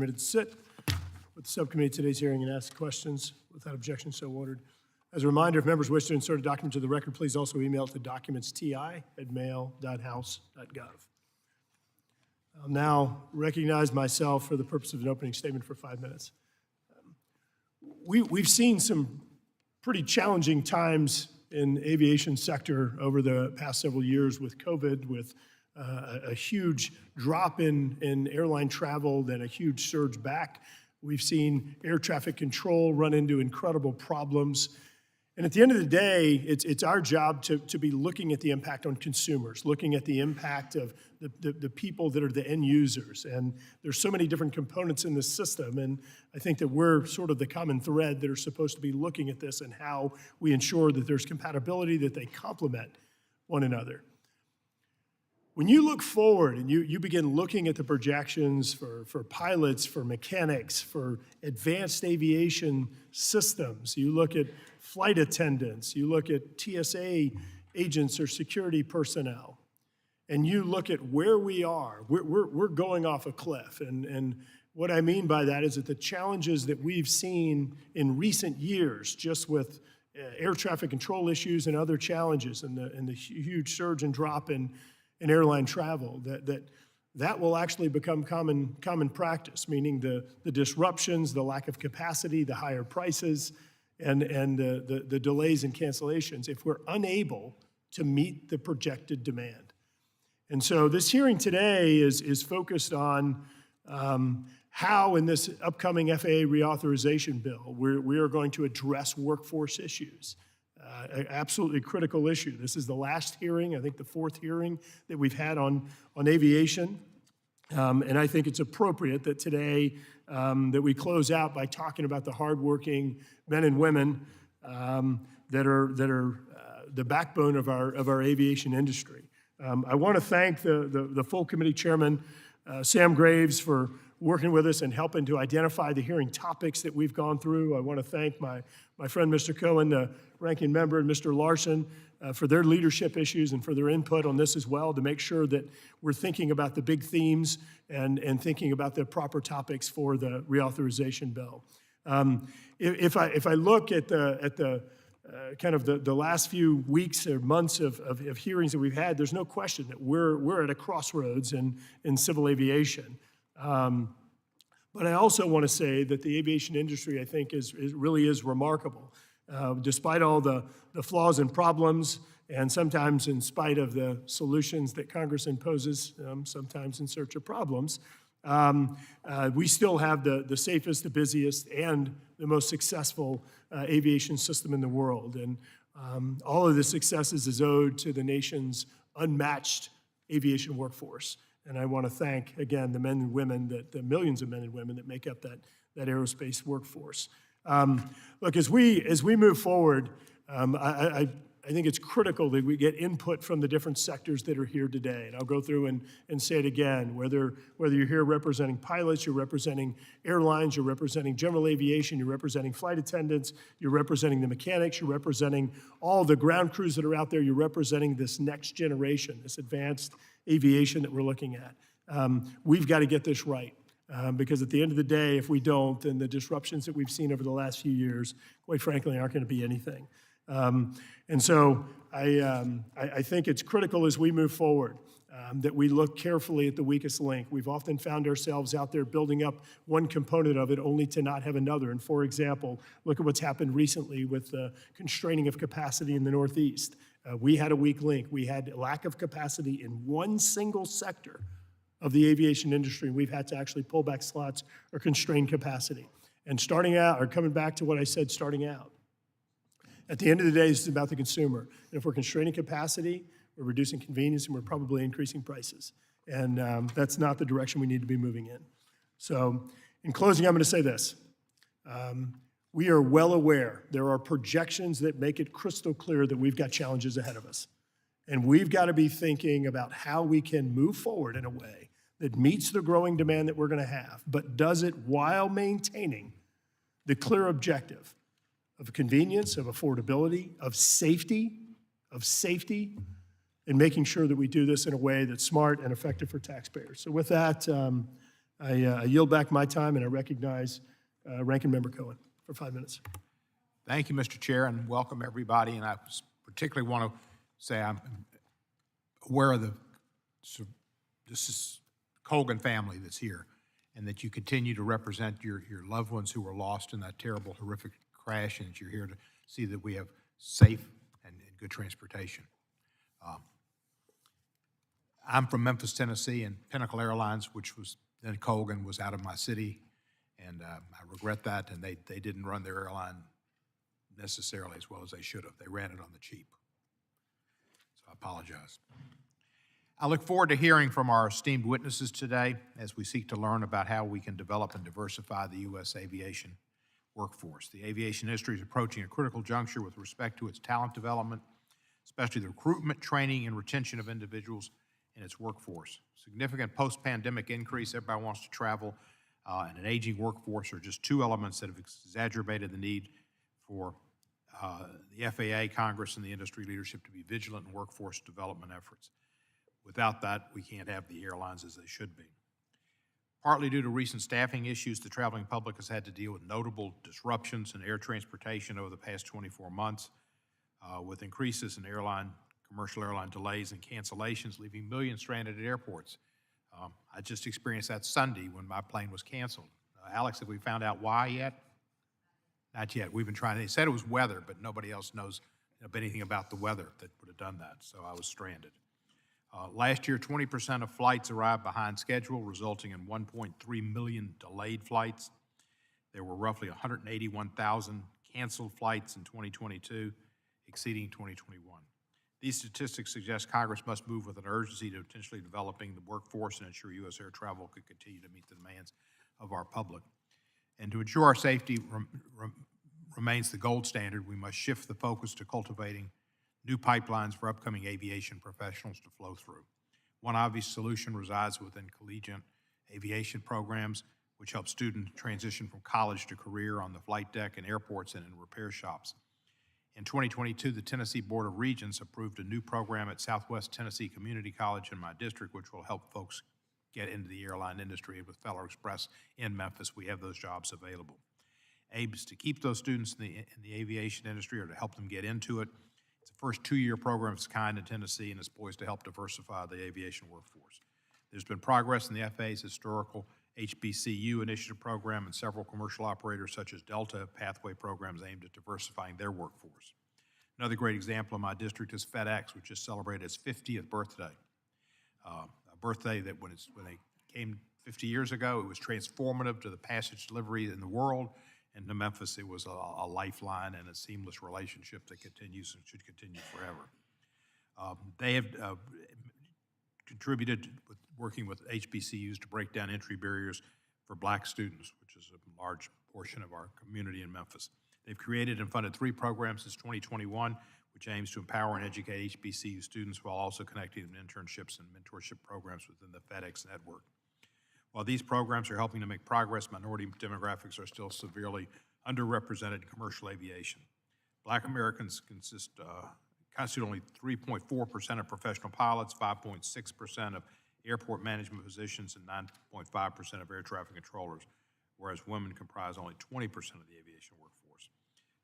permitted to sit with the subcommittee today's hearing and ask questions. Without objection, so ordered. As a reminder, if members wish to insert a document to the record, please also email it to documentsti@mail.house.gov. I'll now recognize myself for the purpose of an opening statement for 5 minutes. We've seen some pretty challenging times in the aviation sector over the past several years with COVID, with a huge drop in airline travel, then a huge surge back. We've seen air traffic control run into incredible problems. And at the end of the day, it's our job to be looking at the impact on consumers, looking at the impact of the people that are the end users. And there's so many different components in this system, and I think that we're sort of the common thread that are supposed to be looking at this and how we ensure that there's compatibility, that they complement one another. When you look forward and you begin looking at the projections for pilots, for mechanics, for advanced aviation systems, you look at flight attendants, you look at TSA agents or security personnel, and you look at where we are, we're going off a cliff. And what I mean by that is that the challenges that we've seen in recent years, just with air traffic control issues and other challenges and the huge surge and drop in airline travel, that will actually become common practice, meaning the disruptions, the lack of capacity, the higher prices, and the delays and cancellations if we're unable to meet the projected demand. And so this hearing today is focused on how in this upcoming FAA Reauthorization bill we are going to address workforce issues. An absolutely critical issue. This is the last hearing, I think the fourth hearing that we've had on aviation. And I think it's appropriate that today that we close out by talking about the hardworking men and women that are the backbone of our aviation industry. I want to thank the full committee chairman, Sam Graves, for working with us and helping to identify the hearing topics that we've gone through. I want to thank my friend, Mr. Cohen, the ranking member, and Mr. Larson for their leadership issues and for their input on this as well to make sure that we're thinking about the big themes and thinking about the proper topics for the reauthorization bill. If I look at the kind of the last few weeks or months of hearings that we've had, there's no question that we're at a crossroads in civil aviation. But I also want to say that the aviation industry, I think, really is remarkable. Despite all the flaws and problems, and sometimes in spite of the solutions that Congress imposes, sometimes in search of problems, we still have the safest, the busiest, and the most successful aviation system in the world. And all of the successes is owed to the nation's unmatched aviation workforce. And I want to thank, again, the men and women, the millions of men and women that make up that aerospace workforce. Look, as we move forward, I think it's critical that we get input from the different sectors that are here today. And I'll go through and say it again, whether you're here representing pilots, you're representing airlines, you're representing general aviation, you're representing flight attendants, you're representing the mechanics, you're representing all the ground crews that are out there, you're representing this next generation, this advanced aviation that we're looking at. We've got to get this right. Because at the end of the day, if we don't, then the disruptions that we've seen over the last few years, quite frankly, aren't going to be anything. And so I think it's critical as we move forward that we look carefully at the weakest link. We've often found ourselves out there building up one component of it only to not have another. And for example, look at what's happened recently with the constraining of capacity in the Northeast. We had a weak link. We had a lack of capacity in one single sector of the aviation industry. We've had to actually pull back slots or constrain capacity. And starting out, or coming back to what I said starting out, at the end of the day, this is about the consumer. And if we're constraining capacity, we're reducing convenience, and we're probably increasing prices. And that's not the direction we need to be moving in. So in closing, I'm going to say this. We are well aware there are projections that make it crystal clear that we've got challenges ahead of us. And we've got to be thinking about how we can move forward in a way that meets the growing demand that we're going to have, but does it while maintaining the clear objective of convenience, of affordability, of safety, and making sure that we do this in a way that's smart and effective for taxpayers. So with that, I yield back my time, and I recognize Ranking Member Cohen for 5 minutes. Thank you, Mr. Chair, and welcome everybody. And I particularly want to say I'm aware of this is Colgan family that's here, and that you continue to represent your loved ones who were lost in that terrible, horrific crash, and that you're here to see that we have safe and good transportation. I'm from Memphis, Tennessee, and Pinnacle Airlines, which was then Colgan, was out of my city, and I regret that, and they didn't run their airline necessarily as well as they should have. They ran it on the cheap. So I apologize. I look forward to hearing from our esteemed witnesses today as we seek to learn about how we can develop and diversify the U.S. aviation workforce. The aviation industry is approaching a critical juncture with respect to its talent development, especially the recruitment, training, and retention of individuals in its workforce. Significant post-pandemic increase, everybody wants to travel, and an aging workforce are just two elements that have exacerbated the need for the FAA, Congress, and the industry leadership to be vigilant in workforce development efforts. Without that, we can't have the airlines as they should be. Partly due to recent staffing issues, the traveling public has had to deal with notable disruptions in air transportation over the past 24 months, with increases in commercial airline delays and cancellations, leaving millions stranded at airports. I just experienced that Sunday when my plane was canceled. Alex, have we found out why yet? Not yet. We've been trying. They said it was weather, but nobody else knows anything about the weather that would have done that, so I was stranded. Last year, 20% of flights arrived behind schedule, resulting in 1.3 million delayed flights. There were roughly 181,000 canceled flights in 2022, exceeding 2021. These statistics suggest Congress must move with an urgency to intentionally developing the workforce and ensure U.S. air travel could continue to meet the demands of our public. And to ensure our safety remains the gold standard, we must shift the focus to cultivating new pipelines for upcoming aviation professionals to flow through. One obvious solution resides within collegiate aviation programs, which help students transition from college to career on the flight deck in airports and in repair shops. In 2022, the Tennessee Board of Regents approved a new program at Southwest Tennessee Community College in my district, which will help folks get into the airline industry. With Feller Express in Memphis, we have those jobs available. Aims to keep those students in the aviation industry or to help them get into it. It's the first two-year program of its kind in Tennessee and is poised to help diversify the aviation workforce. There's been progress in the FAA's historical HBCU initiative program, and several commercial operators such as Delta have pathway programs aimed at diversifying their workforce. Another great example in my district is FedEx, which just celebrated its 50th birthday. A birthday that when they came 50 years ago, it was transformative to the passage delivery in the world, and to Memphis, it was a lifeline and a seamless relationship that continues and should continue forever. They have contributed with working with HBCUs to break down entry barriers for black students, which is a large portion of our community in Memphis. They've created and funded 3 programs since 2021, which aims to empower and educate HBCU students while also connecting them to internships and mentorship programs within the FedEx network. While these programs are helping to make progress, minority demographics are still severely underrepresented in commercial aviation. Black Americans constitute only 3.4% of professional pilots, 5.6% of airport management positions, and 9.5% of air traffic controllers, whereas women comprise only 20% of the aviation workforce.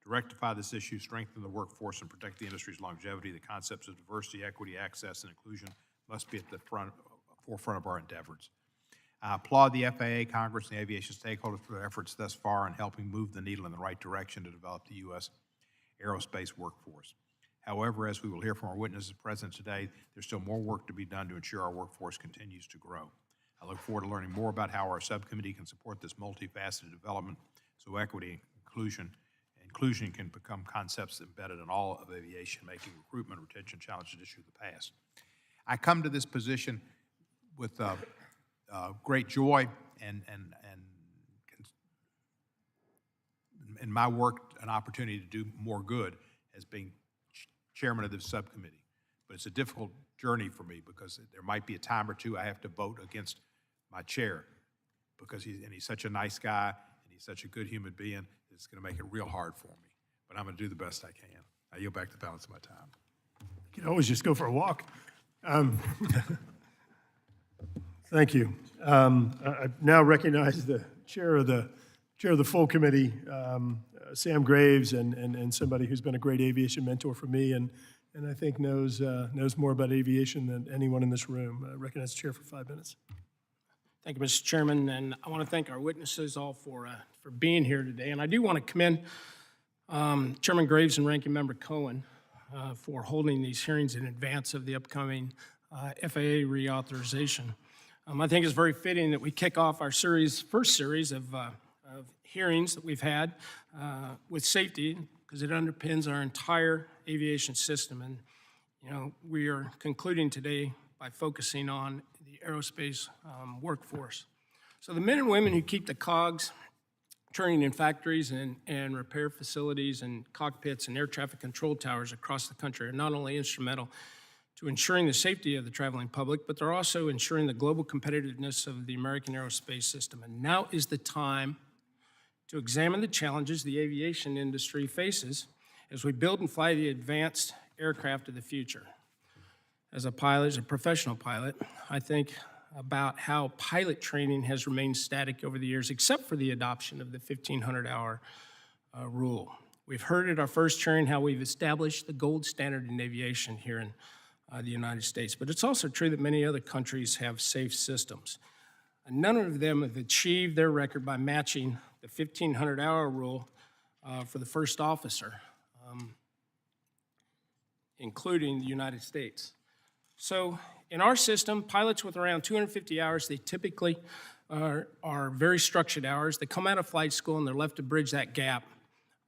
To rectify this issue, strengthen the workforce, and protect the industry's longevity, the concepts of diversity, equity, access, and inclusion must be at the forefront of our endeavors. I applaud the FAA, Congress, and the aviation stakeholders for their efforts thus far in helping move the needle in the right direction to develop the U.S. aerospace workforce. However, as we will hear from our witnesses present today, there's still more work to be done to ensure our workforce continues to grow. I look forward to learning more about how our subcommittee can support this multifaceted development so equity and inclusion can become concepts embedded in all of aviation, making recruitment, retention challenges an issue of the past. I come to this position with great joy and in my work, an opportunity to do more good as being chairman of this subcommittee. But it's a difficult journey for me because there might be a time or two I have to vote against my chair because he's such a nice guy and he's such a good human being. It's going to make it real hard for me. But I'm going to do the best I can. I yield back the balance of my time. You can always just go for a walk. Thank you. I now recognize the chair of the full committee, Sam Graves, and somebody who's been a great aviation mentor for me, and I think knows more about aviation than anyone in this room. I recognize the chair for 5 minutes. Thank you, Mr. Chairman, and I want to thank our witnesses all for being here today. And I do want to commend Chairman Graves and Ranking Member Cohen for holding these hearings in advance of the upcoming FAA reauthorization. I think it's very fitting that we kick off our first series of hearings that we've had with safety, because it underpins our entire aviation system. And, you know, we are concluding today by focusing on the aerospace workforce. So the men and women who keep the cogs turning in factories and repair facilities and cockpits and air traffic control towers across the country are not only instrumental to ensuring the safety of the traveling public, but they're also ensuring the global competitiveness of the American aerospace system. And now is the time to examine the challenges the aviation industry faces as we build and fly the advanced aircraft of the future. As a pilot, as a professional pilot, I think about how pilot training has remained static over the years, except for the adoption of the 1,500-hour rule. We've heard at our first hearing how we've established the gold standard in aviation here in the United States, but it's also true that many other countries have safe systems. And none of them have achieved their record by matching the 1,500-hour rule for the first officer, including the United States. So in our system, pilots with around 250 hours, they typically are very structured hours. They come out of flight school and they're left to bridge that gap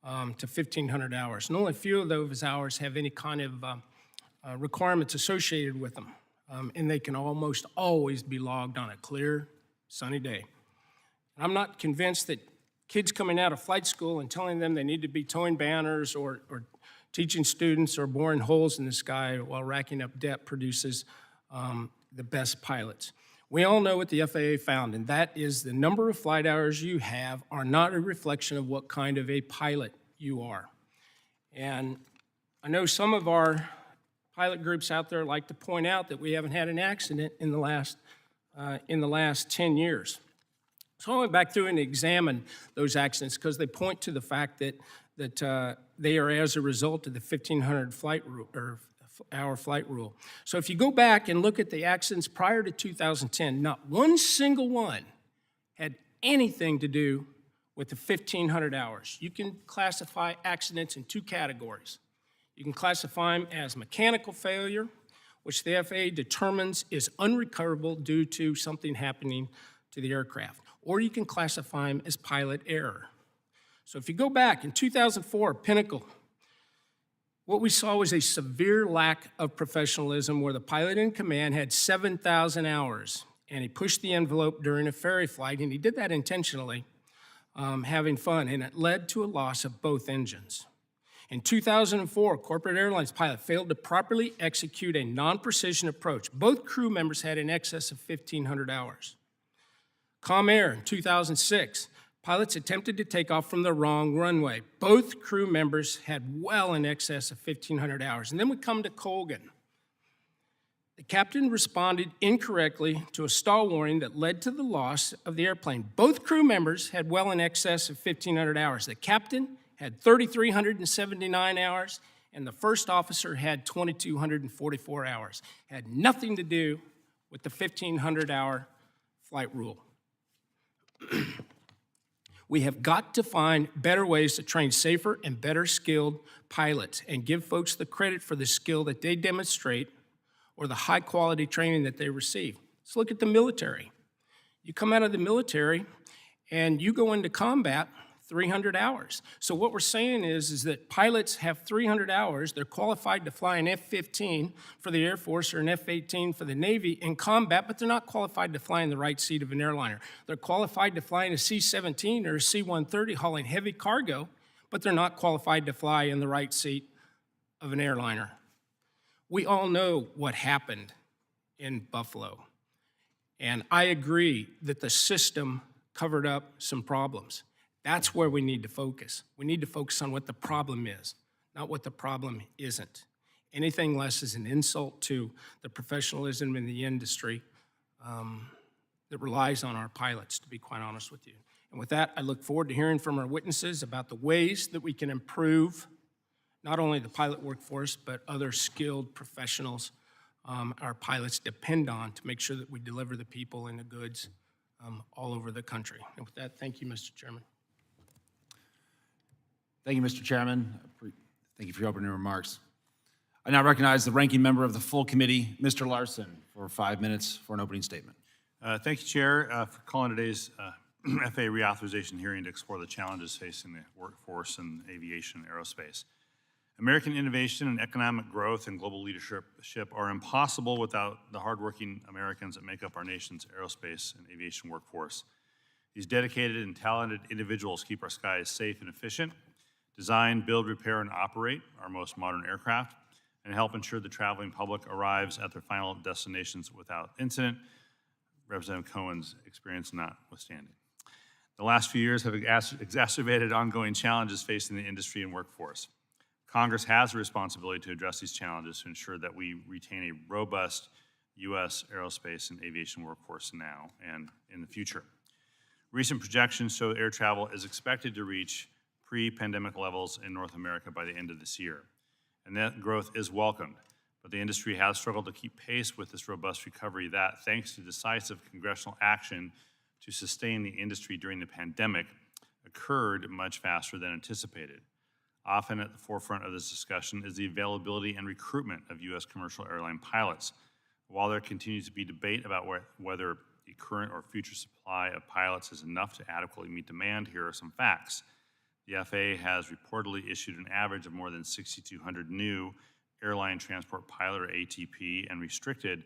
to 1,500 hours. And only a few of those hours have any kind of requirements associated with them. And they can almost always be logged on a clear, sunny day. And I'm not convinced that kids coming out of flight school and telling them they need to be towing banners or teaching students or boring holes in the sky while racking up debt produces the best pilots. We all know what the FAA found, and that is the number of flight hours you have are not a reflection of what kind of a pilot you are. And I know some of our pilot groups out there like to point out that we haven't had an accident in the last 10 years. So I went back through and examined those accidents because they point to the fact that they are as a result of the 1,500 hour flight rule. So if you go back and look at the accidents prior to 2010, not one single one had anything to do with the 1,500 hours. You can classify accidents in two categories. You can classify them as mechanical failure, which the FAA determines is unrecoverable due to something happening to the aircraft, or you can classify them as pilot error. So if you go back in 2004, Pinnacle, what we saw was a severe lack of professionalism where the pilot in command had 7,000 hours, and he pushed the envelope during a ferry flight, and he did that intentionally, having fun, and it led to a loss of both engines. In 2004, corporate airlines pilot failed to properly execute a non-precision approach. Both crew members had in excess of 1,500 hours. Comair in 2006, pilots attempted to take off from the wrong runway. Both crew members had well in excess of 1,500 hours. And then we come to Colgan. The captain responded incorrectly to a stall warning that led to the loss of the airplane. Both crew members had well in excess of 1,500 hours. The captain had 3,379 hours, and the first officer had 2,244 hours. Had nothing to do with the 1,500-hour flight rule. We have got to find better ways to train safer and better skilled pilots and give folks the credit for the skill that they demonstrate or the high quality training that they receive. Let's look at the military. You come out of the military and you go into combat 300 hours. So what we're saying is that pilots have 300 hours. They're qualified to fly an F-15 for the Air Force or an F-18 for the Navy in combat, but they're not qualified to fly in the right seat of an airliner. They're qualified to fly in a C-17 or a C-130 hauling heavy cargo, but they're not qualified to fly in the right seat of an airliner. We all know what happened in Buffalo, and I agree that the system covered up some problems. That's where we need to focus. We need to focus on what the problem is, not what the problem isn't. Anything less is an insult to the professionalism in the industry, that relies on our pilots, to be quite honest with you. And with that, I look forward to hearing from our witnesses about the ways that we can improve not only the pilot workforce, but other skilled professionals our pilots depend on to make sure that we deliver the people and the goods all over the country. And with that, thank you, Mr. Chairman. Thank you, Mr. Chairman. Thank you for your opening remarks. I now recognize the ranking member of the full committee, Mr. Larson, for 5 minutes for an opening statement. Thank you, Chair, for calling today's FAA reauthorization hearing to explore the challenges facing the workforce in aviation and aerospace. American innovation and economic growth and global leadership are impossible without the hardworking Americans that make up our nation's aerospace and aviation workforce. These dedicated and talented individuals keep our skies safe and efficient, design, build, repair, and operate our most modern aircraft, and help ensure the traveling public arrives at their final destinations without incident, Representative Cohen's experience notwithstanding. The last few years have exacerbated ongoing challenges facing the industry and workforce. Congress has a responsibility to address these challenges to ensure that we retain a robust U.S. aerospace and aviation workforce now and in the future. Recent projections show air travel is expected to reach pre-pandemic levels in North America by the end of this year. And that growth is welcomed, but the industry has struggled to keep pace with this robust recovery that, thanks to decisive congressional action to sustain the industry during the pandemic, occurred much faster than anticipated. Often at the forefront of this discussion is the availability and recruitment of U.S. commercial airline pilots. While there continues to be debate about whether the current or future supply of pilots is enough to adequately meet demand, here are some facts. The FAA has reportedly issued an average of more than 6,200 new airline transport pilot, or ATP, and restricted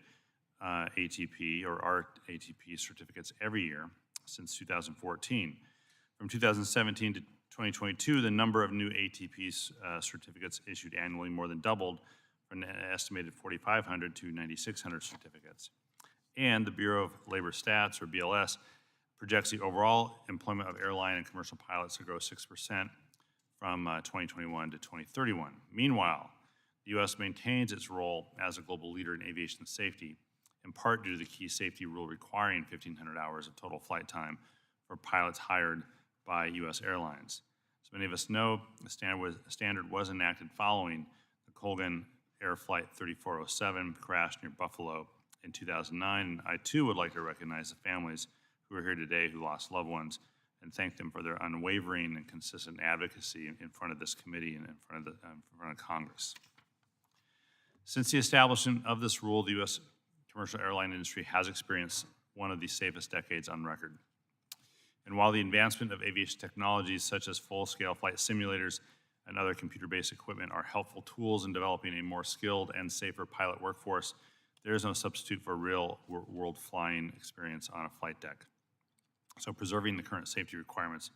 ATP, or RATP certificates every year since 2014. From 2017 to 2022, the number of new ATP certificates issued annually more than doubled from an estimated 4,500 to 9,600 certificates. And the Bureau of Labor Stats, or BLS, projects the overall employment of airline and commercial pilots to grow 6% from 2021 to 2031. Meanwhile, the U.S. maintains its role as a global leader in aviation safety, in part due to the key safety rule requiring 1,500 hours of total flight time for pilots hired by U.S. airlines. As many of us know, the standard was enacted following the Colgan Air Flight 3407 crash near Buffalo in 2009. And I too would like to recognize the families who are here today who lost loved ones and thank them for their unwavering and consistent advocacy in front of this committee and in front of Congress. Since the establishment of this rule, the U.S. commercial airline industry has experienced one of the safest decades on record. And while the advancement of aviation technologies such as full-scale flight simulators and other computer-based equipment are helpful tools in developing a more skilled and safer pilot workforce, there is no substitute for real-world flying experience on a flight deck. So preserving the current safety requirements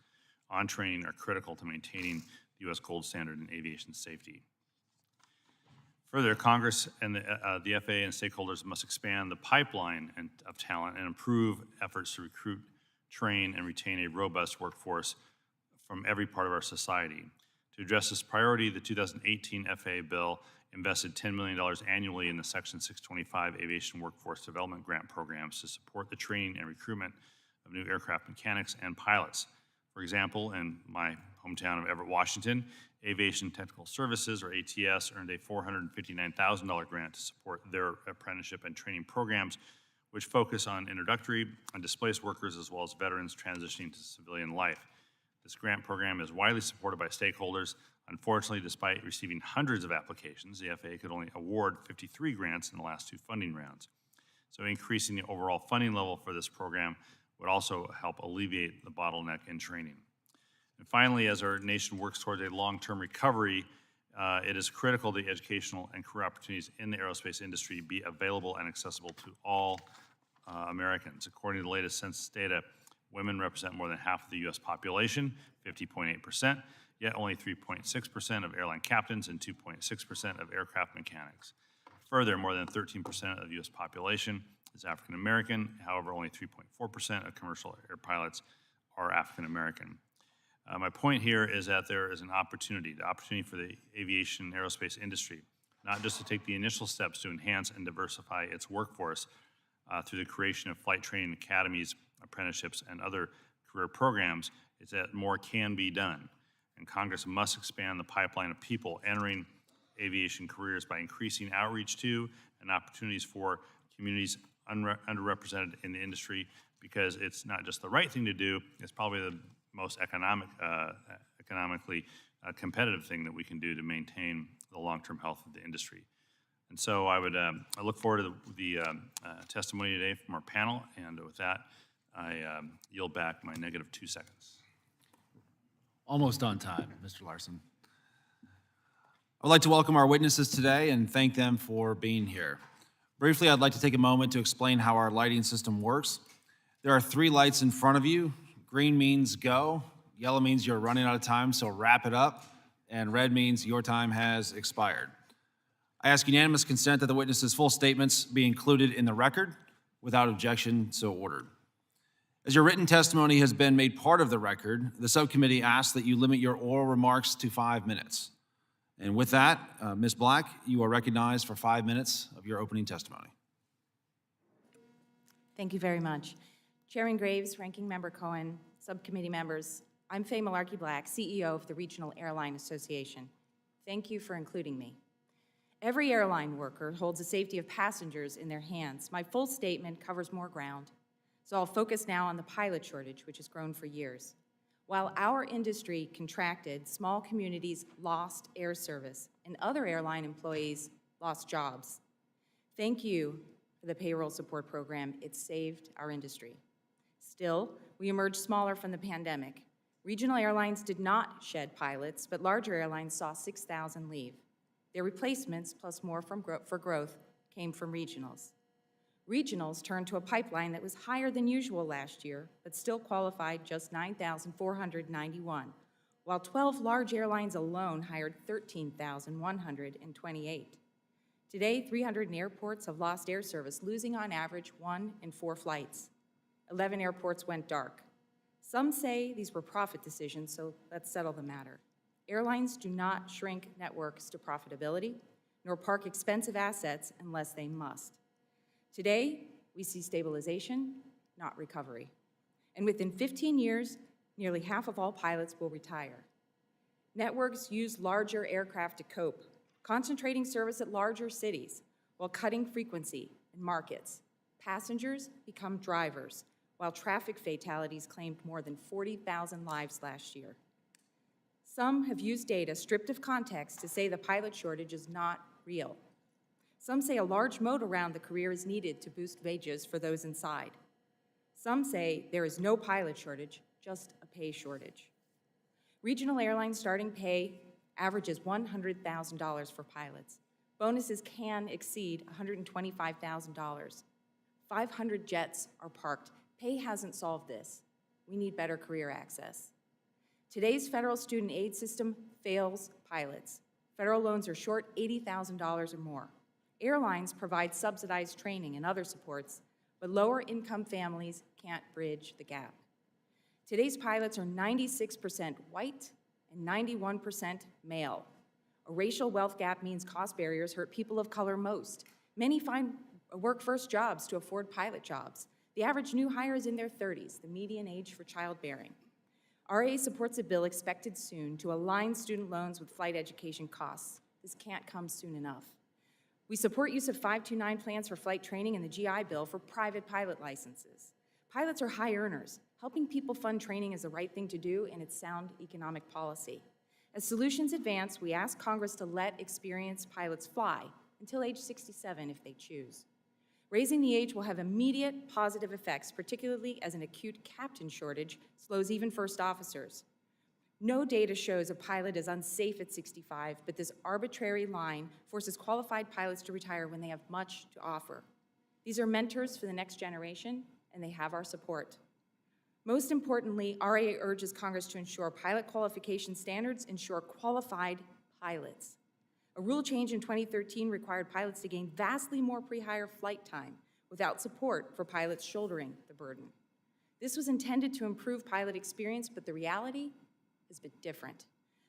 on training are critical to maintaining the U.S. gold standard in aviation safety. Further, Congress and the FAA and stakeholders must expand the pipeline of talent and improve efforts to recruit, train, and retain a robust workforce from every part of our society. To address this priority, the 2018 FAA bill invested $10 million annually in the Section 625 Aviation Workforce Development Grant programs to support the training and recruitment of new aircraft mechanics and pilots. For example, in my hometown of Everett, Washington, Aviation Technical Services, or ATS, earned a $459,000 grant to support their apprenticeship and training programs, which focus on introductory and displaced workers as well as veterans transitioning to civilian life. This grant program is widely supported by stakeholders. Unfortunately, despite receiving hundreds of applications, the FAA could only award 53 grants in the last two funding rounds. So increasing the overall funding level for this program would also help alleviate the bottleneck in training. And finally, as our nation works towards a long-term recovery, it is critical that educational and career opportunities in the aerospace industry be available and accessible to all Americans. According to the latest census data, women represent more than half of the U.S. population, 50.8%, yet only 3.6% of airline captains and 2.6% of aircraft mechanics. Further, more than 13% of the U.S. population is African American. However, only 3.4% of commercial air pilots are African American. My point here is that there is an opportunity, the opportunity for the aviation aerospace industry, not just to take the initial steps to enhance and diversify its workforce, through the creation of flight training academies, apprenticeships, and other career programs is that more can be done. And Congress must expand the pipeline of people entering aviation careers by increasing outreach to and opportunities for communities underrepresented in the industry, because it's not just the right thing to do, it's probably the most economically competitive thing that we can do to maintain the long-term health of the industry. And so I look forward to the testimony today from our panel, and with that, I yield back my negative 2 seconds. Almost on time, Mr. Larson. I'd like to welcome our witnesses today and thank them for being here. Briefly, I'd like to take a moment to explain how our lighting system works. There are 3 lights in front of you. Green means go, yellow means you're running out of time, so wrap it up, and red means your time has expired. I ask unanimous consent that the witnesses' full statements be included in the record. Without objection, so ordered. As your written testimony has been made part of the record, the subcommittee asks that you limit your oral remarks to 5 minutes. And with that, Ms. Black, you are recognized for 5 minutes of your opening testimony. Thank you very much. Chairman Graves, Ranking Member Cohen, subcommittee members, I'm Faye Malarkey-Black, CEO of the Regional Airline Association. Thank you for including me. Every airline worker holds the safety of passengers in their hands. My full statement covers more ground, so I'll focus now on the pilot shortage, which has grown for years. While our industry contracted, small communities lost air service, and other airline employees lost jobs. Thank you for the payroll support program. It saved our industry. Still, we emerged smaller from the pandemic. Regional airlines did not shed pilots, but larger airlines saw 6,000 leave. Their replacements, plus more for growth, came from regionals. Regionals turned to a pipeline that was higher than usual last year, but still qualified just 9,491, while 12 large airlines alone hired 13,128. Today, 300 airports have lost air service, losing on average 1 in 4 flights. 11 airports went dark. Some say these were profit decisions, so let's settle the matter. Airlines do not shrink networks to profitability, nor park expensive assets unless they must. Today, we see stabilization, not recovery. And within 15 years, nearly half of all pilots will retire. Networks use larger aircraft to cope, concentrating service at larger cities while cutting frequency in markets. Passengers become drivers, while traffic fatalities claimed more than 40,000 lives last year. Some have used data stripped of context to say the pilot shortage is not real. Some say a large moat around the career is needed to boost wages for those inside. Some say there is no pilot shortage, just a pay shortage. Regional airlines starting pay averages $100,000 for pilots. Bonuses can exceed $125,000. 500 jets are parked. Pay hasn't solved this. We need better career access. Today's federal student aid system fails pilots. Federal loans are short $80,000 or more. Airlines provide subsidized training and other supports, but lower-income families can't bridge the gap. Today's pilots are 96% white and 91% male. A racial wealth gap means cost barriers hurt people of color most. Many work first jobs to afford pilot jobs. The average new hire is in their 30s, the median age for childbearing. RA supports a bill expected soon to align student loans with flight education costs. This can't come soon enough. We support use of 529 plans for flight training in the GI Bill for private pilot licenses. Pilots are high earners. Helping people fund training is the right thing to do, and it's sound economic policy. As solutions advance, we ask Congress to let experienced pilots fly until age 67 if they choose. Raising the age will have immediate positive effects, particularly as an acute captain shortage slows even first officers. No data shows a pilot is unsafe at 65, but this arbitrary line forces qualified pilots to retire when they have much to offer. These are mentors for the next generation, and they have our support. Most importantly, RA urges Congress to ensure pilot qualification standards ensure qualified pilots. A rule change in 2013 required pilots to gain vastly more pre-hire flight time without support for pilots shouldering the burden. This was intended to improve pilot experience, but the reality has been different.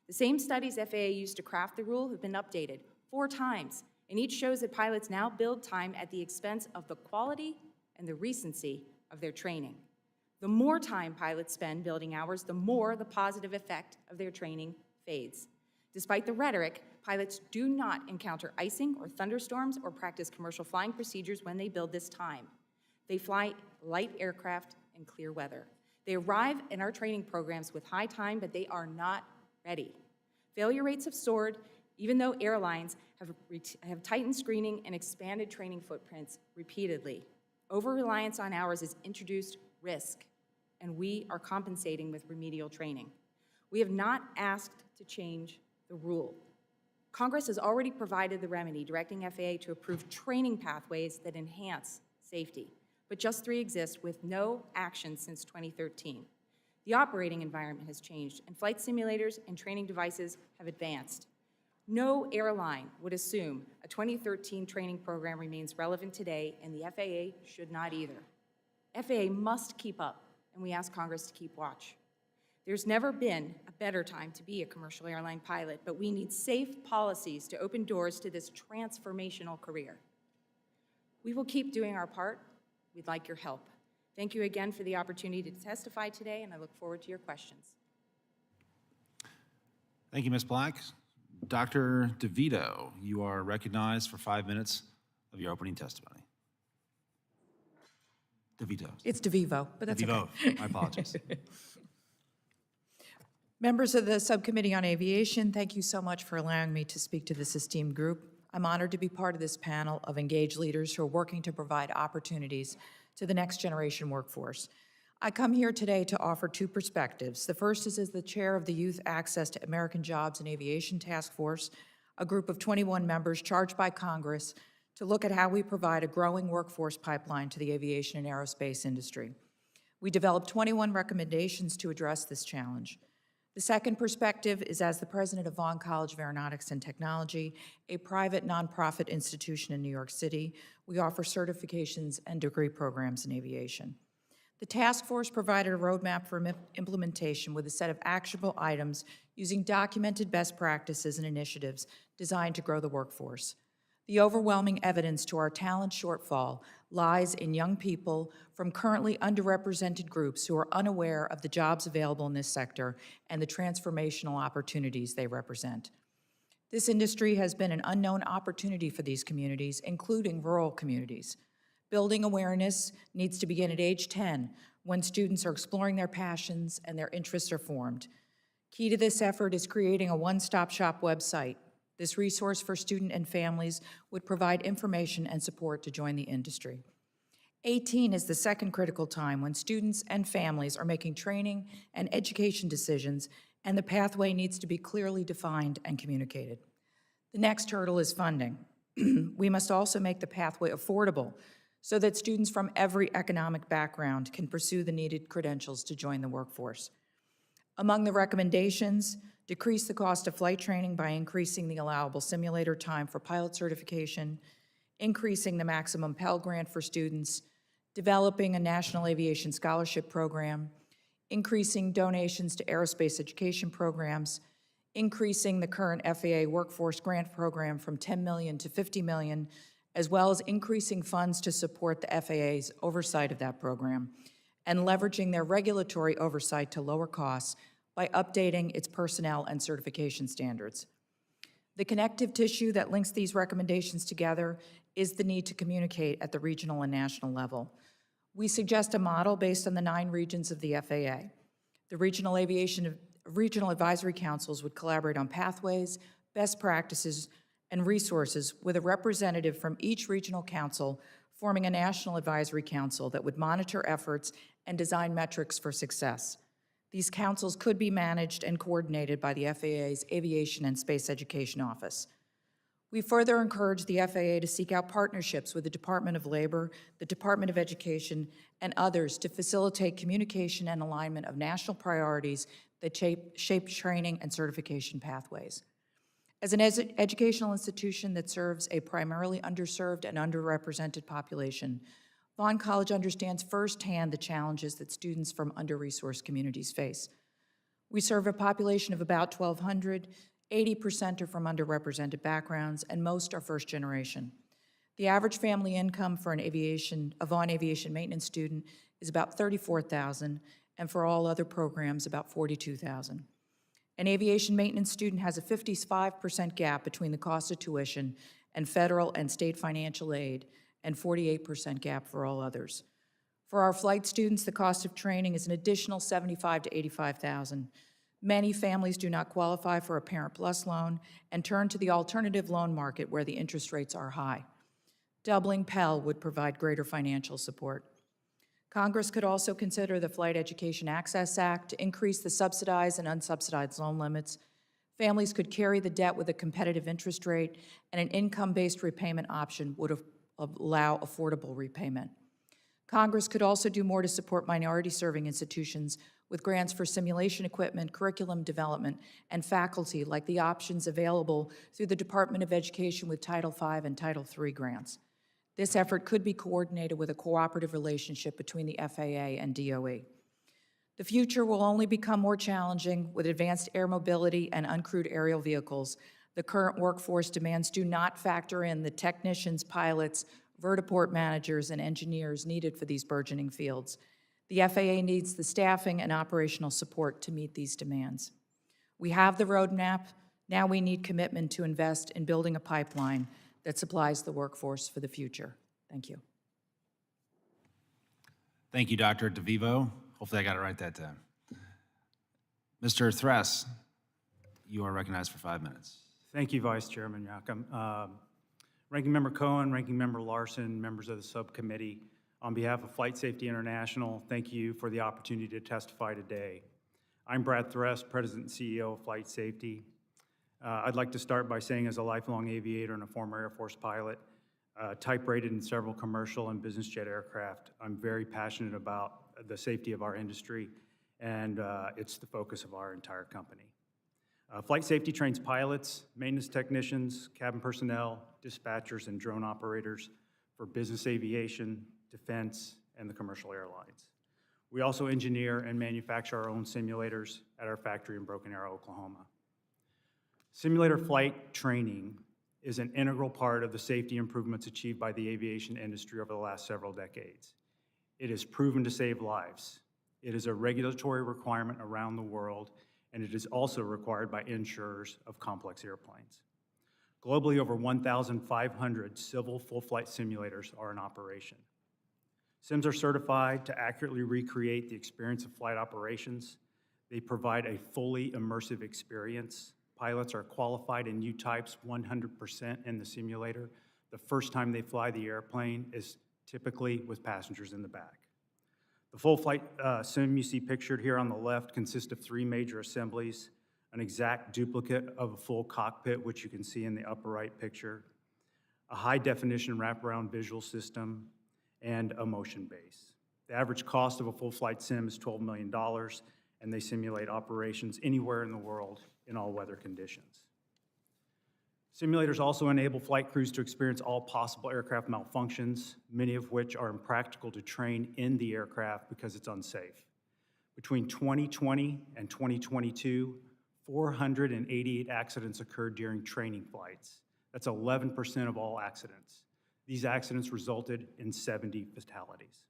The same studies FAA used to craft the rule have been updated 4 times, and each shows that pilots now build time at the expense of the quality and the recency of their training. The more time pilots spend building hours, the more the positive effect of their training fades. Despite the rhetoric, pilots do not encounter icing or thunderstorms or practice commercial flying procedures when they build this time. They fly light aircraft in clear weather. They arrive in our training programs with high time, but they are not ready. Failure rates have soared, even though airlines have tightened screening and expanded training footprints repeatedly. Over-reliance on hours has introduced risk, and we are compensating with remedial training. We have not asked to change the rule. Congress has already provided the remedy, directing FAA to approve training pathways that enhance safety, but just 3 exist with no action since 2013. The operating environment has changed, and flight simulators and training devices have advanced. No airline would assume a 2013 training program remains relevant today, and the FAA should not either. FAA must keep up, and we ask Congress to keep watch. There's never been a better time to be a commercial airline pilot, but we need safe policies to open doors to this transformational career. We will keep doing our part. We'd like your help. Thank you again for the opportunity to testify today, and I look forward to your questions. Thank you, Ms. Black. Dr. DeVito, you are recognized for 5 minutes of your opening testimony. DeVito. It's DeVivo, but that's DeVivo. okay. My apologies. Members of the Subcommittee on Aviation, thank you so much for allowing me to speak to this esteemed group. I'm honored to be part of this panel of engaged leaders who are working to provide opportunities to the next generation workforce. I come here today to offer 2 perspectives. The first is as the chair of the Youth Access to American Jobs and Aviation Task Force, a group of 21 members charged by Congress to look at how we provide a growing workforce pipeline to the aviation and aerospace industry. We developed 21 recommendations to address this challenge. The second perspective is as the president of Vaughn College of Aeronautics and Technology, a private nonprofit institution in New York City. We offer certifications and degree programs in aviation. The task force provided a roadmap for implementation with a set of actionable items using documented best practices and initiatives designed to grow the workforce. The overwhelming evidence to our talent shortfall lies in young people from currently underrepresented groups who are unaware of the jobs available in this sector and the transformational opportunities they represent. This industry has been an unknown opportunity for these communities, including rural communities. Building awareness needs to begin at age 10, when students are exploring their passions and their interests are formed. Key to this effort is creating a one-stop-shop website. This resource for students and families would provide information and support to join the industry. 18 is the second critical time when students and families are making training and education decisions, and the pathway needs to be clearly defined and communicated. The next hurdle is funding. We must also make the pathway affordable so that students from every economic background can pursue the needed credentials to join the workforce. Among the recommendations, decrease the cost of flight training by increasing the allowable simulator time for pilot certification, increasing the maximum Pell Grant for students, developing a National Aviation Scholarship Program, increasing donations to aerospace education programs, increasing the current FAA Workforce Grant Program from $10 million to $50 million, as well as increasing funds to support the FAA's oversight of that program, and leveraging their regulatory oversight to lower costs by updating its personnel and certification standards. The connective tissue that links these recommendations together is the need to communicate at the regional and national level. We suggest a model based on the 9 regions of the FAA. The regional advisory councils would collaborate on pathways, best practices, and resources with a representative from each regional council forming a national advisory council that would monitor efforts and design metrics for success. These councils could be managed and coordinated by the FAA's Aviation and Space Education Office. We further encourage the FAA to seek out partnerships with the Department of Labor, the Department of Education, and others to facilitate communication and alignment of national priorities that shape training and certification pathways. As an educational institution that serves a primarily underserved and underrepresented population, Vaughn College understands firsthand the challenges that students from under-resourced communities face. We serve a population of about 1,200, 80% are from underrepresented backgrounds, and most are first generation. The average family income for an aviation maintenance student is about $34,000, and for all other programs, about $42,000. An aviation maintenance student has a 55% gap between the cost of tuition and federal and state financial aid, and 48% gap for all others. For our flight students, the cost of training is an additional $75,000 to $85,000. Many families do not qualify for a Parent Plus loan and turn to the alternative loan market where the interest rates are high. Doubling Pell would provide greater financial support. Congress could also consider the Flight Education Access Act to increase the subsidized and unsubsidized loan limits. Families could carry the debt with a competitive interest rate, and an income-based repayment option would allow affordable repayment. Congress could also do more to support minority-serving institutions with grants for simulation equipment, curriculum development, and faculty, like the options available through the Department of Education with Title V and Title III grants. This effort could be coordinated with a cooperative relationship between the FAA and DOE. The future will only become more challenging with advanced air mobility and uncrewed aerial vehicles. The current workforce demands do not factor in the technicians, pilots, vertiport managers, and engineers needed for these burgeoning fields. The FAA needs the staffing and operational support to meet these demands. We have the roadmap. Now we need commitment to invest in building a pipeline that supplies the workforce for the future. Thank you. Thank you, Dr. DeVivo. Hopefully I got it right that time. Mr. Thress, you are recognized for 5 minutes. Thank you, Vice Chairman Yocum. Ranking Member Cohen, Ranking Member Larson, members of the subcommittee, on behalf of Flight Safety International, thank you for the opportunity to testify today. I'm Brad Thress, President and CEO of Flight Safety. I'd like to start by saying, as a lifelong aviator and a former Air Force pilot, type-rated in several commercial and business jet aircraft, I'm very passionate about the safety of our industry, and it's the focus of our entire company. Flight Safety trains pilots, maintenance technicians, cabin personnel, dispatchers, and drone operators for business aviation, defense, and the commercial airlines. We also engineer and manufacture our own simulators at our factory in Broken Arrow, Oklahoma. Simulator flight training is an integral part of the safety improvements achieved by the aviation industry over the last several decades. It is proven to save lives. It is a regulatory requirement around the world, and it is also required by insurers of complex airplanes. Globally, over 1,500 civil full-flight simulators are in operation. Sims are certified to accurately recreate the experience of flight operations. They provide a fully immersive experience. Pilots are qualified and U-types 100% in the simulator. The first time they fly the airplane is typically with passengers in the back. The full flight sim you see pictured here on the left consists of 3 major assemblies, an exact duplicate of a full cockpit, which you can see in the upper right picture, a high-definition wraparound visual system, and a motion base. The average cost of a full flight sim is $12 million, and they simulate operations anywhere in the world in all weather conditions. Simulators also enable flight crews to experience all possible aircraft malfunctions, many of which are impractical to train in the aircraft because it's unsafe. Between 2020 and 2022, 488 accidents occurred during training flights. That's 11% of all accidents. These accidents resulted in 70 fatalities.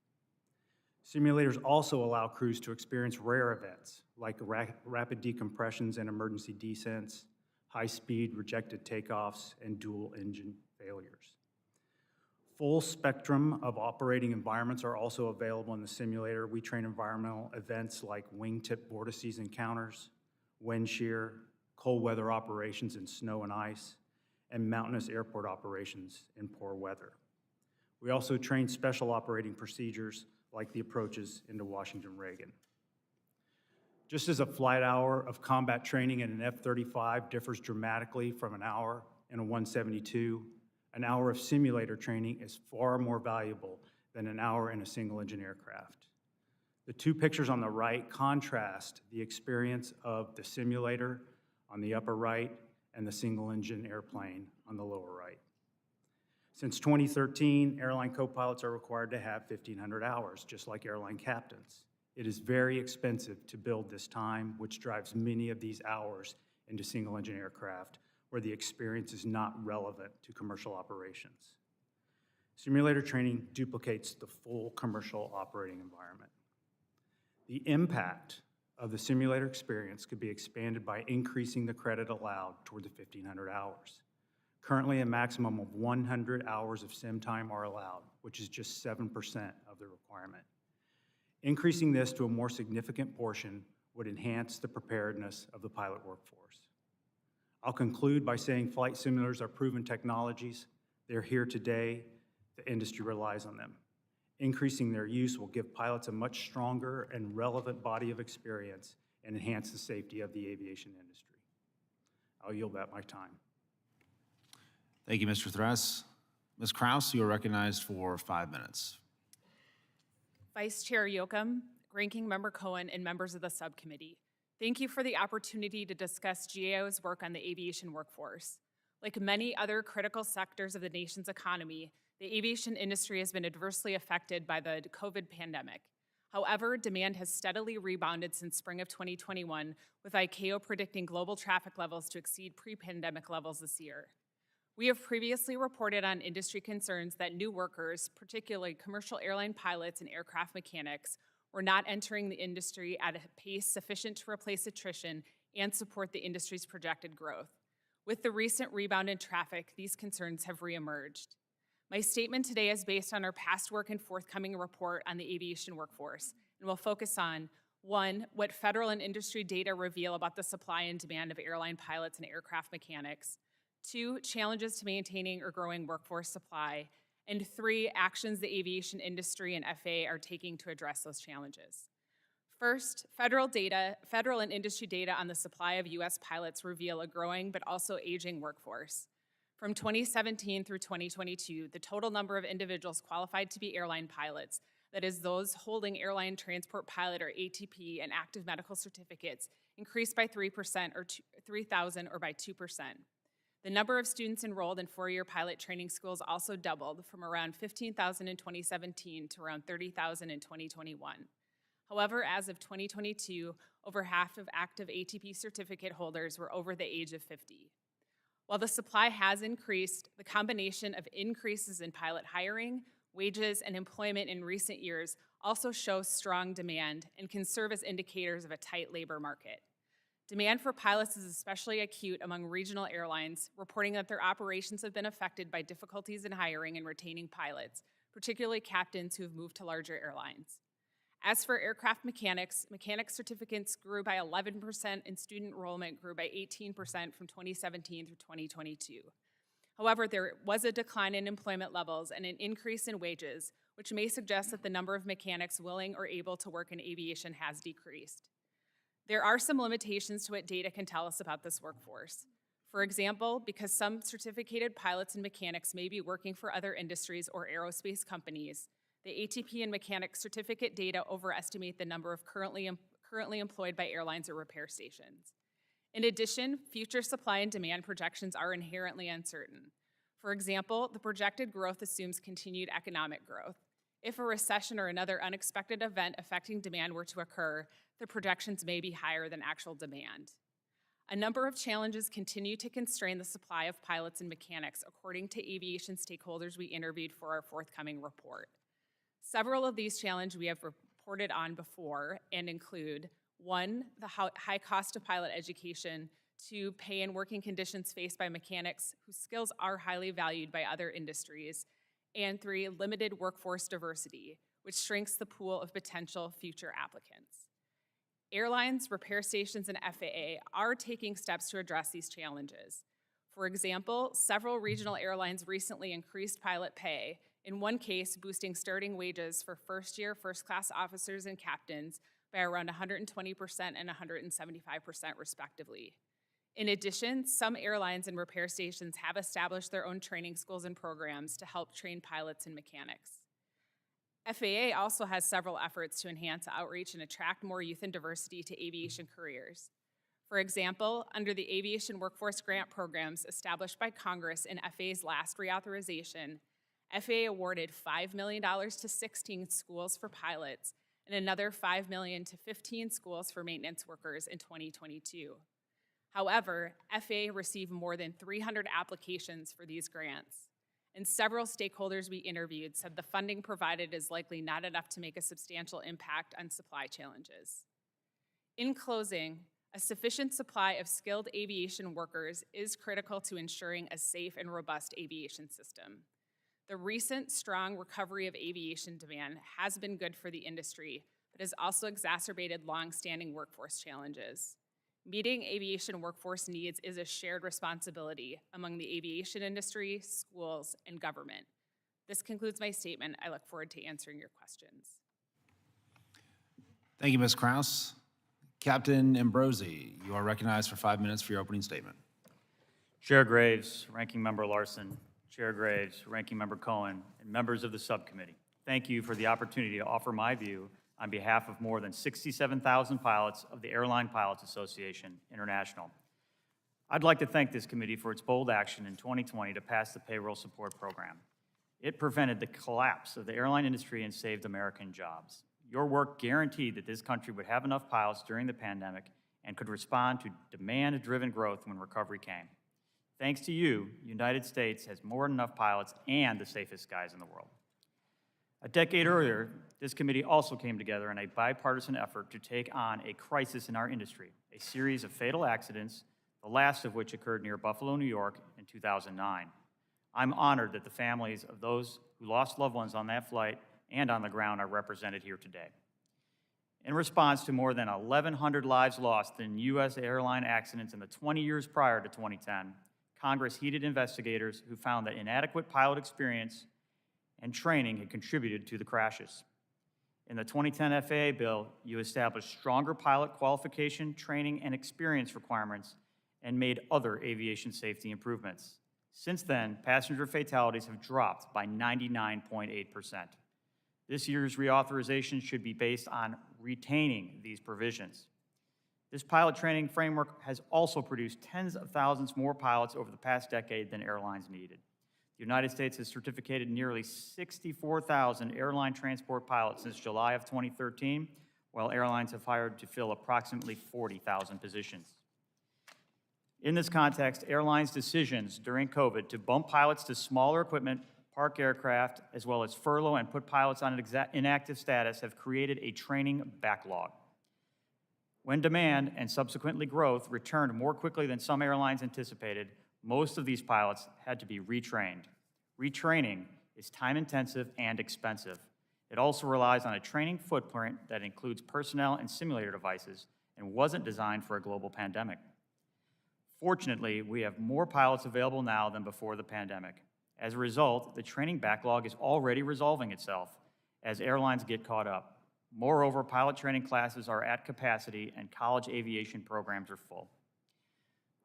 Simulators also allow crews to experience rare events like rapid decompressions and emergency descents, high-speed rejected takeoffs, and dual engine failures. Full spectrum of operating environments are also available in the simulator. We train environmental events like wingtip vortices encounters, wind shear, cold weather operations in snow and ice, and mountainous airport operations in poor weather. We also train special operating procedures like the approaches into Washington Reagan. Just as a flight hour of combat training in an F-35 differs dramatically from an hour in a 172, an hour of simulator training is far more valuable than an hour in a single-engine aircraft. The 2 pictures on the right contrast the experience of the simulator on the upper right and the single-engine airplane on the lower right. Since 2013, airline co-pilots are required to have 1,500 hours, just like airline captains. It is very expensive to build this time, which drives many of these hours into single-engine aircraft, where the experience is not relevant to commercial operations. Simulator training duplicates the full commercial operating environment. The impact of the simulator experience could be expanded by increasing the credit allowed toward the 1,500 hours. Currently, a maximum of 100 hours of sim time are allowed, which is just 7% of the requirement. Increasing this to a more significant portion would enhance the preparedness of the pilot workforce. I'll conclude by saying flight simulators are proven technologies. They're here today. The industry relies on them. Increasing their use will give pilots a much stronger and relevant body of experience and enhance the safety of the aviation industry. I'll yield back my time. Thank you, Mr. Thress. Ms. Kraus, you are recognized for 5 minutes. Vice Chair Yocum, Ranking Member Cohen, and members of the subcommittee, thank you for the opportunity to discuss GAO's work on the aviation workforce. Like many other critical sectors of the nation's economy, the aviation industry has been adversely affected by the COVID pandemic. However, demand has steadily rebounded since spring of 2021, with ICAO predicting global traffic levels to exceed pre-pandemic levels this year. We have previously reported on industry concerns that new workers, particularly commercial airline pilots and aircraft mechanics, were not entering the industry at a pace sufficient to replace attrition and support the industry's projected growth. With the recent rebound in traffic, these concerns have reemerged. My statement today is based on our past work and forthcoming report on the aviation workforce, and will focus on 1, what federal and industry data reveal about the supply and demand of airline pilots and aircraft mechanics, 2, challenges to maintaining or growing workforce supply, and 3, actions the aviation industry and FAA are taking to address those challenges. First, federal and industry data on the supply of U.S. pilots reveal a growing but also aging workforce. From 2017 through 2022, the total number of individuals qualified to be airline pilots, that is, those holding airline transport pilot or ATP and active medical certificates, increased by 3% or 3,000 or by 2%. The number of students enrolled in four-year pilot training schools also doubled from around 15,000 in 2017 to around 30,000 in 2021. However, as of 2022, over half of active ATP certificate holders were over the age of 50. While the supply has increased, the combination of increases in pilot hiring, wages, and employment in recent years also shows strong demand and can serve as indicators of a tight labor market. Demand for pilots is especially acute among regional airlines, reporting that their operations have been affected by difficulties in hiring and retaining pilots, particularly captains who have moved to larger airlines. As for aircraft mechanics, mechanic certificates grew by 11% and student enrollment grew by 18% from 2017 through 2022. However, there was a decline in employment levels and an increase in wages, which may suggest that the number of mechanics willing or able to work in aviation has decreased. There are some limitations to what data can tell us about this workforce. For example, because some certificated pilots and mechanics may be working for other industries or aerospace companies, the ATP and mechanic certificate data overestimate the number of currently employed by airlines or repair stations. In addition, future supply and demand projections are inherently uncertain. For example, the projected growth assumes continued economic growth. If a recession or another unexpected event affecting demand were to occur, the projections may be higher than actual demand. A number of challenges continue to constrain the supply of pilots and mechanics, according to aviation stakeholders we interviewed for our forthcoming report. Several of these challenges we have reported on before and include 1, the high cost of pilot education, 2, pay and working conditions faced by mechanics whose skills are highly valued by other industries, and 3, limited workforce diversity, which shrinks the pool of potential future applicants. Airlines, repair stations, and FAA are taking steps to address these challenges. For example, several regional airlines recently increased pilot pay, in one case boosting starting wages for first-year first-class officers and captains by around 120% and 175% respectively. In addition, some airlines and repair stations have established their own training schools and programs to help train pilots and mechanics. FAA also has several efforts to enhance outreach and attract more youth and diversity to aviation careers. For example, under the Aviation Workforce Grant Programs established by Congress in FAA's last reauthorization, FAA awarded $5 million to 16 schools for pilots and another $5 million to 15 schools for maintenance workers in 2022. However, FAA received more than 300 applications for these grants. and several stakeholders we interviewed said the funding provided is likely not enough to make a substantial impact on supply challenges. In closing, a sufficient supply of skilled aviation workers is critical to ensuring a safe and robust aviation system. The recent strong recovery of aviation demand has been good for the industry, but has also exacerbated long-standing workforce challenges. Meeting aviation workforce needs is a shared responsibility among the aviation industry, schools, and government. This concludes my statement. I look forward to answering your questions. Thank you, Ms. Kraus. Captain Ambrosi, you are recognized for 5 minutes for your opening statement. Chair Graves, Ranking Member Larson, Chair Graves, Ranking Member Cohen, and members of the subcommittee, thank you for the opportunity to offer my view on behalf of more than 67,000 pilots of the Airline Pilots Association International. I'd like to thank this committee for its bold action in 2020 to pass the payroll support program. It prevented the collapse of the airline industry and saved American jobs. Your work guaranteed that this country would have enough pilots during the pandemic and could respond to demand-driven growth when recovery came. Thanks to you, the United States has more than enough pilots and the safest skies in the world. A decade earlier, this committee also came together in a bipartisan effort to take on a crisis in our industry, a series of fatal accidents, the last of which occurred near Buffalo, New York in 2009. I'm honored that the families of those who lost loved ones on that flight and on the ground are represented here today. In response to more than 1,100 lives lost in U.S. airline accidents in the 20 years prior to 2010, Congress heeded investigators who found that inadequate pilot experience and training had contributed to the crashes. In the 2010 FAA bill, you established stronger pilot qualification, training, and experience requirements and made other aviation safety improvements. Since then, passenger fatalities have dropped by 99.8%. This year's reauthorization should be based on retaining these provisions. This pilot training framework has also produced tens of thousands more pilots over the past decade than airlines needed. The United States has certificated nearly 64,000 airline transport pilots since July of 2013, while airlines have hired to fill approximately 40,000 positions. In this context, airlines' decisions during COVID to bump pilots to smaller equipment, park aircraft, as well as furlough and put pilots on inactive status have created a training backlog. When demand and subsequently growth returned more quickly than some airlines anticipated, most of these pilots had to be retrained. Retraining is time-intensive and expensive. It also relies on a training footprint that includes personnel and simulator devices and wasn't designed for a global pandemic. Fortunately, we have more pilots available now than before the pandemic. As a result, the training backlog is already resolving itself as airlines get caught up. Moreover, pilot training classes are at capacity and college aviation programs are full.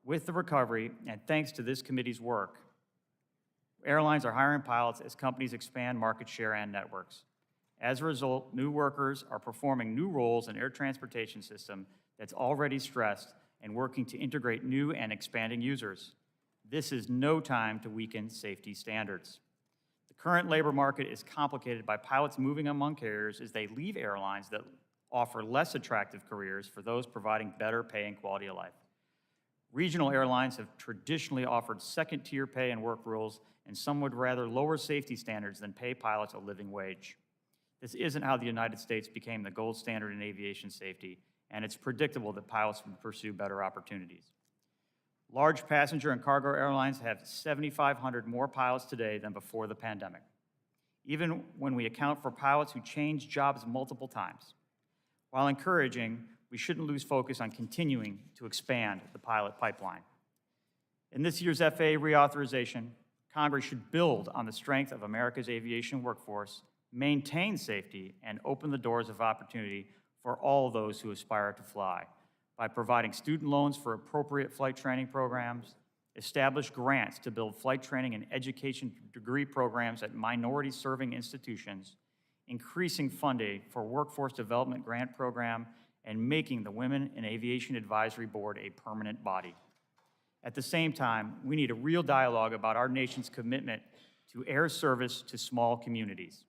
With the recovery, and thanks to this committee's work, airlines are hiring pilots as companies expand market share and networks. As a result, new workers are performing new roles in air transportation system that's already stressed and working to integrate new and expanding users. This is no time to weaken safety standards. The current labor market is complicated by pilots moving among carriers as they leave airlines that offer less attractive careers for those providing better pay and quality of life. Regional airlines have traditionally offered second-tier pay and work rules, and some would rather lower safety standards than pay pilots a living wage. This isn't how the United States became the gold standard in aviation safety, and it's predictable that pilots would pursue better opportunities. Large passenger and cargo airlines have 7,500 more pilots today than before the pandemic, even when we account for pilots who change jobs multiple times. While encouraging, we shouldn't lose focus on continuing to expand the pilot pipeline. In this year's FAA reauthorization, Congress should build on the strength of America's aviation workforce, maintain safety, and open the doors of opportunity for all those who aspire to fly by providing student loans for appropriate flight training programs, establish grants to build flight training and education degree programs at minority-serving institutions, increasing funding for workforce development grant program, and making the Women in Aviation Advisory Board a permanent body. At the same time, we need a real dialogue about our nation's commitment to air service to small communities.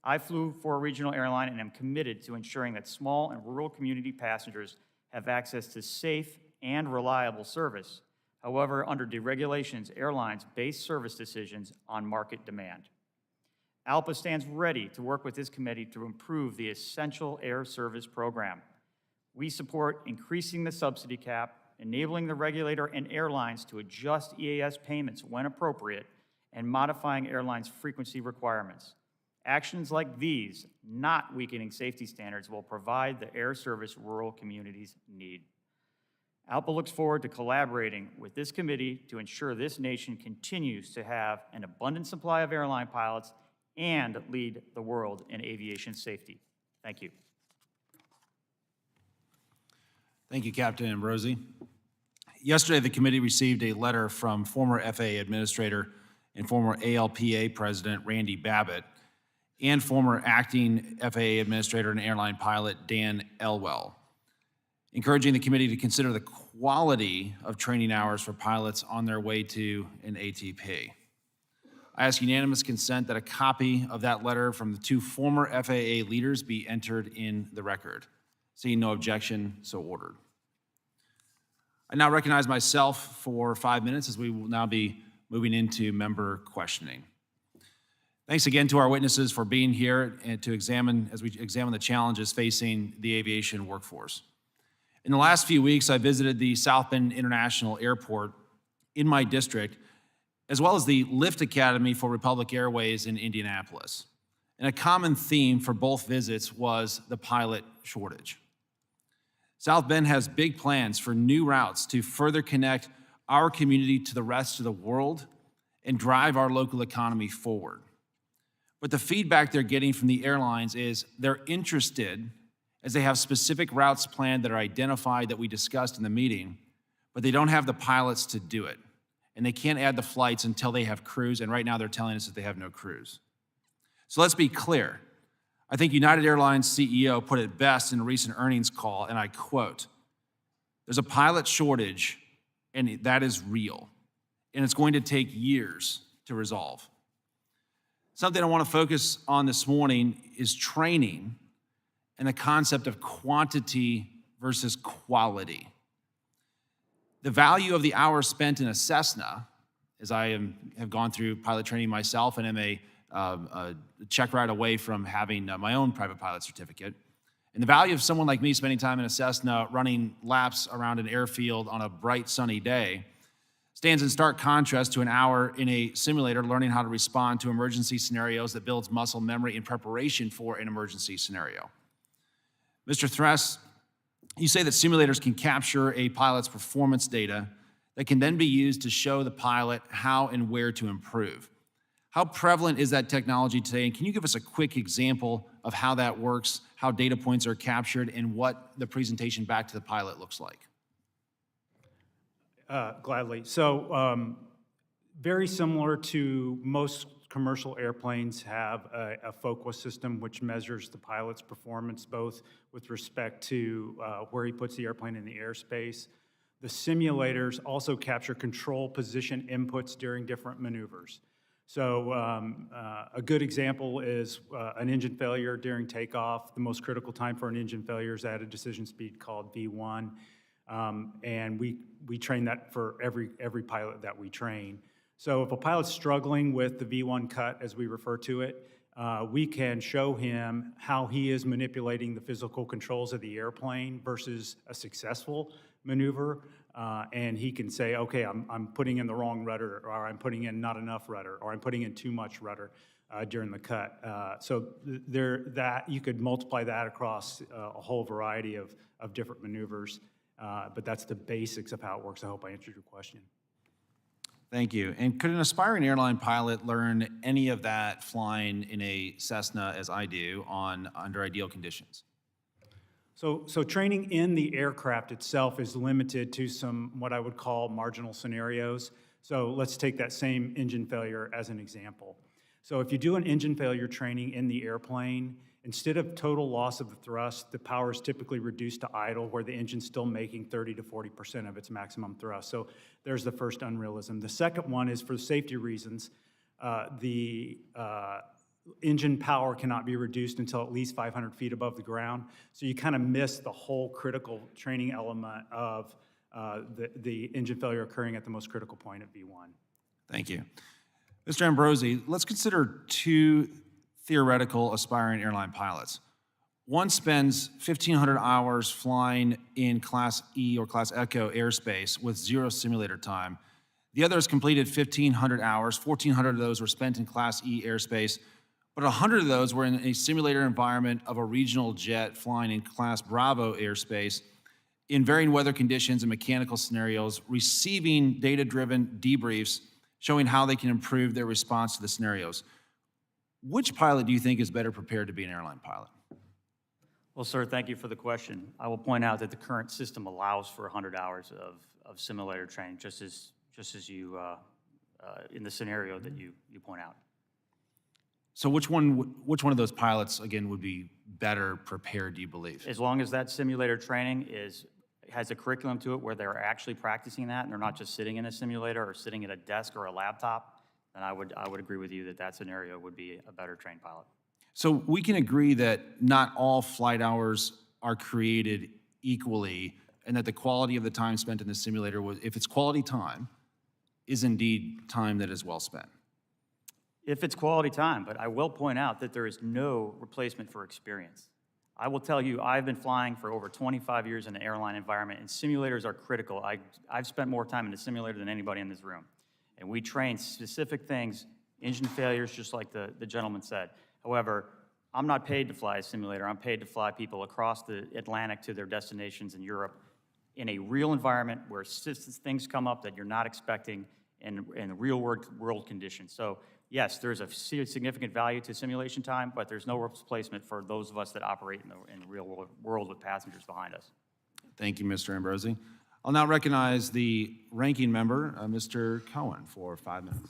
I flew for a regional airline and am committed to ensuring that small and rural community passengers have access to safe and reliable service. However, under deregulations, airlines base service decisions on market demand. ALPA stands ready to work with this committee to improve the essential air service program. We support increasing the subsidy cap, enabling the regulator and airlines to adjust EAS payments when appropriate, and modifying airlines' frequency requirements. Actions like these, not weakening safety standards, will provide the air service rural communities need. ALPA looks forward to collaborating with this committee to ensure this nation continues to have an abundant supply of airline pilots and lead the world in aviation safety. Thank you. Thank you, Captain Ambrosi. Yesterday, the committee received a letter from former FAA Administrator and former ALPA President Randy Babbitt and former acting FAA Administrator and airline pilot Dan Elwell, encouraging the committee to consider the quality of training hours for pilots on their way to an ATP. I ask unanimous consent that a copy of that letter from the two former FAA leaders be entered in the record. Seeing no objection, so ordered. I now recognize myself for 5 minutes as we will now be moving into member questioning. Thanks again to our witnesses for being here and to examine the challenges facing the aviation workforce. In the last few weeks, I visited the South Bend International Airport in my district, as well as the Lift Academy for Republic Airways in Indianapolis. And a common theme for both visits was the pilot shortage. South Bend has big plans for new routes to further connect our community to the rest of the world and drive our local economy forward. But the feedback they're getting from the airlines is they're interested as they have specific routes planned that are identified that we discussed in the meeting, but they don't have the pilots to do it. And they can't add the flights until they have crews, and right now they're telling us that they have no crews. So let's be clear. I think United Airlines CEO put it best in a recent earnings call, and I quote, "There's a pilot shortage, and that is real, and it's going to take years to resolve." Something I want to focus on this morning is training and the concept of quantity versus quality. The value of the hours spent in a Cessna, as I have gone through pilot training myself and am a check ride away from having my own private pilot certificate, and the value of someone like me spending time in a Cessna running laps around an airfield on a bright sunny day stands in stark contrast to an hour in a simulator learning how to respond to emergency scenarios that builds muscle memory in preparation for an emergency scenario. Mr. Thress, you say that simulators can capture a pilot's performance data that can then be used to show the pilot how and where to improve. How prevalent is that technology today? And can you give us a quick example of how that works, how data points are captured, and what the presentation back to the pilot looks like? Gladly. So very similar to most commercial airplanes have a FOQA system which measures the pilot's performance both with respect to where he puts the airplane in the airspace. The simulators also capture control position inputs during different maneuvers. So a good example is an engine failure during takeoff. The most critical time for an engine failure is at a decision speed called V1. And we train that for every pilot that we train. So if a pilot's struggling with the V1 cut, as we refer to it, we can show him how he is manipulating the physical controls of the airplane versus a successful maneuver. And he can say, okay, I'm putting in the wrong rudder, or I'm putting in not enough rudder, or I'm putting in too much rudder during the cut. So you could multiply that across a whole variety of different maneuvers. But that's the basics of how it works. I hope I answered your question. Thank you. And could an aspiring airline pilot learn any of that flying in a Cessna, as I do, under ideal conditions? So training in the aircraft itself is limited to some what I would call marginal scenarios. So let's take that same engine failure as an example. So if you do an engine failure training in the airplane, instead of total loss of the thrust, the power is typically reduced to idle, where the engine's still making 30 to 40% of its maximum thrust. So there's the first unrealism. The second one is for safety reasons. The engine power cannot be reduced until at least 500 feet above the ground. So you kind of miss the whole critical training element of the engine failure occurring at the most critical point at V1. Thank you. Mr. Ambrosi, let's consider two theoretical aspiring airline pilots. One spends 1,500 hours flying in Class E or Class Echo airspace with 0 simulator time. The other has completed 1,500 hours. 1,400 of those were spent in Class E airspace, but 100 of those were in a simulator environment of a regional jet flying in Class Bravo airspace in varying weather conditions and mechanical scenarios, receiving data-driven debriefs showing how they can improve their response to the scenarios. Which pilot do you think is better prepared to be an airline pilot? Well, sir, thank you for the question. I will point out that the current system allows for 100 hours of simulator training, just as you, in the scenario that you point out. So which one of those pilots, again, would be better prepared, do you believe? As long as that simulator training has a curriculum to it where they're actually practicing that and they're not just sitting in a simulator or sitting at a desk or a laptop, then I would agree with you that that scenario would be a better trained pilot. So we can agree that not all flight hours are created equally, and that the quality of the time spent in the simulator, if it's quality time, is indeed time that is well spent. If it's quality time, but I will point out that there is no replacement for experience. I will tell you, I've been flying for over 25 years in an airline environment, and simulators are critical. I've spent more time in the simulator than anybody in this room. And we train specific things, engine failures, just like the gentleman said. However, I'm not paid to fly a simulator. I'm paid to fly people across the Atlantic to their destinations in Europe in a real environment where things come up that you're not expecting in real world conditions. So yes, there's a significant value to simulation time, but there's no replacement for those of us that operate in the real world with passengers behind us. Thank you, Mr. Ambrosi. I'll now recognize the ranking member, Mr. Cohen, for 5 minutes.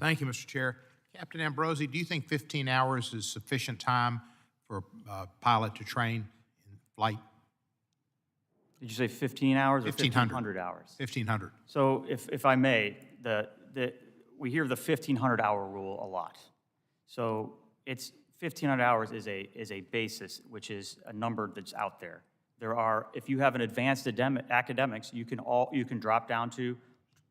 Thank you, Mr. Chair. Captain Ambrosi, do you think 15 hours is sufficient time for a pilot to train in flight? Did you say 15 hours or 1,500. 1,500 hours? 1,500. So if I may, we hear the 1,500-hour rule a lot. So it's 1,500 hours is a basis, which is a number that's out there. There are, if you have an advanced academics, you can drop down to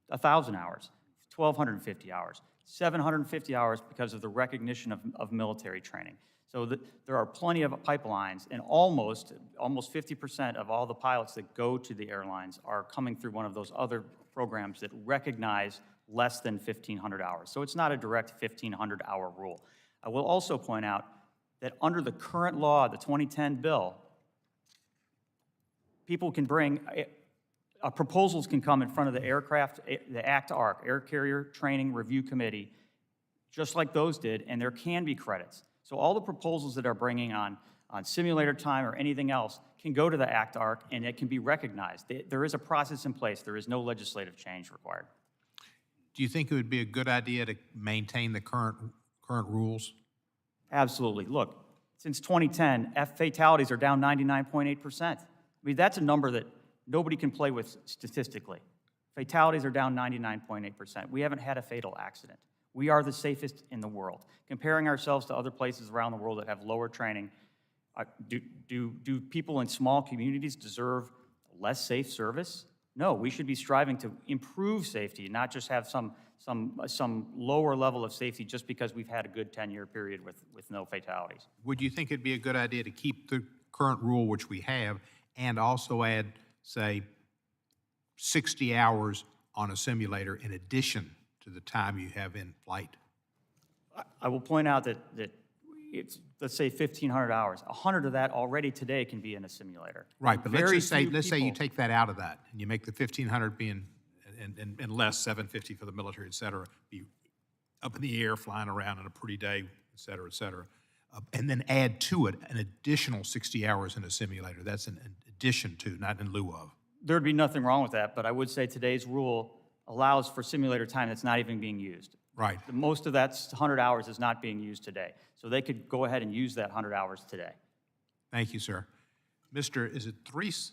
1,000 hours, 1,250 hours, 750 hours because of the recognition of military training. So there are plenty of pipelines, and almost 50% of all the pilots that go to the airlines are coming through one of those other programs that recognize less than 1,500 hours. So it's not a direct 1,500-hour rule. I will also point out that under the current law, the 2010 bill, people can bring, proposals can come in front of the ACT-ARC, Air Carrier Training Review Committee, just like those did, and there can be credits. So all the proposals that are bringing on simulator time or anything else can go to the ACT-ARC, and it can be recognized. There is a process in place. There is no legislative change required. Do you think it would be a good idea to maintain the current rules? Absolutely. Look, since 2010, fatalities are down 99.8%. I mean, that's a number that nobody can play with statistically. Fatalities are down 99.8%. We haven't had a fatal accident. We are the safest in the world. Comparing ourselves to other places around the world that have lower training, do people in small communities deserve less safe service? No, we should be striving to improve safety, not just have some lower level of safety just because we've had a good 10-year period with no fatalities. Would you think it'd be a good idea to keep the current rule, which we have, and also add, say, 60 hours on a simulator in addition to the time you have in flight? I will point out that it's, let's say, 1,500 hours. 100 of that already today can be in a simulator. Right, but let's just say, let's say you people- take that out of that, and you make the 1,500 being, and less, 750 for the military, et cetera, be up in the air, flying around on a pretty day, et cetera, and then add to it an additional 60 hours in a simulator. That's an addition to, not in lieu of. There'd be nothing wrong with that, but I would say today's rule allows for simulator time that's not even being used. Right. Most of that 100 hours is not being used today. So they could go ahead and use that 100 hours today. Thank you, sir. Mr., is it Thres,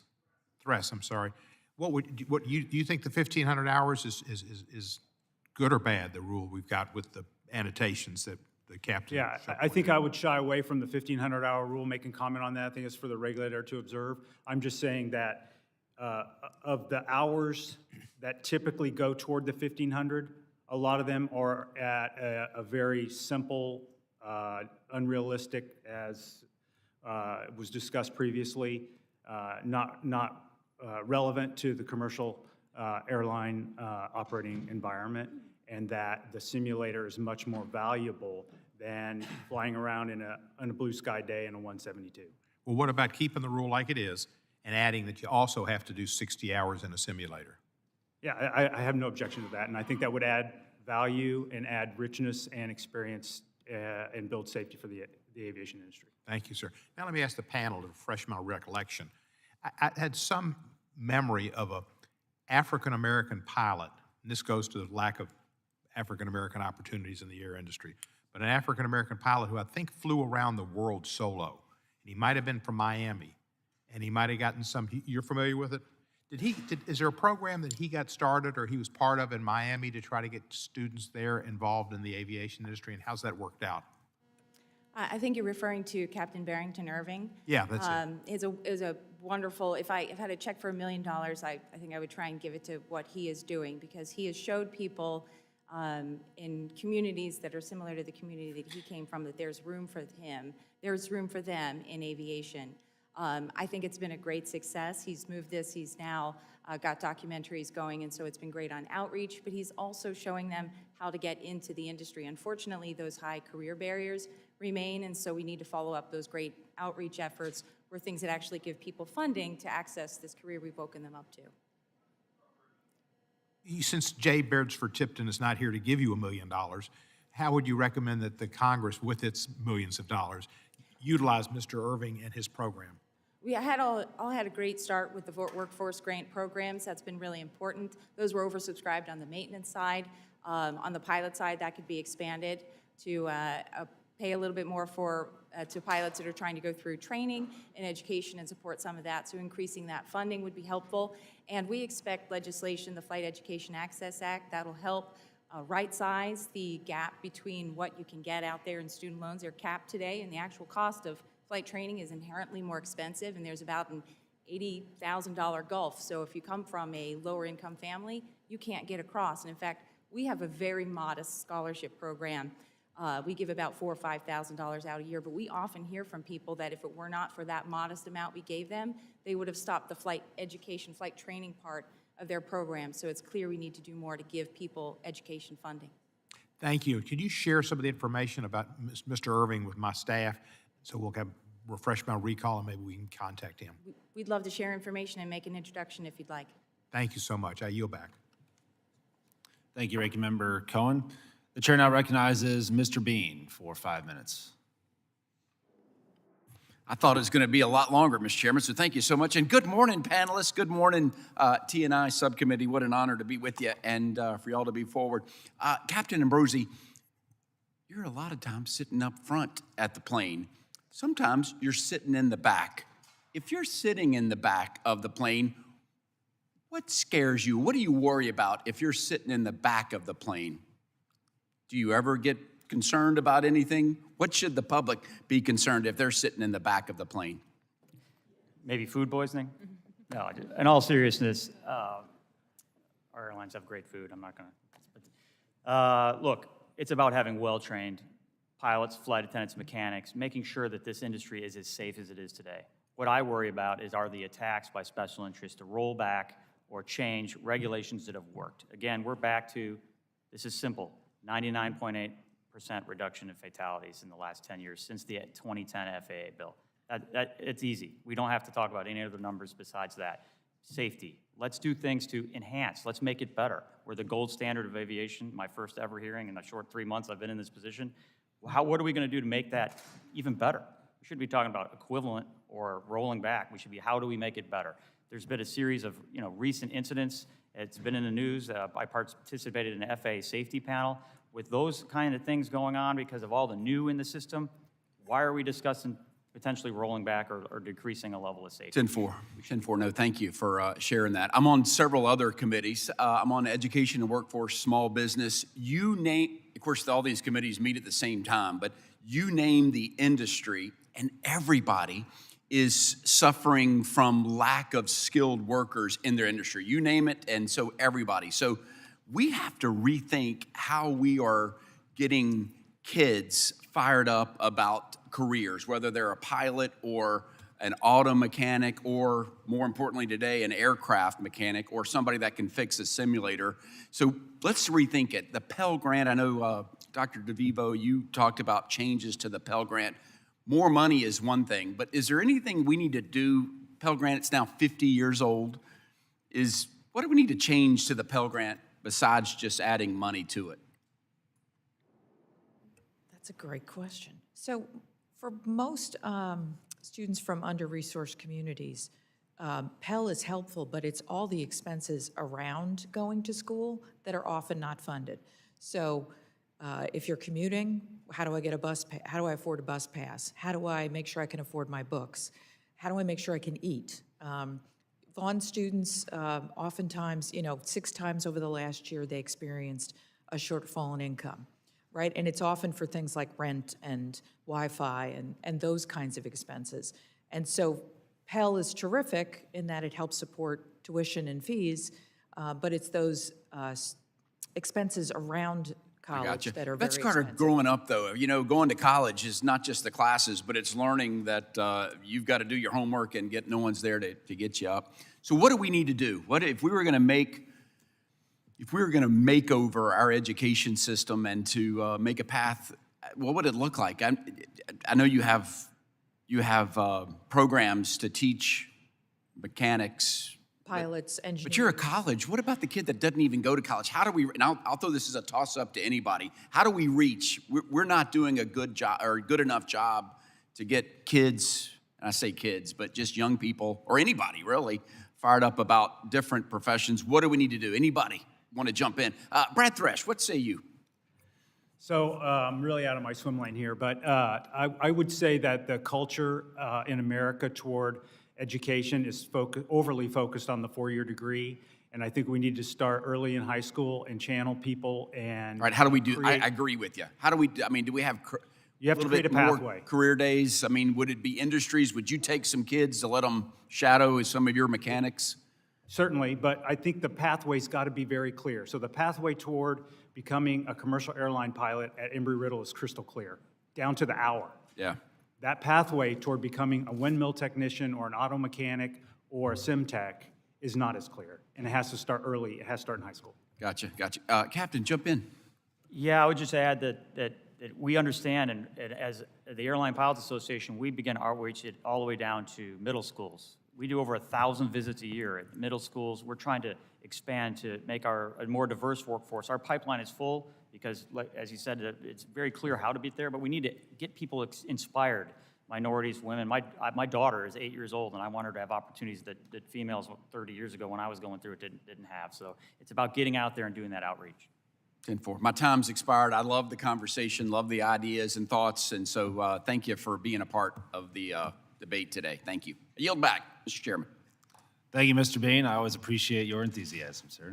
I'm sorry. Do you think the 1,500 hours is good or bad, the rule we've got with the annotations that the captain? Yeah, I think I would shy away from the 1,500-hour rule, making comment on that. I think it's for the regulator to observe. I'm just saying that of the hours that typically go toward the 1,500, a lot of them are at a very simple, unrealistic, as was discussed previously, not relevant to the commercial airline operating environment, and that the simulator is much more valuable than flying around on a blue sky day in a 172. Well, what about keeping the rule like it is and adding that you also have to do 60 hours in a simulator? Yeah, I have no objection to that, and I think that would add value and add richness and experience and build safety for the aviation industry. Thank you, sir. Now let me ask the panel to refresh my recollection. I had some memory of a African-American pilot, and this goes to the lack of African-American opportunities in the air industry, but an African-American pilot who I think flew around the world solo. And he might have been from Miami, and he might have gotten you're familiar with it? Is there a program that he got started or he was part of in Miami to try to get students there involved in the aviation industry, and how's that worked out? I think you're referring to Captain Barrington Irving. Yeah, that's it. Is a wonderful, if I had a check for $1 million, I think I would try and give it to what he is doing, because he has showed people in communities that are similar to the community that he came from, that there's room for him, there's room for them in aviation. I think it's been a great success. He's moved this, he's now got documentaries going, and so it's been great on outreach, but he's also showing them how to get into the industry. Unfortunately, those high career barriers remain, and so we need to follow up those great outreach efforts where things that actually give people funding to access this career we've woken them up to. Since Jay Beresford-Tipton is not here to give you $1 million, how would you recommend that the Congress, with its millions of dollars, utilize Mr. Irving and his program? We all had a great start with the workforce grant programs. That's been really important. Those were oversubscribed on the maintenance side. On the pilot side, that could be expanded to pay a little bit more to pilots that are trying to go through training and education and support some of that. So increasing that funding would be helpful. And we expect legislation, the Flight Education Access Act, that'll help right-size the gap between what you can get out there in student loans. They're capped today, and the actual cost of flight training is inherently more expensive, and there's about an $80,000 gulf. So if you come from a lower-income family, you can't get across. And in fact, we have a very modest scholarship program. We give about $4,000 or $5,000 out a year, but we often hear from people that if it were not for that modest amount we gave them, they would have stopped the flight education, flight training part of their program. So it's clear we need to do more to give people education funding. Thank you. Could you share some of the information about Mr. Irving with my staff so we'll refresh my recall and maybe we can contact him? We'd love to share information and make an introduction if you'd like. Thank you so much. I yield back. Thank you, Ranking Member Cohen. The chair now recognizes Mr. Bean for 5 minutes. I thought it was going to be a lot longer, Mr. Chairman, so thank you so much. And good morning, panelists. Good morning, T&I Subcommittee. What an honor to be with you and for y'all to be forward. Captain Ambrosi, you're a lot of times sitting up front at the plane. Sometimes you're sitting in the back. If you're sitting in the back of the plane, what scares you? What do you worry about if you're sitting in the back of the plane? Do you ever get concerned about anything? What should the public be concerned if they're sitting in the back of the plane? Maybe food poisoning? No, in all seriousness, our airlines have great food. I'm not going to. Look, it's about having well-trained pilots, flight attendants, mechanics, making sure that this industry is as safe as it is today. What I worry about are the attacks by special interests to roll back or change regulations that have worked. Again, we're back to, this is simple, 99.8% reduction in fatalities in the last 10 years since the 2010 FAA bill. It's easy. We don't have to talk about any other numbers besides that. Safety. Let's do things to enhance. Let's make it better. We're the gold standard of aviation. My first ever hearing in the short 3 months I've been in this position. What are we going to do to make that even better? We shouldn't be talking about equivalent or rolling back. We should be, how do we make it better? There's been a series of recent incidents. It's been in the news. I participated in an FAA safety panel. With those kind of things going on because of all the new in the system, why are we discussing potentially rolling back or decreasing a level of safety? 10-4. No, thank you for sharing that. I'm on several other committees. I'm on Education and Workforce, Small Business. You name, of course, all these committees meet at the same time, but you name the industry and everybody is suffering from lack of skilled workers in their industry. You name it, and so everybody. So we have to rethink how we are getting kids fired up about careers, whether they're a pilot or an auto mechanic, or more importantly today, an aircraft mechanic, or somebody that can fix a simulator. So let's rethink it. The Pell Grant, I know Dr. DeVivo, you talked about changes to the Pell Grant. More money is one thing, but is there anything we need to do? Pell Grant, it's now 50 years old. What do we need to change to the Pell Grant besides just adding money to it? That's a great question. So for most students from under-resourced communities, Pell is helpful, but it's all the expenses around going to school that are often not funded. So if you're commuting, how do I get a bus pass? How do I afford a bus pass? How do I make sure I can afford my books? How do I make sure I can eat? Vaughn students, oftentimes, 6 times over the last year, they experienced a shortfall in income, right? And it's often for things like rent and Wi-Fi and those kinds of expenses. And so Pell is terrific in that it helps support tuition and fees, but it's those expenses around college that are very That's kind of expensive. growing up, though. Going to college is not just the classes, but it's learning that you've got to do your homework and no one's there to get you up. So what do we need to do? What if we were going to make over our education system and to make a path? What would it look like? I know you have programs to teach mechanics, Pilots, engineers. but you're a college. What about the kid that doesn't even go to college? How do we, and I'll throw this as a toss-up to anybody, how do we reach? We're not doing a good job or a good enough job to get kids, and I say kids, but just young people, or anybody really, fired up about different professions. What do we need to do? Anybody want to jump in? Brad Thresh, what say you? So I'm really out of my swim lane here, but I would say that the culture in America toward education is overly focused on the 4-year degree, and I think we need to start early in high school and channel people and. All right, how do we do? I agree with you. How do we? Do we have? You have to create a pathway. Career days. I mean, would it be industries? Would you take some kids to let them shadow some of your mechanics? Certainly, but I think the pathway's got to be very clear. So the pathway toward becoming a commercial airline pilot at Embry-Riddle is crystal clear, down to the hour. Yeah. That pathway toward becoming a windmill technician or an auto mechanic or a sim tech is not as clear, and it has to start early. It has to start in high school. Gotcha. Captain, jump in. Yeah, I would just add that we understand, and as the Airline Pilots Association, we begin outreach all the way down to middle schools. We do over 1,000 visits a year at middle schools. We're trying to expand to make a more diverse workforce. Our pipeline is full because, as you said, it's very clear how to be there, but we need to get people inspired, minorities, women. My daughter is 8 years old, and I want her to have opportunities that females 30 years ago when I was going through it didn't have. So it's about getting out there and doing that outreach. 10-4. My time's expired. I love the conversation, love the ideas and thoughts, and so thank you for being a part of the debate today. Thank you. I yield back, Mr. Chairman. Thank you, Mr. Bain. I always appreciate your enthusiasm, sir.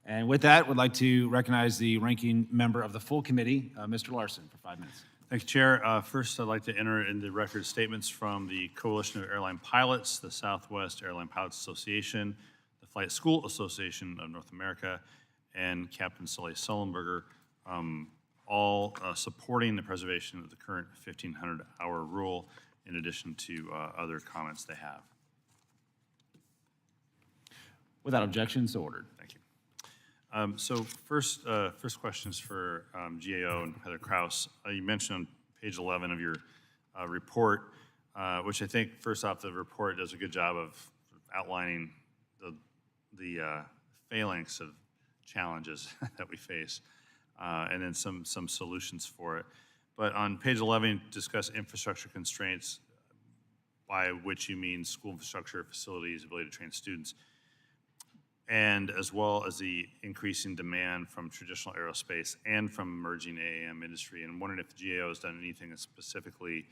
And with that, would like to recognize the ranking member of the full committee, Mr. Larson, for 5 minutes. Thank you, Chair. First, I'd like to enter into record statements from the Coalition of Airline Pilots, the Southwest Airline Pilots Association, the Flight School Association of North America, and Captain Sully Sullenberger, all supporting the preservation of the current 1,500-hour rule, in addition to other comments they have. Without objection, so ordered. Thank you. So first question is for GAO and Heather Kraus. You mentioned on page 11 of your report, which I think, first off, the report does a good job of outlining the phalanx of challenges that we face, and then some solutions for it. But on page 11, you discuss infrastructure constraints, by which you mean school infrastructure, facilities, ability to train students, and as well as the increasing demand from traditional aerospace and from emerging AAM industry. And I'm wondering if the GAO has done anything specifically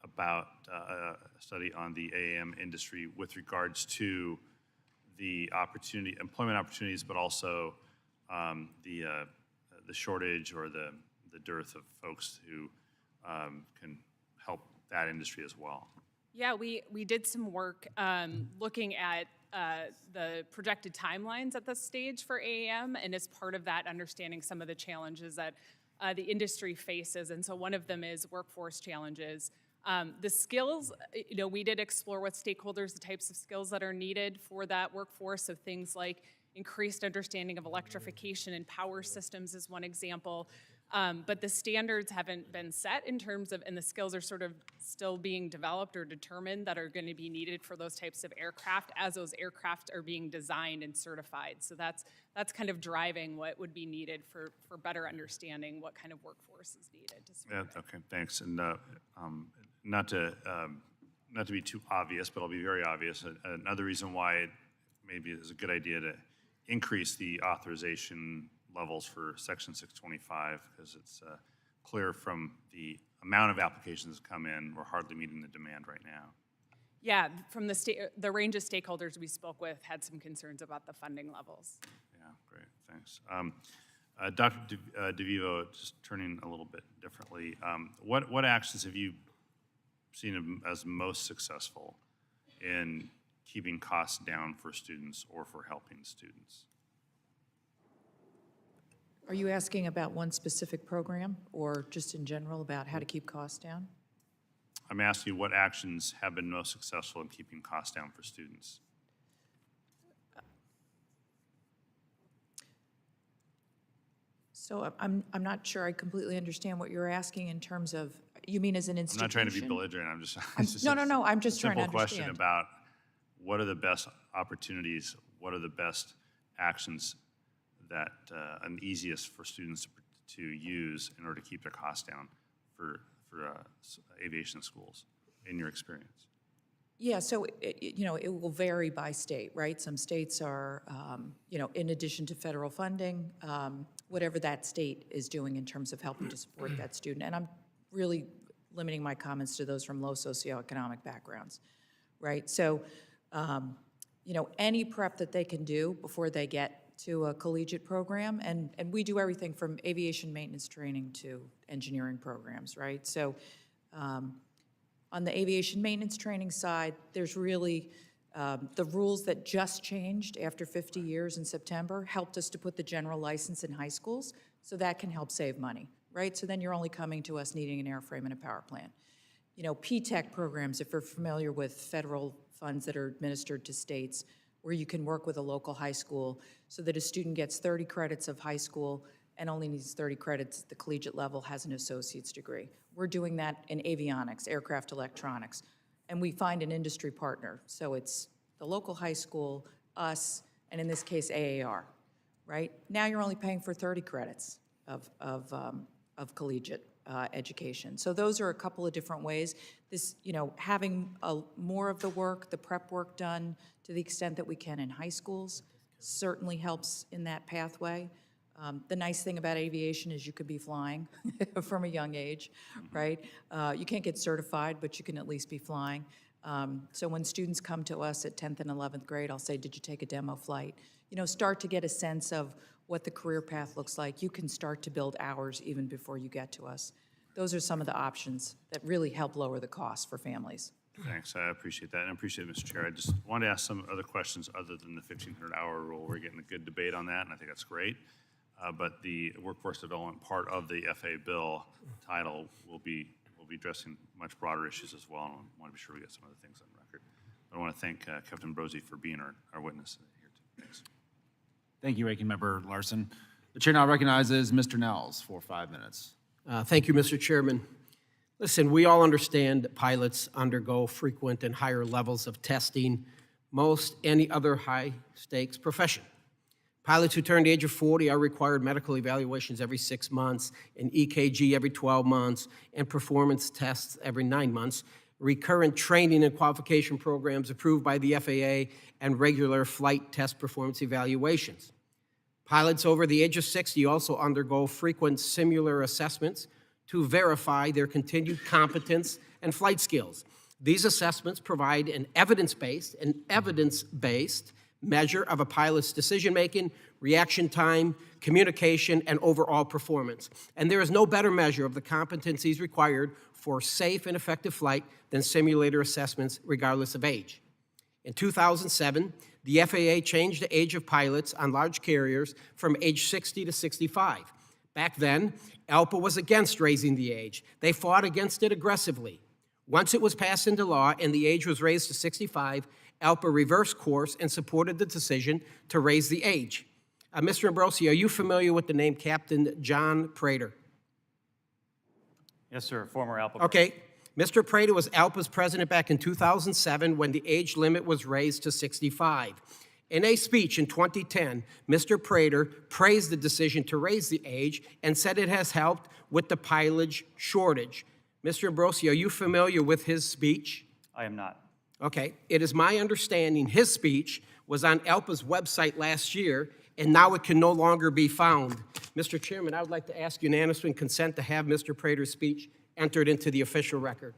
about a study on the AAM industry with regards to the employment opportunities, but also the shortage or the dearth of folks who can help that industry as well. Yeah, we did some work looking at the projected timelines at this stage for AAM, and as part of that, understanding some of the challenges that the industry faces. And so one of them is workforce challenges. The skills, we did explore with stakeholders the types of skills that are needed for that workforce. So things like increased understanding of electrification and power systems is one example. But the standards haven't been set in terms of, and the skills are sort of still being developed or determined that are going to be needed for those types of aircraft as those aircraft are being designed and certified. So that's kind of driving what would be needed for better understanding what kind of workforce is needed to support it. Okay, thanks. And not to be too obvious, but I'll be very obvious. Another reason why it maybe is a good idea to increase the authorization levels for Section 625, because it's clear from the amount of applications that come in, we're hardly meeting the demand right now. Yeah, from the range of stakeholders we spoke with had some concerns about the funding levels. Yeah, great, thanks. Dr. DeVivo, just turning a little bit differently, what actions have you seen as most successful in keeping costs down for students or for helping students? Are you asking about one specific program or just in general about how to keep costs down? I'm asking you what actions have been most successful in keeping costs down for students? So I'm not sure I completely understand what you're asking in terms of, you mean as an I'm institution? not trying to be belligerent, I'm just. No, I'm just trying to Simple question understand. about what are the best opportunities, what are the best actions that, and easiest for students to use in order to keep their costs down for aviation schools, in your experience? Yeah, so, it will vary by state, right? Some states are, in addition to federal funding, whatever that state is doing in terms of helping to support that student. And I'm really limiting my comments to those from low socioeconomic backgrounds, right? So, any prep that they can do before they get to a collegiate program, and we do everything from aviation maintenance training to engineering programs, right? So, on the aviation maintenance training side, there's really the rules that just changed after 50 years in September helped us to put the general license in high schools, so that can help save money, right? So then you're only coming to us needing an airframe and a power plant. P-TECH programs, if you're familiar with federal funds that are administered to states, where you can work with a local high school so that a student gets 30 credits of high school and only needs 30 credits at the collegiate level, has an associate's degree. We're doing that in avionics, aircraft electronics, and we find an industry partner. So it's the local high school, us, and in this case, AAR, right? Now you're only paying for 30 credits of collegiate education. So those are a couple of different ways. This, having more of the work, the prep work done to the extent that we can in high schools certainly helps in that pathway. The nice thing about aviation is you could be flying from a young age, right? You can't get certified, but you can at least be flying. So when students come to us at 10th and 11th grade, I'll say, did you take a demo flight? Start to get a sense of what the career path looks like. You can start to build hours even before you get to us. Those are some of the options that really help lower the cost for families. Thanks, I appreciate that, and I appreciate it, Mr. Chair. I just wanted to ask some other questions other than the 1,500-hour rule. We're getting a good debate on that, and I think that's great. But the workforce development part of the FAA bill title will be addressing much broader issues as well, and I want to be sure we get some other things on record. But I want to thank Captain Brozzi for being our witness here today. Thanks. Thank you, Ranking Member Larson. The chair now recognizes Mr. Nels for 5 minutes. Thank you, Mr. Chairman. Listen, we all understand that pilots undergo frequent and higher levels of testing most any other high-stakes profession. Pilots who turn the age of 40 are required medical evaluations every 6 months, an EKG every 12 months, and performance tests every 9 months, recurrent training and qualification programs approved by the FAA, and regular flight test performance evaluations. Pilots over the age of 60 also undergo frequent simular assessments to verify their continued competence and flight skills. These assessments provide an evidence-based measure of a pilot's decision-making, reaction time, communication, and overall performance. And there is no better measure of the competencies required for safe and effective flight than simulator assessments, regardless of age. In 2007, the FAA changed the age of pilots on large carriers from age 60 to 65. Back then, ALPA was against raising the age. They fought against it aggressively. Once it was passed into law and the age was raised to 65, ALPA reversed course and supported the decision to raise the age. Mr. Ambrosi, are you familiar with the name Captain John Prater? Yes, sir, former ALPA. Okay. Mr. Prater was ALPA's president back in 2007 when the age limit was raised to 65. In a speech in 2010, Mr. Prater praised the decision to raise the age and said it has helped with the pilot shortage. Mr. Ambrosi, are you familiar with his speech? I am not. Okay. It is my understanding his speech was on ALPA's website last year, and now it can no longer be found. Mr. Chairman, I would like to ask unanimous consent to have Mr. Prater's speech entered into the official record.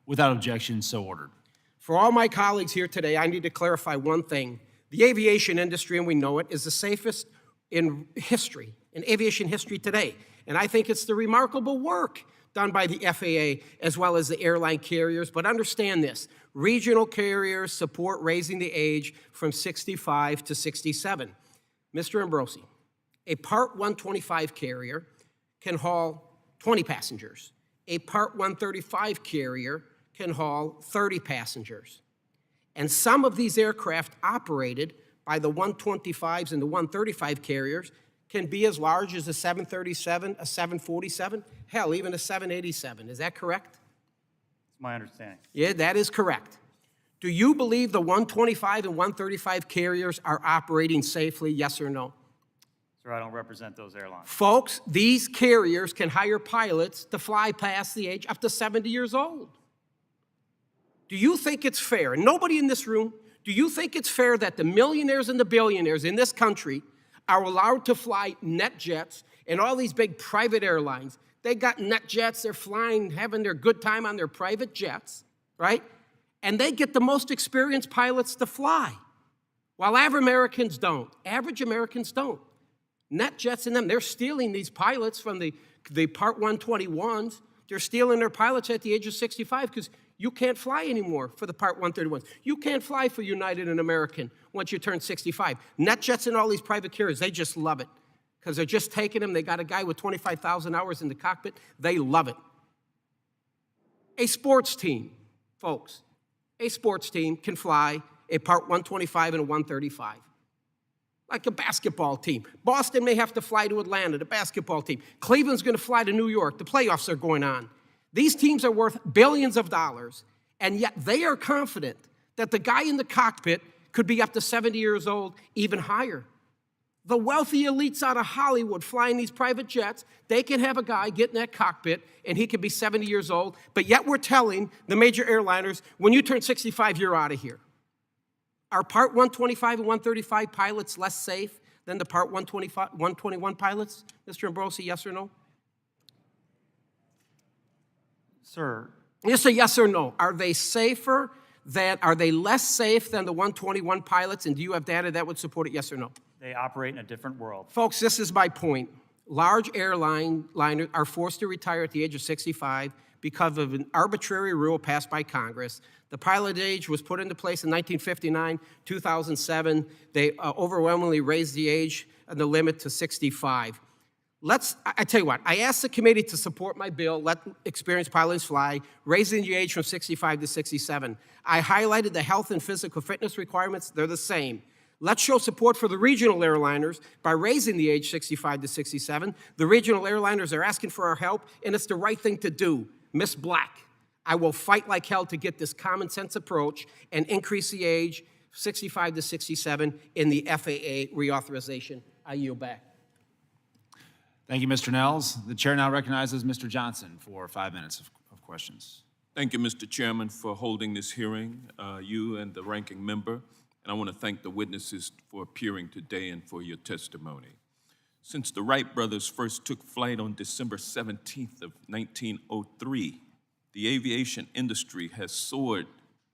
Without objection, so ordered. For all my colleagues here today, I need to clarify one thing. The aviation industry, and we know it, is the safest in history, in aviation history today. And I think it's the remarkable work done by the FAA as well as the airline carriers. But understand this, regional carriers support raising the age from 65 to 67. Mr. Ambrosi, a Part 125 carrier can haul 20 passengers. A Part 135 carrier can haul 30 passengers. And some of these aircraft operated by the 125s and the 135 carriers can be as large as a 737, a 747, hell, even a 787. Is that correct? It's my understanding. Yeah, that is correct. Do you believe the 125 and 135 carriers are operating safely, yes or no? Sir, I don't represent those airlines. Folks, these carriers can hire pilots to fly past the age up to 70 years old. Do you think it's fair, and nobody in this room, do you think it's fair that the millionaires and the billionaires in this country are allowed to fly net jets and all these big private airlines? They got net jets, they're flying, having their good time on their private jets, right? And they get the most experienced pilots to fly, while average Americans don't. Average Americans don't. Net jets in them, they're stealing these pilots from the Part 121s. They're stealing their pilots at the age of 65 because you can't fly anymore for the Part 131s. You can't fly for United and American once you turn 65. Net jets and all these private carriers, they just love it because they're just taking them. They got a guy with 25,000 hours in the cockpit. They love it. A sports team, folks, a sports team can fly a Part 125 and a 135. Like a basketball team. Boston may have to fly to Atlanta, the basketball team. Cleveland's going to fly to New York. The playoffs are going on. These teams are worth billions of dollars, and yet they are confident that the guy in the cockpit could be up to 70 years old, even higher. The wealthy elites out of Hollywood flying these private jets, they can have a guy get in that cockpit, and he could be 70 years old, but yet we're telling the major airliners, when you turn 65, you're out of here. Are Part 125 and 135 pilots less safe than the Part 121 pilots? Mr. Ambrosi, yes or no? Sir, Just a yes or no. Are they are they less safe than the 121 pilots? And do you have data that would support it, yes or no? they operate in a different world. Folks, this is my point. Large airliners are forced to retire at the age of 65 because of an arbitrary rule passed by Congress. The pilot age was put into place in 1959, 2007. They overwhelmingly raised the age and the limit to 65. I tell you what, I asked the committee to support my bill, let experienced pilots fly, raising the age from 65 to 67. I highlighted the health and physical fitness requirements, they're the same. Let's show support for the regional airliners by raising the age 65 to 67. The regional airliners are asking for our help, and it's the right thing to do. Ms. Black, I will fight like hell to get this common sense approach and increase the age 65 to 67 in the FAA reauthorization. I yield back. Thank you, Mr. Nels. The chair now recognizes Mr. Johnson for 5 minutes of questions. Thank you, Mr. Chairman, for holding this hearing, you and the ranking member. And I want to thank the witnesses for appearing today and for your testimony. Since the Wright brothers first took flight on December 17th of 1903, the aviation industry has soared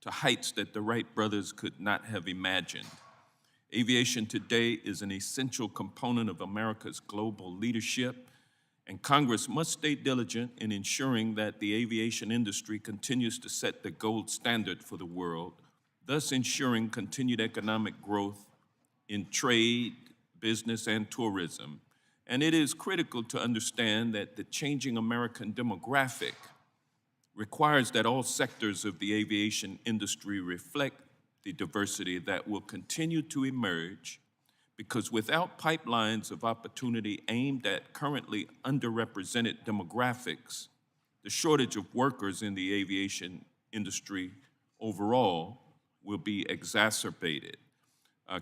to heights that the Wright brothers could not have imagined. Aviation today is an essential component of America's global leadership, and Congress must stay diligent in ensuring that the aviation industry continues to set the gold standard for the world, thus ensuring continued economic growth in trade, business, and tourism. And it is critical to understand that the changing American demographic requires that all sectors of the aviation industry reflect the diversity that will continue to emerge, because without pipelines of opportunity aimed at currently underrepresented demographics, the shortage of workers in the aviation industry overall will be exacerbated.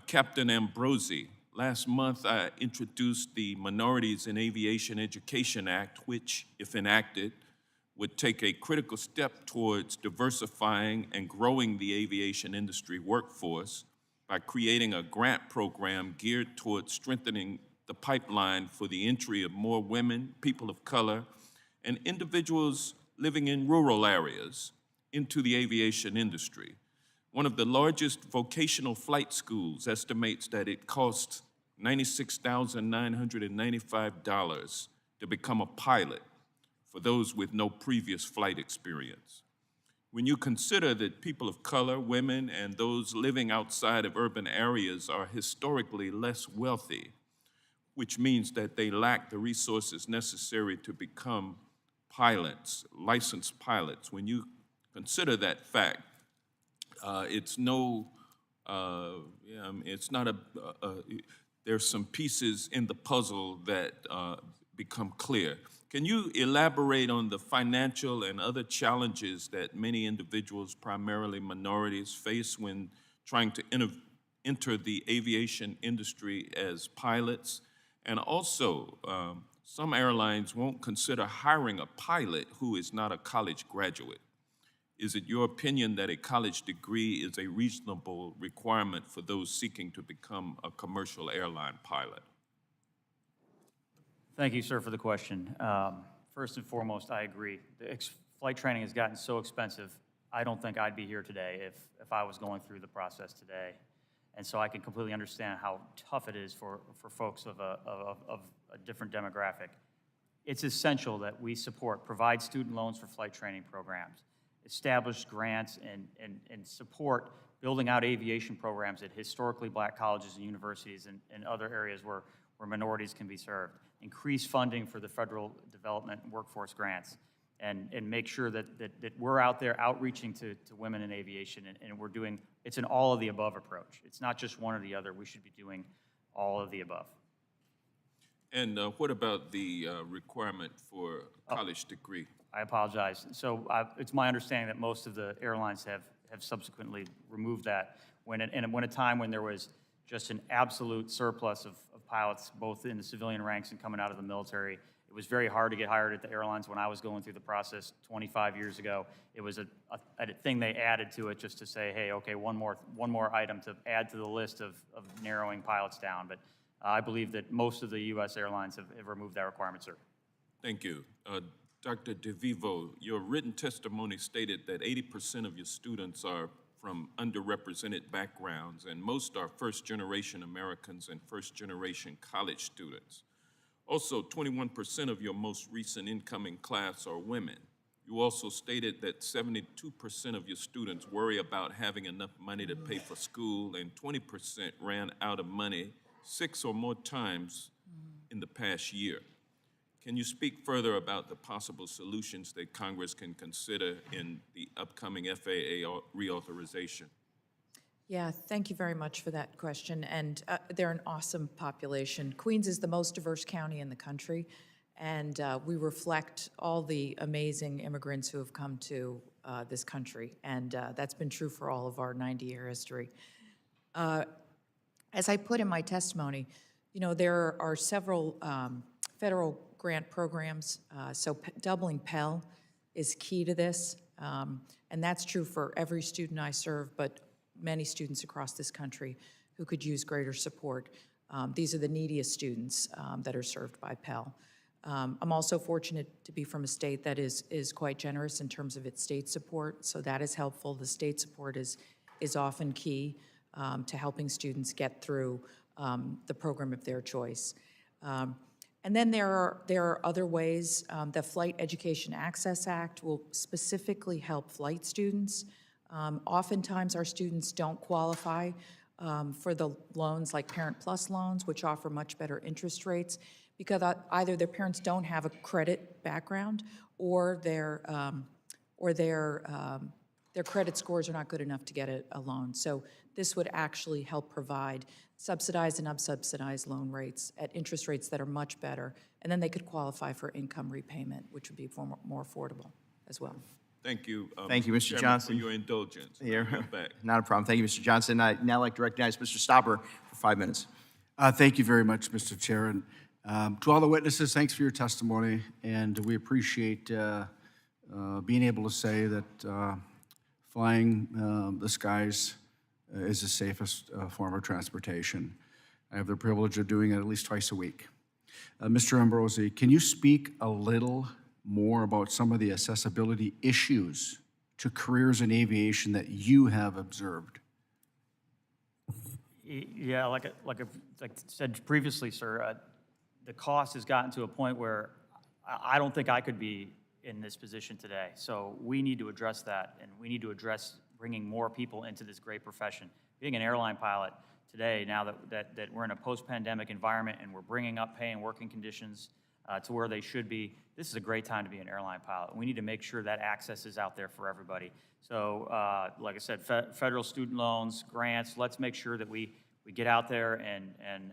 Captain Ambrosi, last month I introduced the Minorities in Aviation Education Act, which, if enacted, would take a critical step towards diversifying and growing the aviation industry workforce by creating a grant program geared towards strengthening the pipeline for the entry of more women, people of color, and individuals living in rural areas into the aviation industry. One of the largest vocational flight schools estimates that it costs $96,995 to become a pilot for those with no previous flight experience. When you consider that people of color, women, and those living outside of urban areas are historically less wealthy, which means that they lack the resources necessary to become pilots, licensed pilots, when you consider that fact, it's not there's some pieces in the puzzle that become clear. Can you elaborate on the financial and other challenges that many individuals, primarily minorities, face when trying to enter the aviation industry as pilots? And also, some airlines won't consider hiring a pilot who is not a college graduate. Is it your opinion that a college degree is a reasonable requirement for those seeking to become a commercial airline pilot? Thank you, sir, for the question. First and foremost, I agree. Flight training has gotten so expensive, I don't think I'd be here today if I was going through the process today. And so I can completely understand how tough it is for folks of a different demographic. It's essential that we provide student loans for flight training programs, establish grants, and support building out aviation programs at historically black colleges and universities and other areas where minorities can be served. Increase funding for the federal development and workforce grants, and make sure that we're out there outreaching to women in aviation, and we're doing, it's an all of the above approach. It's not just one or the other. We should be doing all of the above. And what about the requirement for a college degree? I apologize. So it's my understanding that most of the airlines have subsequently removed that when at a time when there was just an absolute surplus of pilots, both in the civilian ranks and coming out of the military. It was very hard to get hired at the airlines when I was going through the process 25 years ago. It was a thing they added to it just to say, hey, okay, one more item to add to the list of narrowing pilots down. But I believe that most of the U.S. airlines have removed that requirement, sir. Thank you. Dr. DeVivo, your written testimony stated that 80% of your students are from underrepresented backgrounds, and most are first-generation Americans and first-generation college students. Also, 21% of your most recent incoming class are women. You also stated that 72% of your students worry about having enough money to pay for school, and 20% ran out of money 6 or more times in the past year. Can you speak further about the possible solutions that Congress can consider in the upcoming FAA reauthorization? Yeah, thank you very much for that question. And they're an awesome population. Queens is the most diverse county in the country, and we reflect all the amazing immigrants who have come to this country, and that's been true for all of our 90-year history. As I put in my testimony, you know, there are several federal grant programs, so doubling Pell is key to this, and that's true for every student I serve, but many students across this country who could use greater support. These are the neediest students that are served by Pell. I'm also fortunate to be from a state that is quite generous in terms of its state support, so that is helpful. The state support is often key. to helping students get through the program of their choice. And then there are other ways. The Flight Education Access Act will specifically help flight students. Oftentimes, our students don't qualify for the loans like Parent Plus loans, which offer much better interest rates, because either their parents don't have a credit background or their credit scores are not good enough to get a loan. So this would actually help provide subsidized and unsubsidized loan rates at interest rates that are much better, and then they could qualify for income repayment, which would be more affordable as well. Thank you. Thank you, Mr. Chairman, Johnson. for your indulgence. Here. You're back. Not a problem. Thank you, Mr. Johnson. I'd now like to recognize Mr. Stauber for 5 minutes. Thank you very much, Mr. Chair. And to all the witnesses, thanks for your testimony. And we appreciate being able to say that flying the skies is the safest form of transportation. I have the privilege of doing it at least twice a week. Mr. Ambrosi, can you speak a little more about some of the accessibility issues to careers in aviation that you have observed? Yeah, like I said previously, sir, the cost has gotten to a point where I don't think I could be in this position today. So we need to address that, and we need to address bringing more people into this great profession. Being an airline pilot today, now that we're in a post-pandemic environment and we're bringing up pay and working conditions to where they should be, this is a great time to be an airline pilot. We need to make sure that access is out there for everybody. So, like I said, federal student loans, grants, let's make sure that we get out there and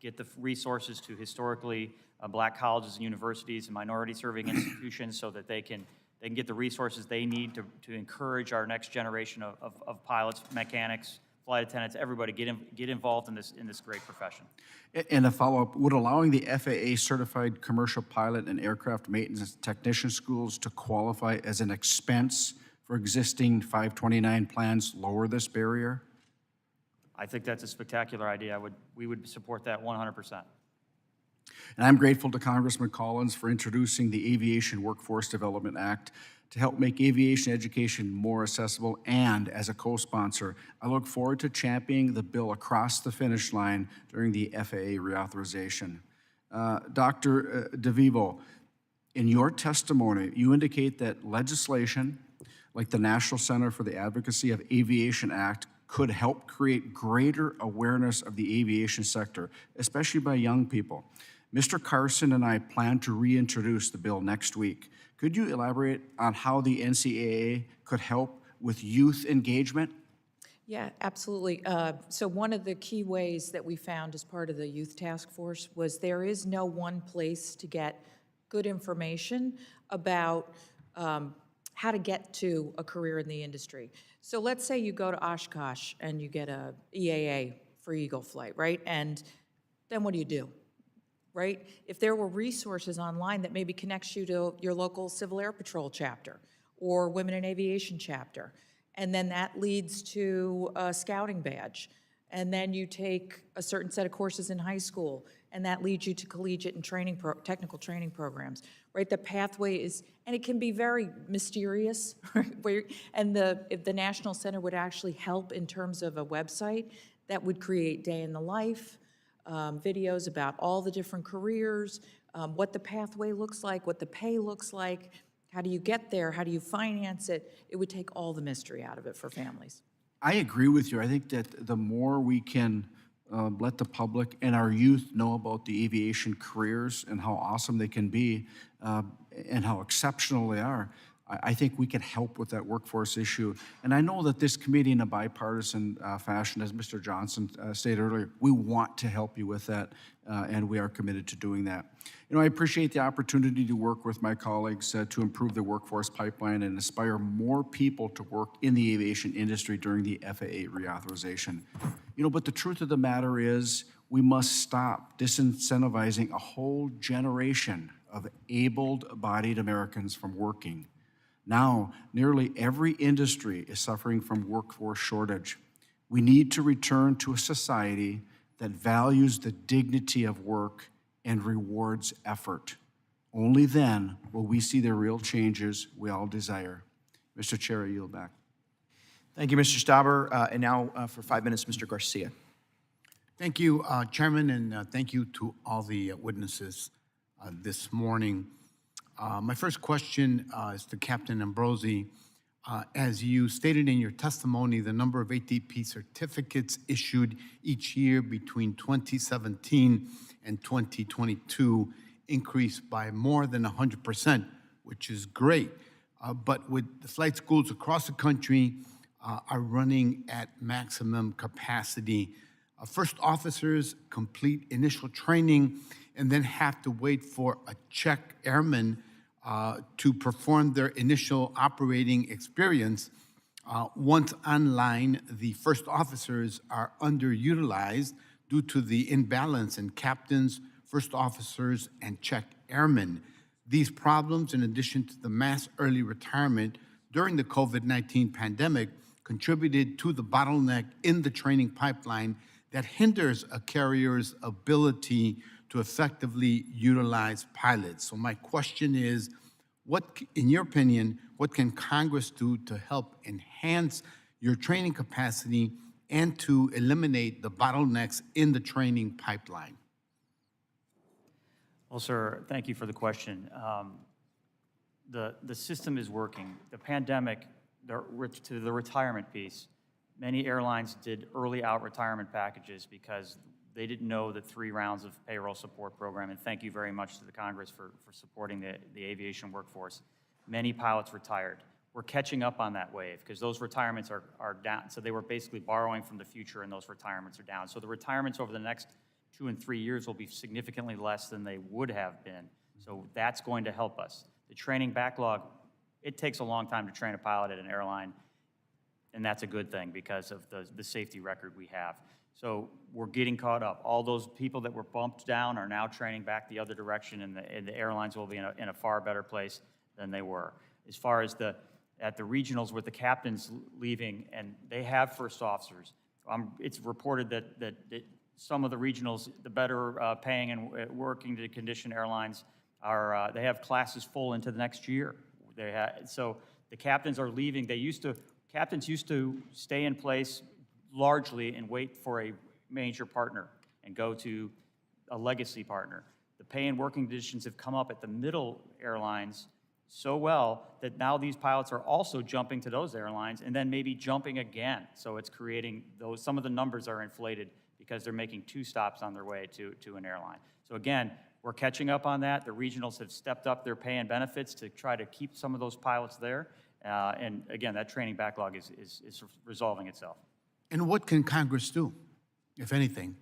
get the resources to historically black colleges and universities and minority-serving institutions so that they can get the resources they need to encourage our next generation of pilots, mechanics, flight attendants, everybody get involved in this great profession. And a follow-up, would allowing the FAA certified commercial pilot and aircraft maintenance technician schools to qualify as an expense for existing 529 plans lower this barrier? I think that's a spectacular idea. We would support that 100%. And I'm grateful to Congressman Collins for introducing the Aviation Workforce Development Act to help make aviation education more accessible, and as a co-sponsor, I look forward to championing the bill across the finish line during the FAA reauthorization. Dr. DeVivo, in your testimony, you indicate that legislation like the National Center for the Advocacy of Aviation Act could help create greater awareness of the aviation sector, especially by young people. Mr. Carson and I plan to reintroduce the bill next week. Could you elaborate on how the NCAA could help with youth engagement? Yeah, absolutely. So one of the key ways that we found as part of the youth task force was there is no one place to get good information about how to get to a career in the industry. So let's say you go to Oshkosh and you get a EAA for Eagle flight, right? And then what do? Right? If there were resources online that maybe connects you to your local Civil Air Patrol chapter or Women in Aviation chapter, and then that leads to a scouting badge, and then you take a certain set of courses in high school, and that leads you to collegiate and technical training programs, right? The pathway is, and it can be very mysterious, right? And if the National Center would actually help in terms of a website that would create day in the life, videos about all the different careers, what the pathway looks like, what the pay looks like, how do you get there, how do you finance it? It would take all the mystery out of it for families. I agree with you. I think that the more we can let the public and our youth know about the aviation careers and how awesome they can be and how exceptional they are, I think we can help with that workforce issue. And I know that this committee, in a bipartisan fashion, as Mr. Johnson stated earlier, we want to help you with that, and we are committed to doing that. You know, I appreciate the opportunity to work with my colleagues to improve the workforce pipeline and inspire more people to work in the aviation industry during the FAA reauthorization. You know, but the truth of the matter is we must stop disincentivizing a whole generation of able-bodied Americans from working. Now, nearly every industry is suffering from workforce shortage. We need to return to a society that values the dignity of work and rewards effort. Only then will we see the real changes we all desire. Mr. Chair, I yield back. Thank you, Mr. Stauber. And now for 5 minutes, Mr. Garcia. Thank you, Chairman, and thank you to all the witnesses this morning. My first question is to Captain Ambrosi. As you stated in your testimony, the number of ATP certificates issued each year between 2017 and 2022 increased by more than 100%, which is great. But with the flight schools across the country are running at maximum capacity, first officers complete initial training and then have to wait for a check airman to perform their initial operating experience. Once online, the first officers are underutilized due to the imbalance in captains, first officers, and check airmen. These problems, in addition to the mass early retirement during the COVID-19 pandemic, contributed to the bottleneck in the training pipeline that hinders a carrier's ability to effectively utilize pilots. So my question is, what, in your opinion, what can Congress do to help enhance your training capacity and to eliminate the bottlenecks in the training pipeline? Well, sir, thank you for the question. The system is working. The pandemic, to the retirement piece, many airlines did early out retirement packages because they didn't know the 3 rounds of payroll support program, and thank you very much to the Congress for supporting the aviation workforce. Many pilots retired. We're catching up on that wave because those retirements are down. So they were basically borrowing from the future, and those retirements are down. So the retirements over the next 2 and 3 years will be significantly less than they would have been. So that's going to help us. The training backlog, it takes a long time to train a pilot at an airline, and that's a good thing because of the safety record we have. So we're getting caught up. All those people that were bumped down are now training back the other direction, and the airlines will be in a far better place than they were. As far as at the regionals with the captains leaving, and they have first officers, it's reported that some of the regionals, the better paying and working to condition airlines, they have classes full into the next year. So the captains are leaving. Captains used to stay in place largely and wait for a major partner and go to a legacy partner. The pay and working conditions have come up at the middle airlines so well that now these pilots are also jumping to those airlines and then maybe jumping again. So it's creating some of the numbers are inflated because they're making 2 stops on their way to an airline. So again, we're catching up on that. The regionals have stepped up their pay and benefits to try to keep some of those pilots there. And again, that training backlog is resolving itself. And what can Congress do, if anything?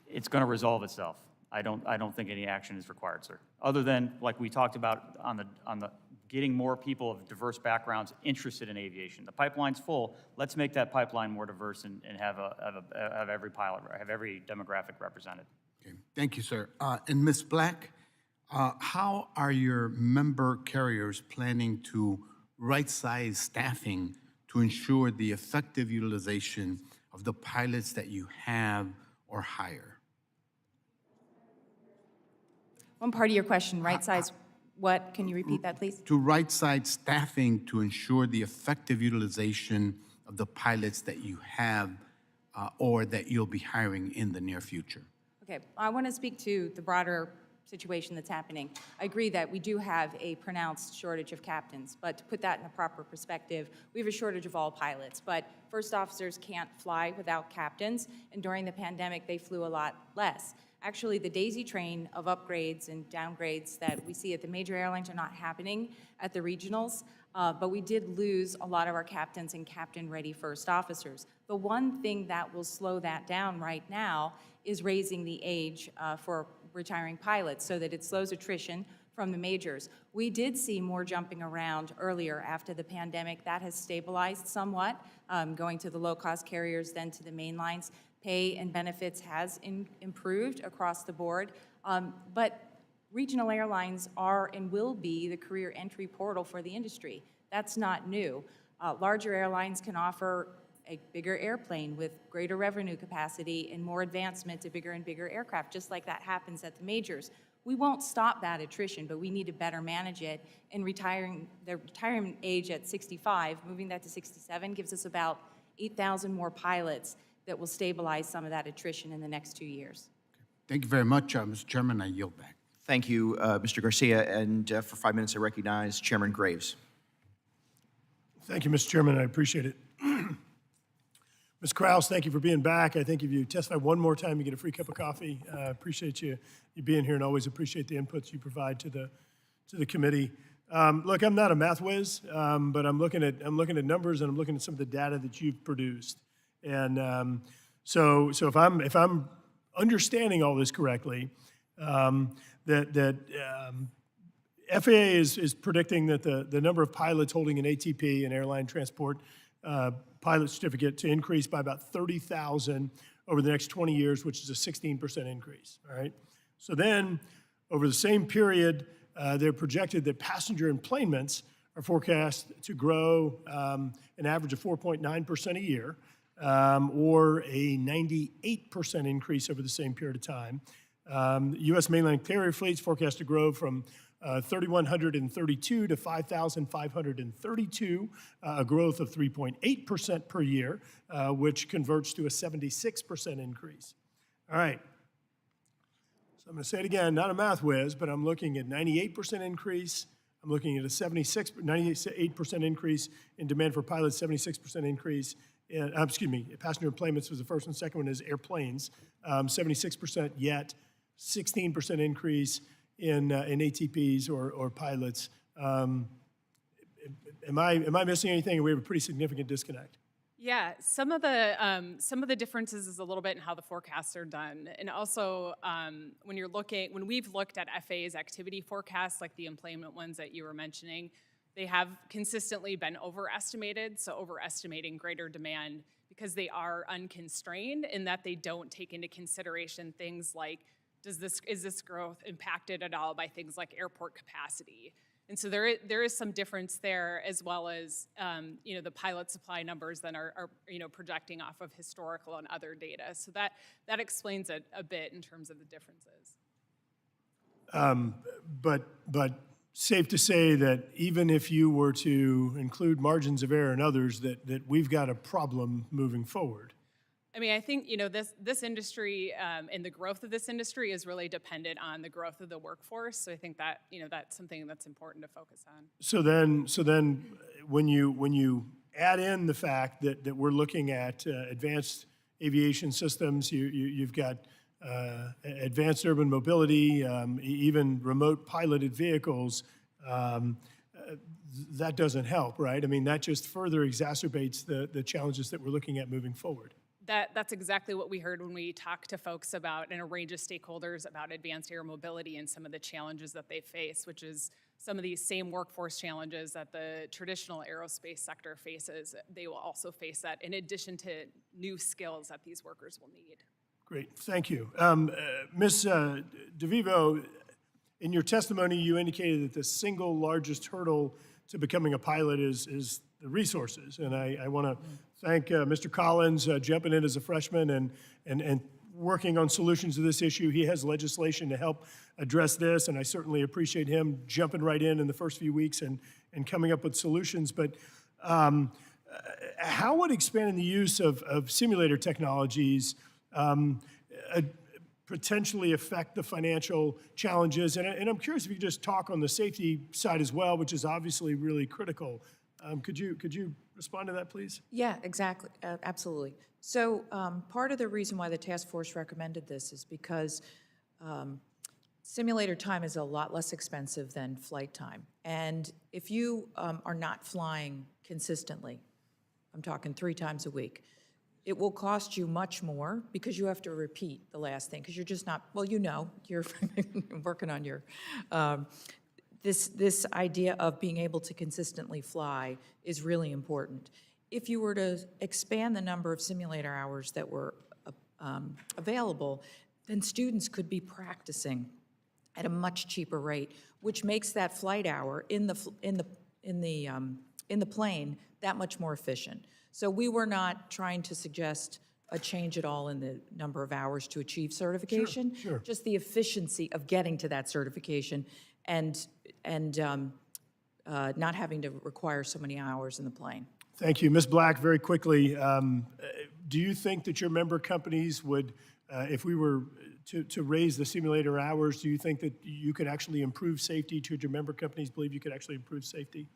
It's going to resolve itself. I don't think any action is required, sir. Other than, like we talked about on the getting more people of diverse backgrounds interested in aviation. The pipeline's full. Let's make that pipeline more diverse and have every pilot, have every demographic represented. Okay, thank you, sir. And Ms. Black, how are your member carriers planning to right-size staffing to ensure the effective utilization of the pilots that you have or hire? One part of your question, right size, what? Can you repeat that, please? To right-size staffing to ensure the effective utilization of the pilots that you have or that you'll be hiring in the near future. Okay, I want to speak to the broader situation that's happening. I agree that we do have a pronounced shortage of captains, but to put that in a proper perspective, we have a shortage of all pilots, but first officers can't fly without captains, and during the pandemic, they flew a lot less. Actually, the daisy train of upgrades and downgrades that we see at the major airlines are not happening at the regionals, but we did lose a lot of our captains and captain-ready first officers. The one thing that will slow that down right now is raising the age for retiring pilots so that it slows attrition from the majors. We did see more jumping around earlier after the pandemic. That has stabilized somewhat, going to the low-cost carriers, then to the main lines. Pay and benefits has improved across the board, but regional airlines are and will be the career entry portal for the industry. That's not new. Larger airlines can offer a bigger airplane with greater revenue capacity and more advancement to bigger and bigger aircraft, just like that happens at the majors. We won't stop that attrition, but we need to better manage it. And the retirement age at 65, moving that to 67, gives us about 8,000 more pilots that will stabilize some of that attrition in the next 2 years. Thank you very much, Mr. Chairman. I yield back. Thank you, Mr. Garcia. And for 5 minutes, I recognize Chairman Graves. Thank you, Mr. Chairman. I appreciate it. Ms. Kraus, thank you for being back. I think if you testify one more time, you get a free cup of coffee. Appreciate you being here, and always appreciate the inputs you provide to the committee. Look, I'm not a math whiz, but I'm looking at numbers, and I'm looking at some of the data that you've produced. And so if I'm understanding all this correctly, that FAA is predicting that the number of pilots holding an ATP, an airline transport pilot certificate, to increase by about 30,000 over the next 20 years, which is a 16% increase, all right? So then, over the same period, they're projected that passenger enplanements are forecast to grow an average of 4.9% a year, or a 98% increase over the same period of time. U.S. mainland carrier fleets forecast to grow from 3,132 to 5,532, a growth of 3.8% per year, which converts to a 76% increase. All right. So I'm going to say it again, not a math whiz, but I'm looking at 98% increase. I'm looking at a 98% increase in demand for pilots, 76% increase in, passenger enplanements was the first one. Second one is airplanes, 76% yet, 16% increase in ATPs or pilots. Am I missing anything? We have a pretty significant disconnect. Yeah, some of the differences is a little bit in how the forecasts are done, and also when we've looked at FAA's activity forecasts, like the employment ones that you were mentioning, they have consistently been overestimated. So overestimating greater demand because they are unconstrained in that they don't take into consideration things like is this growth impacted at all by things like airport capacity? And so there is some difference there, as well as the pilot supply numbers then are projecting off of historical and other data. So that explains it a bit in terms of the differences. But safe to say that even if you were to include margins of error and others, that we've got a problem moving forward. I mean, I think, this industry and the growth of this industry is really dependent on the growth of the workforce. So I think that, that's something that's important to focus on. So then when you add in the fact that we're looking at advanced aviation systems, you've got advanced urban mobility, even remote piloted vehicles, that doesn't help, right? I mean, that just further exacerbates the challenges that we're looking at moving forward. That's exactly what we heard when we talked to folks about, and a range of stakeholders about advanced air mobility and some of the challenges that they face, which is some of these same workforce challenges that the traditional aerospace sector faces. They will also face that in addition to new skills that these workers will need. Great, thank you. Ms. DeVivo, in your testimony, you indicated that the single largest hurdle to becoming a pilot is the resources. And I want to thank Mr. Collins jumping in as a freshman and working on solutions to this issue. He has legislation to help address this, and I certainly appreciate him jumping right in the first few weeks and coming up with solutions. But how would expanding the use of simulator technologies potentially affect the financial challenges? And I'm curious if you could just talk on the safety side as well, which is obviously really critical. Could you respond to that, please? Yeah, exactly, absolutely. So part of the reason why the task force recommended this is because simulator time is a lot less expensive than flight time. And if you are not flying consistently, I'm talking 3 times a week, it will cost you much more because you have to repeat the last thing, because you're just not, well, you're working on your, this idea of being able to consistently fly is really important. If you were to expand the number of simulator hours that were available, then students could be practicing at a much cheaper rate, which makes that flight hour in the plane that much more efficient. So we were not trying to suggest a change at all in the number of hours to achieve certification. sure. Just the efficiency of getting to that certification and not having to require so many hours in the plane. Thank you. Ms. Black, very quickly, do you think that your member companies would, if we were to raise the simulator hours, do you think that you could actually improve safety? Could your member companies believe you could actually improve safety?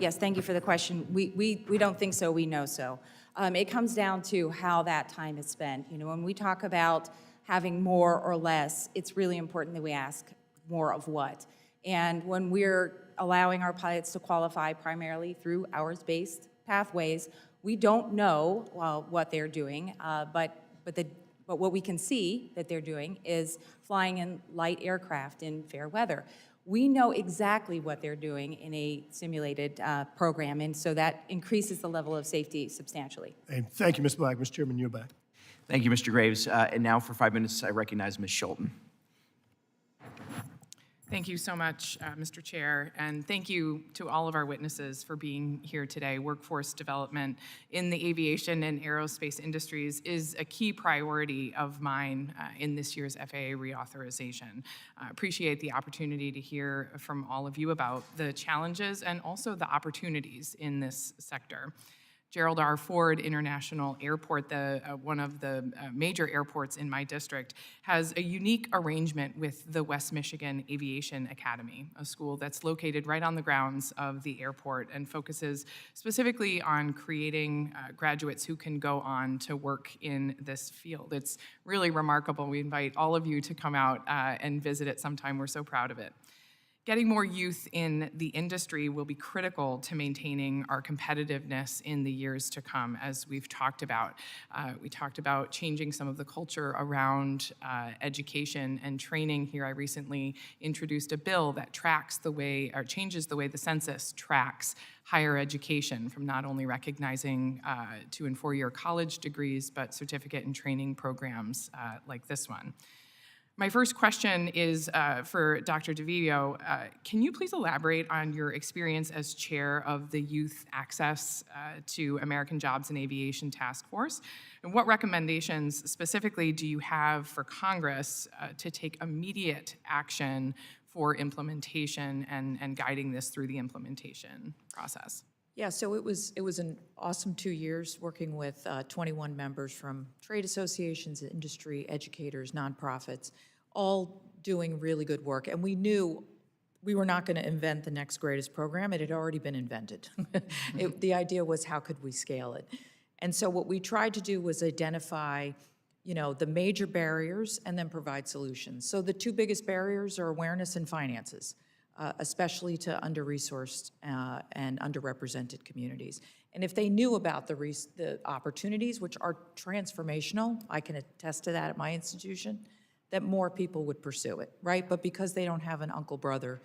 Yes, thank you for the question. We don't think so, we know so. It comes down to how that time is spent. You know, when we talk about having more or less, it's really important that we ask more of what. And when we're allowing our pilots to qualify primarily through hours-based pathways, we don't know what they're doing, but what we can see that they're doing is flying in light aircraft in fair weather. We know exactly what they're doing in a simulated program, and so that increases the level of safety substantially. And thank you, Ms. Black. Mr. Chairman, you're back. Thank you, Mr. Graves. And now for 5 minutes, I recognize Ms. Schulten. Thank you so much, Mr. Chair, and thank you to all of our witnesses for being here today. Workforce development in the aviation and aerospace industries is a key priority of mine in this year's FAA reauthorization. I appreciate the opportunity to hear from all of you about the challenges and also the opportunities in this sector. Gerald R. Ford International Airport, one of the major airports in my district, has a unique arrangement with the West Michigan Aviation Academy, a school that's located right on the grounds of the airport and focuses specifically on creating graduates who can go on to work in this field. It's really remarkable. We invite all of you to come out and visit it sometime. We're so proud of it. Getting more youth in the industry will be critical to maintaining our competitiveness in the years to come, as we've talked about. We talked about changing some of the culture around education and training here. I recently introduced a bill that tracks the way, or changes the way the census tracks higher education, from not only recognizing 2- and 4-year college degrees, but certificate and training programs like this one. My first question is for Dr. DeVito. Can you please elaborate on your experience as chair of the Youth Access to American Jobs in Aviation Task Force? And what recommendations specifically do you have for Congress to take immediate action for implementation and guiding this through the implementation process? Yeah, so it was an awesome 2 years working with 21 members from trade associations, industry, educators, nonprofits, all doing really good work. And we knew we were not going to invent the next greatest program. It had already been invented. The idea was, how could we scale it? And so what we tried to do was identify, you know, the major barriers and then provide solutions. So the two biggest barriers are awareness and finances. Especially to under-resourced and underrepresented communities. And if they knew about the opportunities, which are transformational, I can attest to that at my institution, that more people would pursue it, right? But because they don't have an uncle, brother,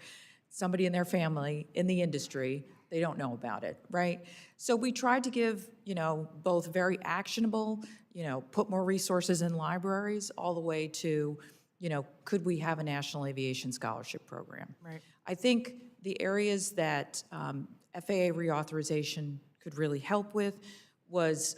somebody in their family, in the industry, they don't know about it, right? So we tried to give, you know, both very actionable, you know, put more resources in libraries, all the way to, you know, could we have a National Aviation Scholarship Program? Right. I think the areas that FAA reauthorization could really help with was,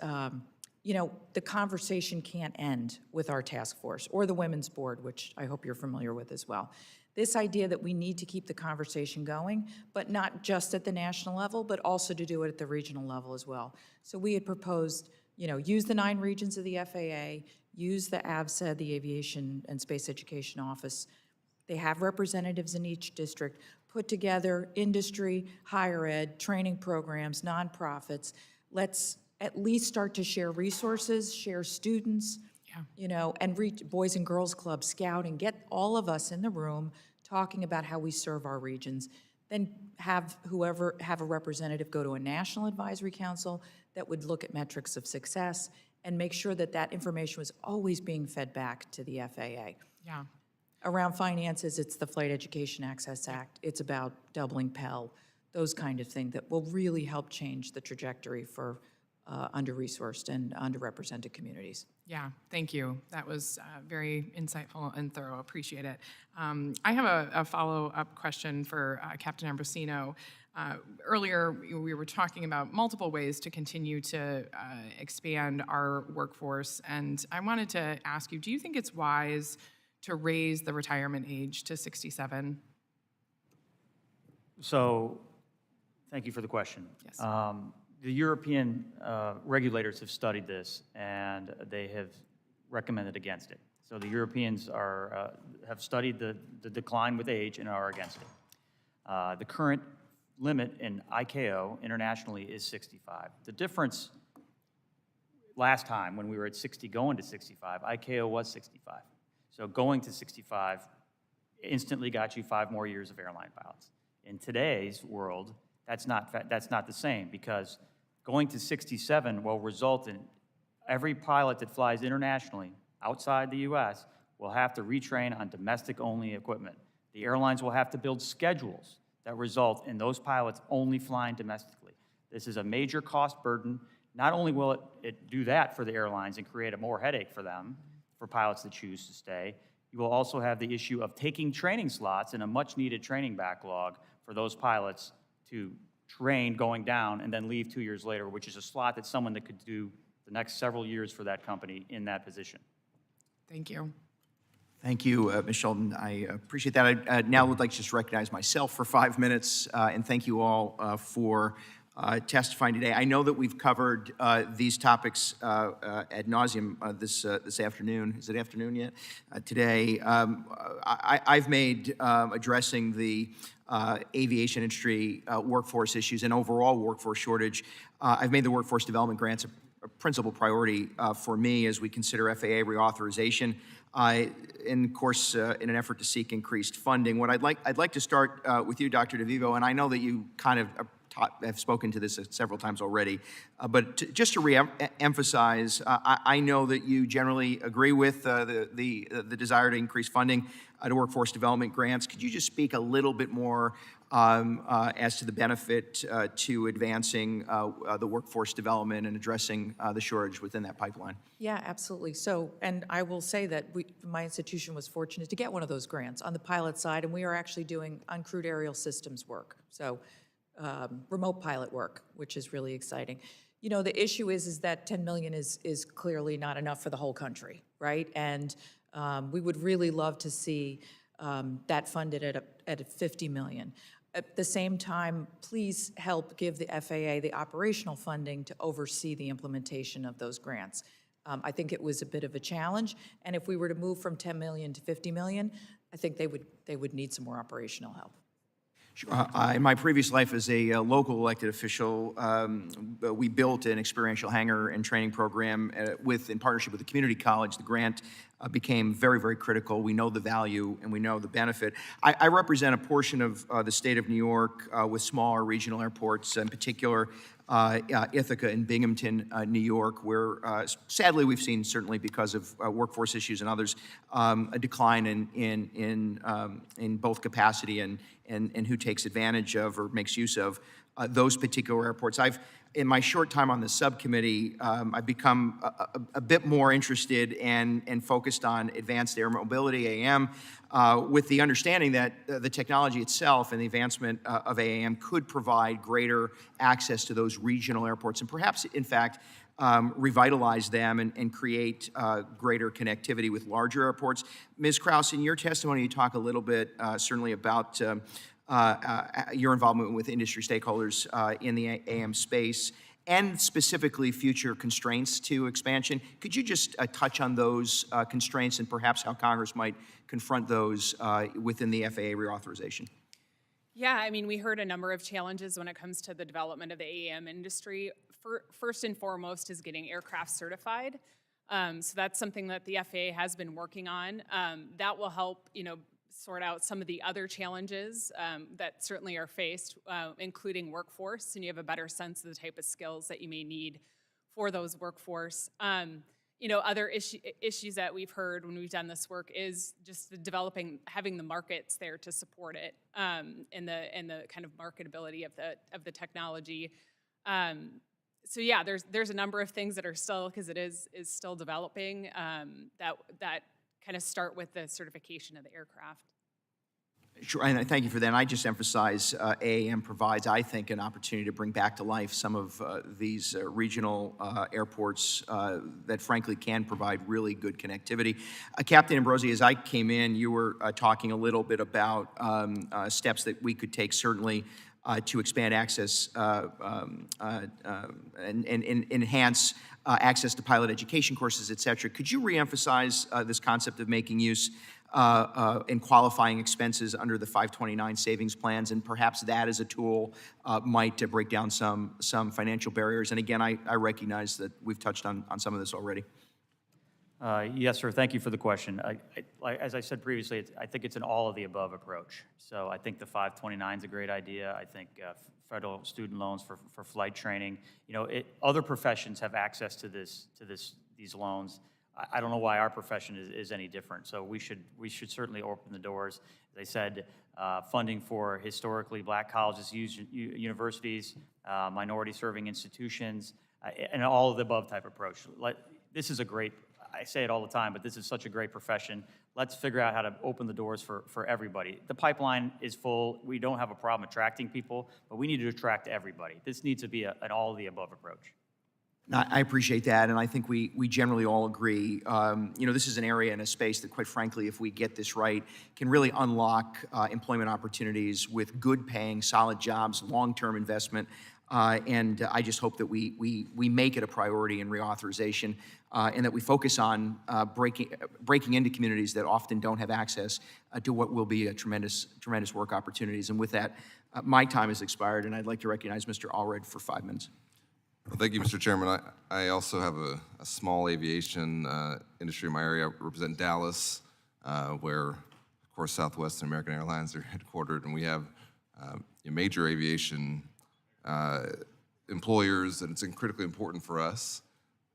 you know, the conversation can't end with our task force or the Women's Board, which I hope you're familiar with as well. This idea that we need to keep the conversation going, but not just at the national level, but also to do it at the regional level as well. So we had proposed, you know, use the 9 regions of the FAA, use the AVSA, the Aviation and Space Education Office. They have representatives in each district, put together industry, higher ed, training programs, nonprofits. Let's at least start to share resources, share students, you know, and reach Boys and Girls Club, scouting, get all of us in the room talking about how we serve our regions. Then have a representative go to a national advisory council that would look at metrics of success and make sure that that information was always being fed back to the FAA. Yeah. Around finances, it's the Flight Education Access Act. It's about doubling Pell, those kind of things that will really help change the trajectory for under-resourced and underrepresented communities. Yeah, thank you. That was very insightful and thorough. Appreciate it. I have a follow-up question for Captain Ambrosino. Earlier, we were talking about multiple ways to continue to expand our workforce, and I wanted to ask you, do you think it's wise to raise the retirement age to 67? So, thank you for the question. Yes. The European regulators have studied this, and they have recommended against it. So the Europeans have studied the decline with age and are against it. The current limit in ICAO internationally is 65. The difference last time when we were at 60 going to 65, ICAO was 65. So going to 65 instantly got you 5 more years of airline pilots. In today's world, that's not the same, because going to 67 will result in every pilot that flies internationally outside the U.S. will have to retrain on domestic-only equipment. The airlines will have to build schedules that result in those pilots only flying domestically. This is a major cost burden. Not only will it do that for the airlines and create a more headache for them, for pilots that choose to stay, you will also have the issue of taking training slots and a much-needed training backlog for those pilots to train going down and then leave 2 years later, which is a slot that someone that could do the next several years for that company in that position. Thank you. Thank you, Ms. Sheldon. I appreciate that. I now would like to just recognize myself for 5 minutes, and thank you all for testifying today. I know that we've covered these topics ad nauseum this afternoon. Is it afternoon yet? Today, I've made addressing the aviation industry workforce issues and overall workforce shortage. I've made the workforce development grants a principal priority for me as we consider FAA reauthorization. And of course, in an effort to seek increased funding. What I'd like to start with you, Dr. DeVivo, and I know that you kind of have spoken to this several times already, but just to re-emphasize, I know that you generally agree with the desire to increase funding to workforce development grants. Could you just speak a little bit more as to the benefit to advancing the workforce development and addressing the shortage within that pipeline? Yeah, absolutely. So, and I will say that my institution was fortunate to get one of those grants on the pilot side, and we are actually doing uncrewed aerial systems work. So, remote pilot work, which is really exciting. You know, the issue is that 10 million is clearly not enough for the whole country, right? And we would really love to see that funded at 50 million. At the same time, please help give the FAA the operational funding to oversee the implementation of those grants. I think it was a bit of a challenge, and if we were to move from 10 million to 50 million, I think they would need some more operational help. In my previous life as a local elected official, we built an experiential hangar and training program in partnership with the community college. The grant became very, very critical. We know the value and we know the benefit. I represent a portion of the state of New York with smaller regional airports, in particular Ithaca and Binghamton, New York, where sadly we've seen, certainly because of workforce issues and others, a decline in both capacity and who takes advantage of or makes use of those particular airports. In my short time on the subcommittee, I've become a bit more interested and focused on advanced air mobility, AAM, with the understanding that the technology itself and the advancement of AAM could provide greater access to those regional airports and perhaps, in fact, revitalize them and create greater connectivity with larger airports. Ms. Krause, in your testimony, you talk a little bit certainly about your involvement with industry stakeholders in the AM space and specifically future constraints to expansion. Could you just touch on those constraints and perhaps how Congress might confront those within the FAA reauthorization? Yeah, I mean, we heard a number of challenges when it comes to the development of the AAM industry. First and foremost is getting aircraft certified. So that's something that the FAA has been working on. That will help, sort out some of the other challenges that certainly are faced, including workforce, and you have a better sense of the type of skills that you may need for those workforce. Other issues that we've heard when we've done this work is just having the markets there to support it, and the kind of marketability of the technology. So yeah, there's a number of things that are still, because it is still developing, that kind of start with the certification of the aircraft. Sure, and thank you for that. And I just emphasize AAM provides, I think, an opportunity to bring back to life some of these regional airports that frankly can provide really good connectivity. Captain Ambrosi, as I came in, you were talking a little bit about steps that we could take certainly to expand access and enhance access to pilot education courses, et cetera. Could you reemphasize this concept of making use in qualifying expenses under the 529 savings plans, and perhaps that as a tool might break down some financial barriers? And again, I recognize that we've touched on some of this already. Yes, sir. Thank you for the question. As I said previously, I think it's an all-of-the-above approach. So I think the 529 is a great idea. I think federal student loans for flight training. You know, other professions have access to these loans. I don't know why our profession is any different. So we should certainly open the doors. As I said, funding for historically black colleges, universities, minority-serving institutions, and all of the above type approach. This is a great. I say it all the time, but this is such a great profession. Let's figure out how to open the doors for everybody. The pipeline is full. We don't have a problem attracting people, but we need to attract everybody. This needs to be an all-of-the-above approach. I appreciate that, and I think we generally all agree. You know, this is an area and a space that, quite frankly, if we get this right, can really unlock employment opportunities with good-paying, solid jobs, long-term investment. And I just hope that we make it a priority in reauthorization, and that we focus on breaking into communities that often don't have access to what will be a tremendous work opportunities. And with that, my time has expired, and I'd like to recognize Mr. Allred for 5 minutes. Well, thank you, Mr. Chairman. I also have a small aviation industry in my area. I represent Dallas, where, of course, Southwest and American Airlines are headquartered, and we have major aviation employers, and it's critically important for us.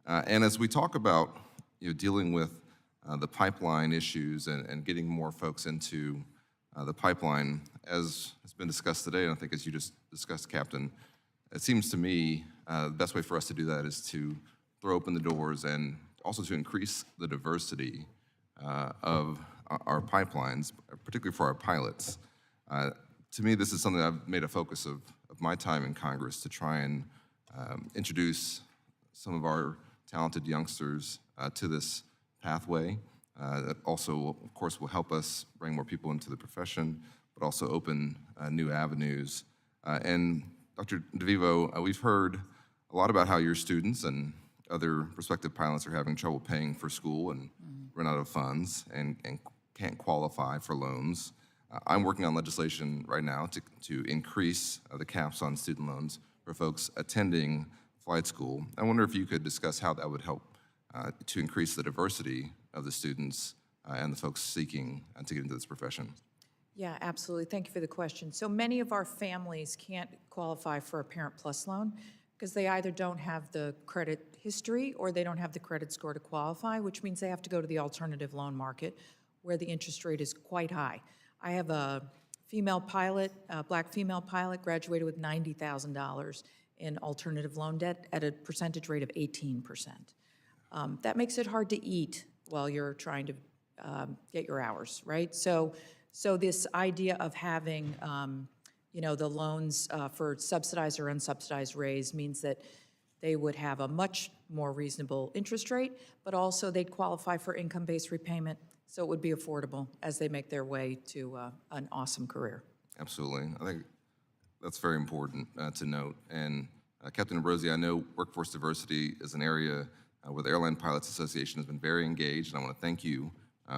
And as we talk about dealing with the pipeline issues and getting more folks into the pipeline, as has been discussed today, and I think as you just discussed, Captain, it seems to me the best way for us to do that is to throw open the doors and also to increase the diversity of our pipelines, particularly for our pilots. To me, this is something I've made a focus of my time in Congress, to try and introduce some of our talented youngsters to this pathway. That also, of course, will help us bring more people into the profession, but also open new avenues. And Dr. DeVivo, we've heard a lot about how your students and other prospective pilots are having trouble paying for school and run out of funds and can't qualify for loans. I'm working on legislation right now to increase the caps on student loans for folks attending flight school. I wonder if you could discuss how that would help to increase the diversity of the students and the folks seeking to get into this profession. Yeah, absolutely. Thank you for the question. So many of our families can't qualify for a Parent Plus loan because they either don't have the credit history or they don't have the credit score to qualify, which means they have to go to the alternative loan market where the interest rate is quite high. I have a female pilot, a black female pilot, graduated with $90,000 in alternative loan debt at a percentage rate of 18%. That makes it hard to eat while you're trying to get your hours, right? So this idea of having, the loans for subsidized or unsubsidized raise means that they would have a much more reasonable interest rate, but also they'd qualify for income-based repayment, so it would be affordable as they make their way to an awesome career. Absolutely. I think that's very important to note. And Captain Ambrosi, I know workforce diversity is an area where the Airline Pilots Association has been very engaged, and I want to thank you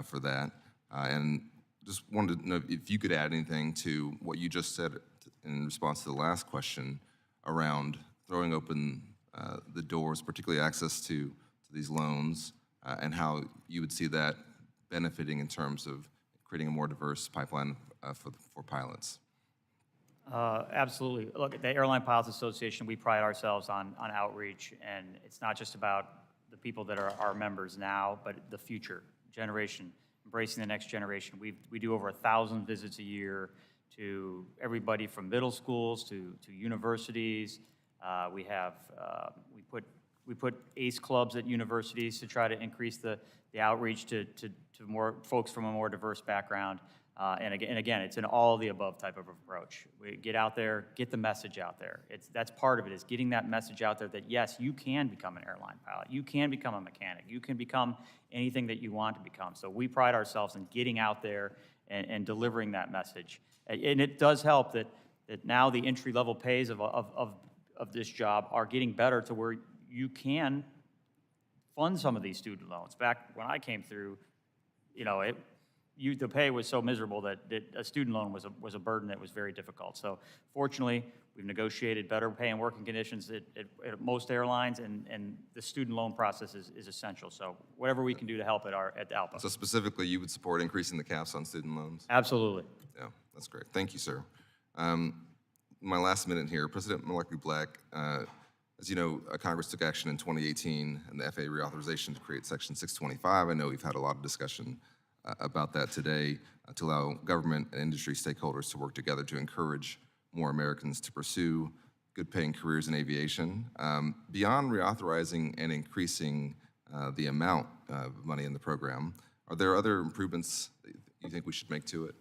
for that. And just wanted to know if you could add anything to what you just said in response to the last question around throwing open the doors, particularly access to these loans, and how you would see that benefiting in terms of creating a more diverse pipeline for pilots. Absolutely. Look, at the Airline Pilots Association, we pride ourselves on outreach, and it's not just about the people that are our members now, but the future generation, embracing the next generation. We do over 1,000 visits a year to everybody from middle schools to universities. We put ACE clubs at universities to try to increase the outreach to more folks from a more diverse background. And again, it's an all of the above type of approach. We get out there, get the message out there. That's part of it, is getting that message out there that yes, you can become an airline pilot, you can become a mechanic, you can become anything that you want to become. So we pride ourselves in getting out there and delivering that message. And it does help that now the entry-level pays of this job are getting better to where you can fund some of these student loans. Back when I came through, you know, the pay was so miserable that a student loan was a burden that was very difficult. So fortunately, we've negotiated better pay and working conditions at most airlines, and the student loan process is essential. So whatever we can do to help at ALPA. So specifically, you would support increasing the caps on student loans? Absolutely. Yeah, that's great. Thank you, sir. My last minute here, President Black, as you know, Congress took action in 2018 and the FAA Reauthorization to create Section 625. I know we've had a lot of discussion about that today to allow government and industry stakeholders to work together to encourage more Americans to pursue good-paying careers in aviation. Beyond reauthorizing and increasing the amount of money in the program, are there other improvements that you think we should make to it?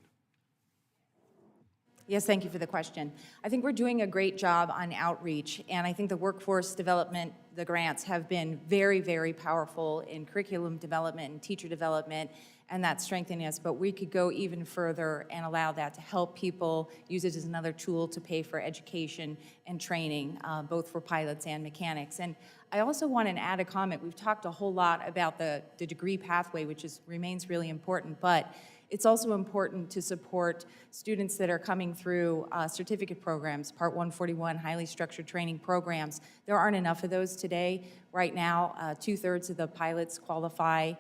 Yes, thank you for the question. I think we're doing a great job on outreach, and I think the workforce development, the grants have been very, very powerful in curriculum development and teacher development, and that's strengthening us. But we could go even further and allow that to help people use it as another tool to pay for education and training, both for pilots and mechanics. And I also want to add a comment. We've talked a whole lot about the degree pathway, which remains really important, but it's also important to support students that are coming through certificate programs, Part 141, highly structured training programs. There aren't enough of those today. Right now, 2/3 of the pilots qualify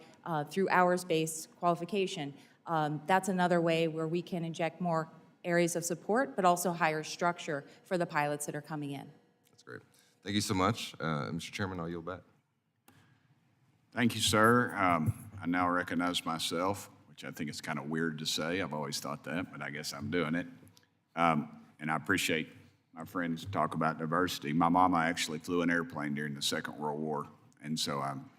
through hours-based qualification. That's another way where we can inject more areas of support, but also higher structure for the pilots that are coming in. That's great. Thank you so much. Mr. Chairman, I'll yield back. Thank you, sir. I now recognize myself, which I think is kind of weird to say. I've always thought that, but I guess I'm doing it. And I appreciate my friends talk about diversity. My mama actually flew an airplane during the Second World War, and so I'm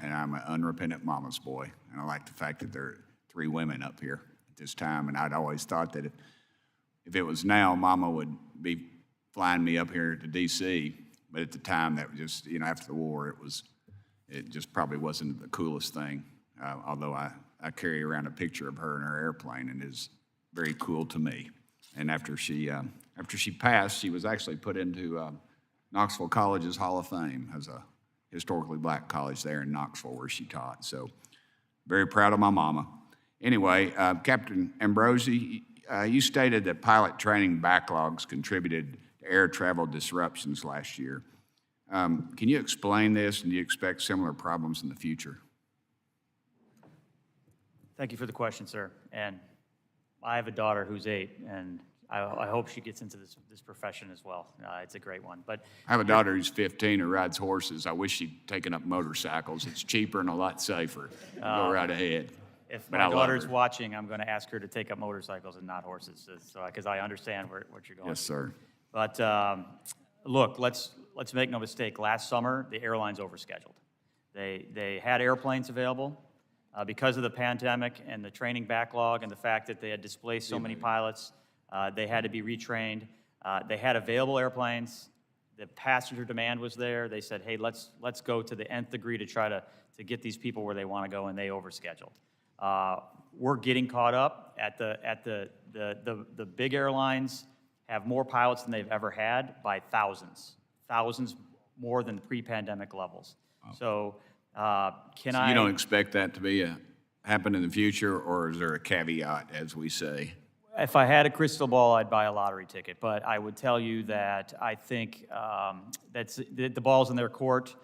an unrepentant mama's boy. And I like the fact that there are 3 women up here at this time, and I'd always thought that if it was now, mama would be flying me up here to D.C., but at the time, that was just, after the war, it just probably wasn't the coolest thing, although I carry around a picture of her in her airplane, and it's very cool to me. And after she passed, she was actually put into Knoxville College's Hall of Fame as a historically black college there in Knoxville where she taught. So very proud of my mama. Anyway, Captain Ambrosi, you stated that pilot training backlogs contributed to air travel disruptions last year. Can you explain this, and do you expect similar problems in the future? Thank you for the question, sir. And I have a daughter who's 8, and I hope she gets into this profession as well. It's a great one. But I have a daughter who's 15 who rides horses. I wish she'd taken up motorcycles. It's cheaper and a lot safer. Go right ahead. If But my I love daughter's her. watching, I'm going to ask her to take up motorcycles and not horses, because I understand what you're going Yes, through. sir. But look, let's make no mistake. Last summer, the airlines overscheduled. They had airplanes available. Because of the pandemic and the training backlog and the fact that they had displaced so many pilots, they had to be retrained. They had available airplanes. The passenger demand was there. They said, hey, let's go to the nth degree to try to get these people where they want to go, and they overscheduled. We're getting caught up at the big airlines have more pilots than they've ever had by thousands more than pre-pandemic levels. Wow. So So you don't expect that to be happen in the future, or is there a caveat, as we say? If I had a crystal ball, I'd buy a lottery ticket. But I would tell you that I think the ball's in their court.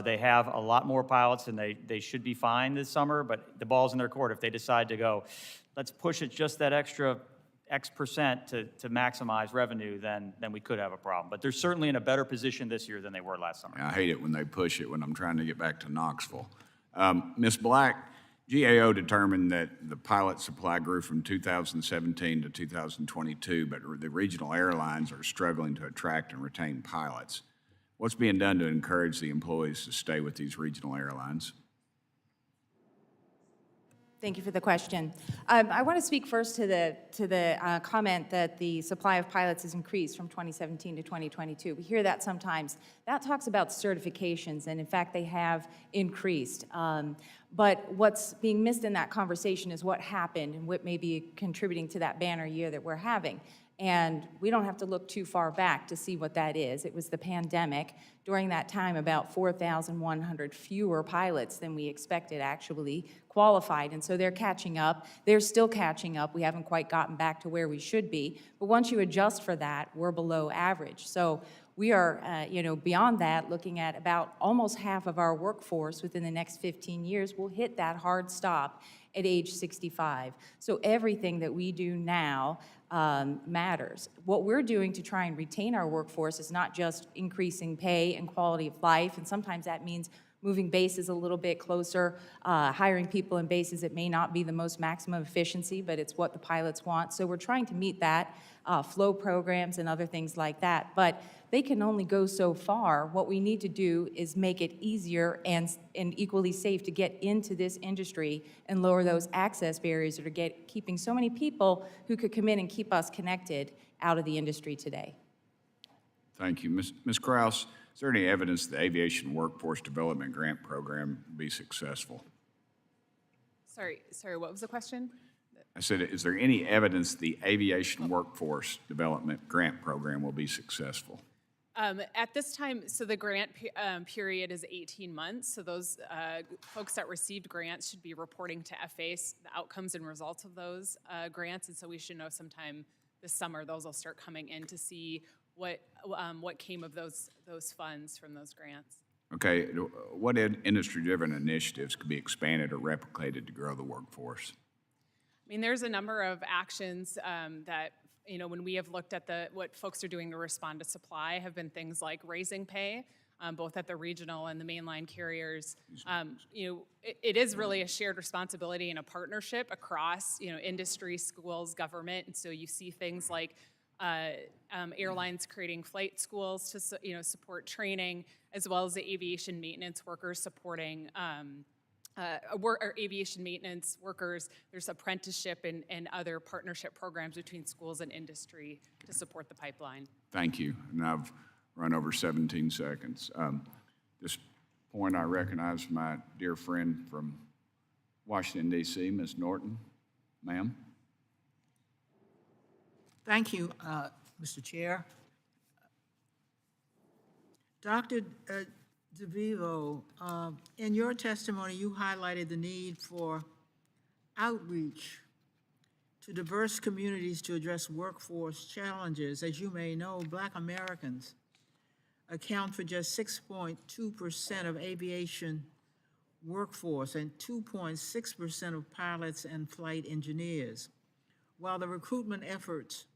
They have a lot more pilots, and they should be fine this summer. But the ball's in their court. If they decide to go, let's push it just that extra X% to maximize revenue, then we could have a problem. But they're certainly in a better position this year than they were last summer. I hate it when they push it when I'm trying to get back to Knoxville. Ms. Black, GAO determined that the pilot supply grew from 2017 to 2022, but the regional airlines are struggling to attract and retain pilots. What's being done to encourage the employees to stay with these regional airlines? Thank you for the question. I want to speak first to the comment that the supply of pilots has increased from 2017 to 2022. We hear that sometimes. That talks about certifications, and in fact, they have increased. But what's being missed in that conversation is what happened and what may be contributing to that banner year that we're having. And we don't have to look too far back to see what that is. It was the pandemic. During that time, about 4,100 fewer pilots than we expected actually qualified, and so they're catching up. They're still catching up. We haven't quite gotten back to where we should be, but once you adjust for that, we're below average. So we are, beyond that, looking at about almost half of our workforce within the next 15 years will hit that hard stop at age 65. So everything that we do now matters. What we're doing to try and retain our workforce is not just increasing pay and quality of life, and sometimes that means moving bases a little bit closer, hiring people in bases that may not be the most maximum efficiency, but it's what the pilots want. So we're trying to meet that, flow programs and other things like that. But they can only go so far. What we need to do is make it easier and equally safe to get into this industry and lower those access barriers that are keeping so many people who could come in and keep us connected out of the industry today. Thank you. Ms. Kraus, is there any evidence the Aviation Workforce Development Grant Program will be successful? Sorry, what was the question? I said, is there any evidence the Aviation Workforce Development Grant Program will be successful? At this time, so the grant period is 18 months. So those folks that received grants should be reporting to FAA the outcomes and results of those grants. And so we should know sometime this summer those will start coming in to see what came of those funds from those grants. Okay, what industry-driven initiatives could be expanded or replicated to grow the workforce? I mean, there's a number of actions that, when we have looked at what folks are doing to respond to supply have been things like raising pay, both at the regional and the mainline carriers. It is really a shared responsibility and a partnership across, industry, schools, government. And so you see things like airlines creating flight schools to, support training, as well as the aviation maintenance workers supporting aviation maintenance workers. There's apprenticeship and other partnership programs between schools and industry to support the pipeline. Thank you. And I've run over 17 seconds. This point, I recognize my dear friend from Washington, D.C., Ms. Norton. Ma'am. Thank you, Mr. Chair. Dr. DeVivo, in your testimony, you highlighted the need for outreach to diverse communities to address workforce challenges. As you may know, Black Americans account for just 6.2% of aviation workforce and 2.6% of pilots and flight engineers. While the recruitment efforts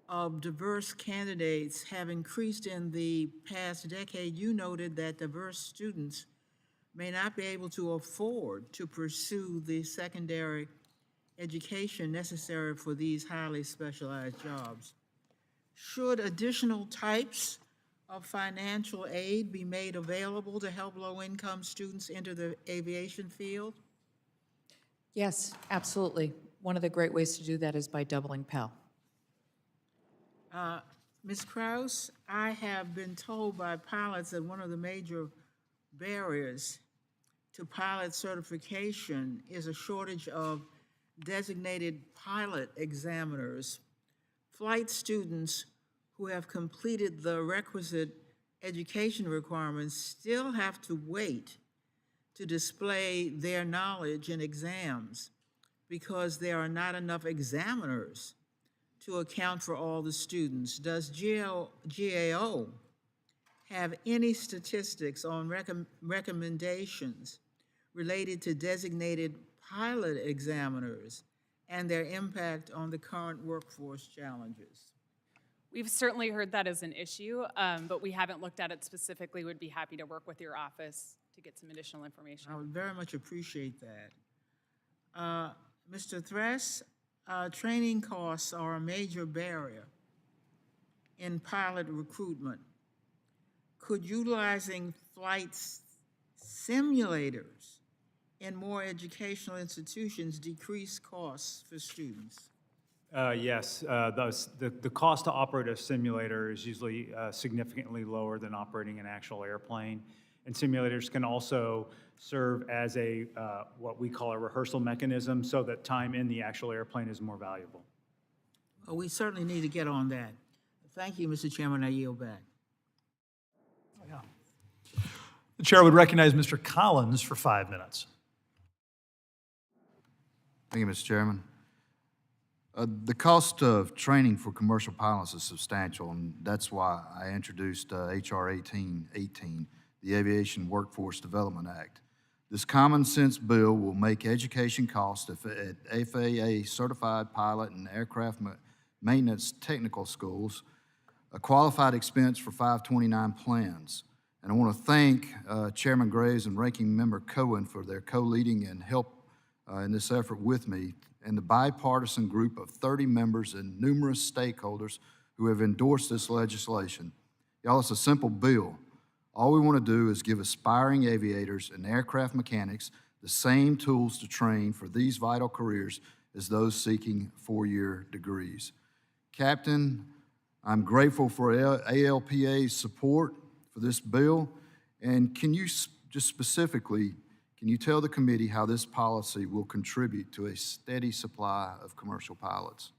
of diverse candidates have increased in the past decade, you noted that diverse students may not be able to afford to pursue the secondary education necessary for these highly specialized jobs. Should additional types of financial aid be made available to help low-income students enter the aviation field? Yes, absolutely. One of the great ways to do that is by doubling Pell. Ms. Kraus, I have been told by pilots that one of the major barriers to pilot certification is a shortage of designated pilot examiners. Flight students who have completed the requisite education requirements still have to wait to display their knowledge in exams because there are not enough examiners to account for all the students. Does GAO have any statistics on recommendations related to designated pilot examiners and their impact on the current workforce challenges? We've certainly heard that as an issue, but we haven't looked at it specifically. Would be happy to work with your office to get some additional information. I would very much appreciate that. Mr. Thress, training costs are a major barrier in pilot recruitment. Could utilizing flight simulators and more educational institutions decrease costs for students? Yes, the cost to operate a simulator is usually significantly lower than operating an actual airplane. And simulators can also serve as a, what we call a rehearsal mechanism, so that time in the actual airplane is more valuable. Well, we certainly need to get on that. Thank you, Mr. Chairman. I yield back. The chair would recognize Mr. Collins for 5 minutes. Thank you, Mr. Chairman. The cost of training for commercial pilots is substantial, and that's why I introduced H.R. 1818, the Aviation Workforce Development Act. This common sense bill will make education costs at FAA certified pilot and aircraft maintenance technical schools a qualified expense for 529 plans. And I want to thank Chairman Graves and Ranking Member Cohen for their co-leading and help in this effort with me, and the bipartisan group of 30 members and numerous stakeholders who have endorsed this legislation. Y'all, it's a simple bill. All we want to do is give aspiring aviators and aircraft mechanics the same tools to train for these vital careers as those seeking four-year degrees. Captain, I'm grateful for ALPA's support for this bill, and can you just specifically, can you tell the committee how this policy will contribute to a steady supply of commercial pilots?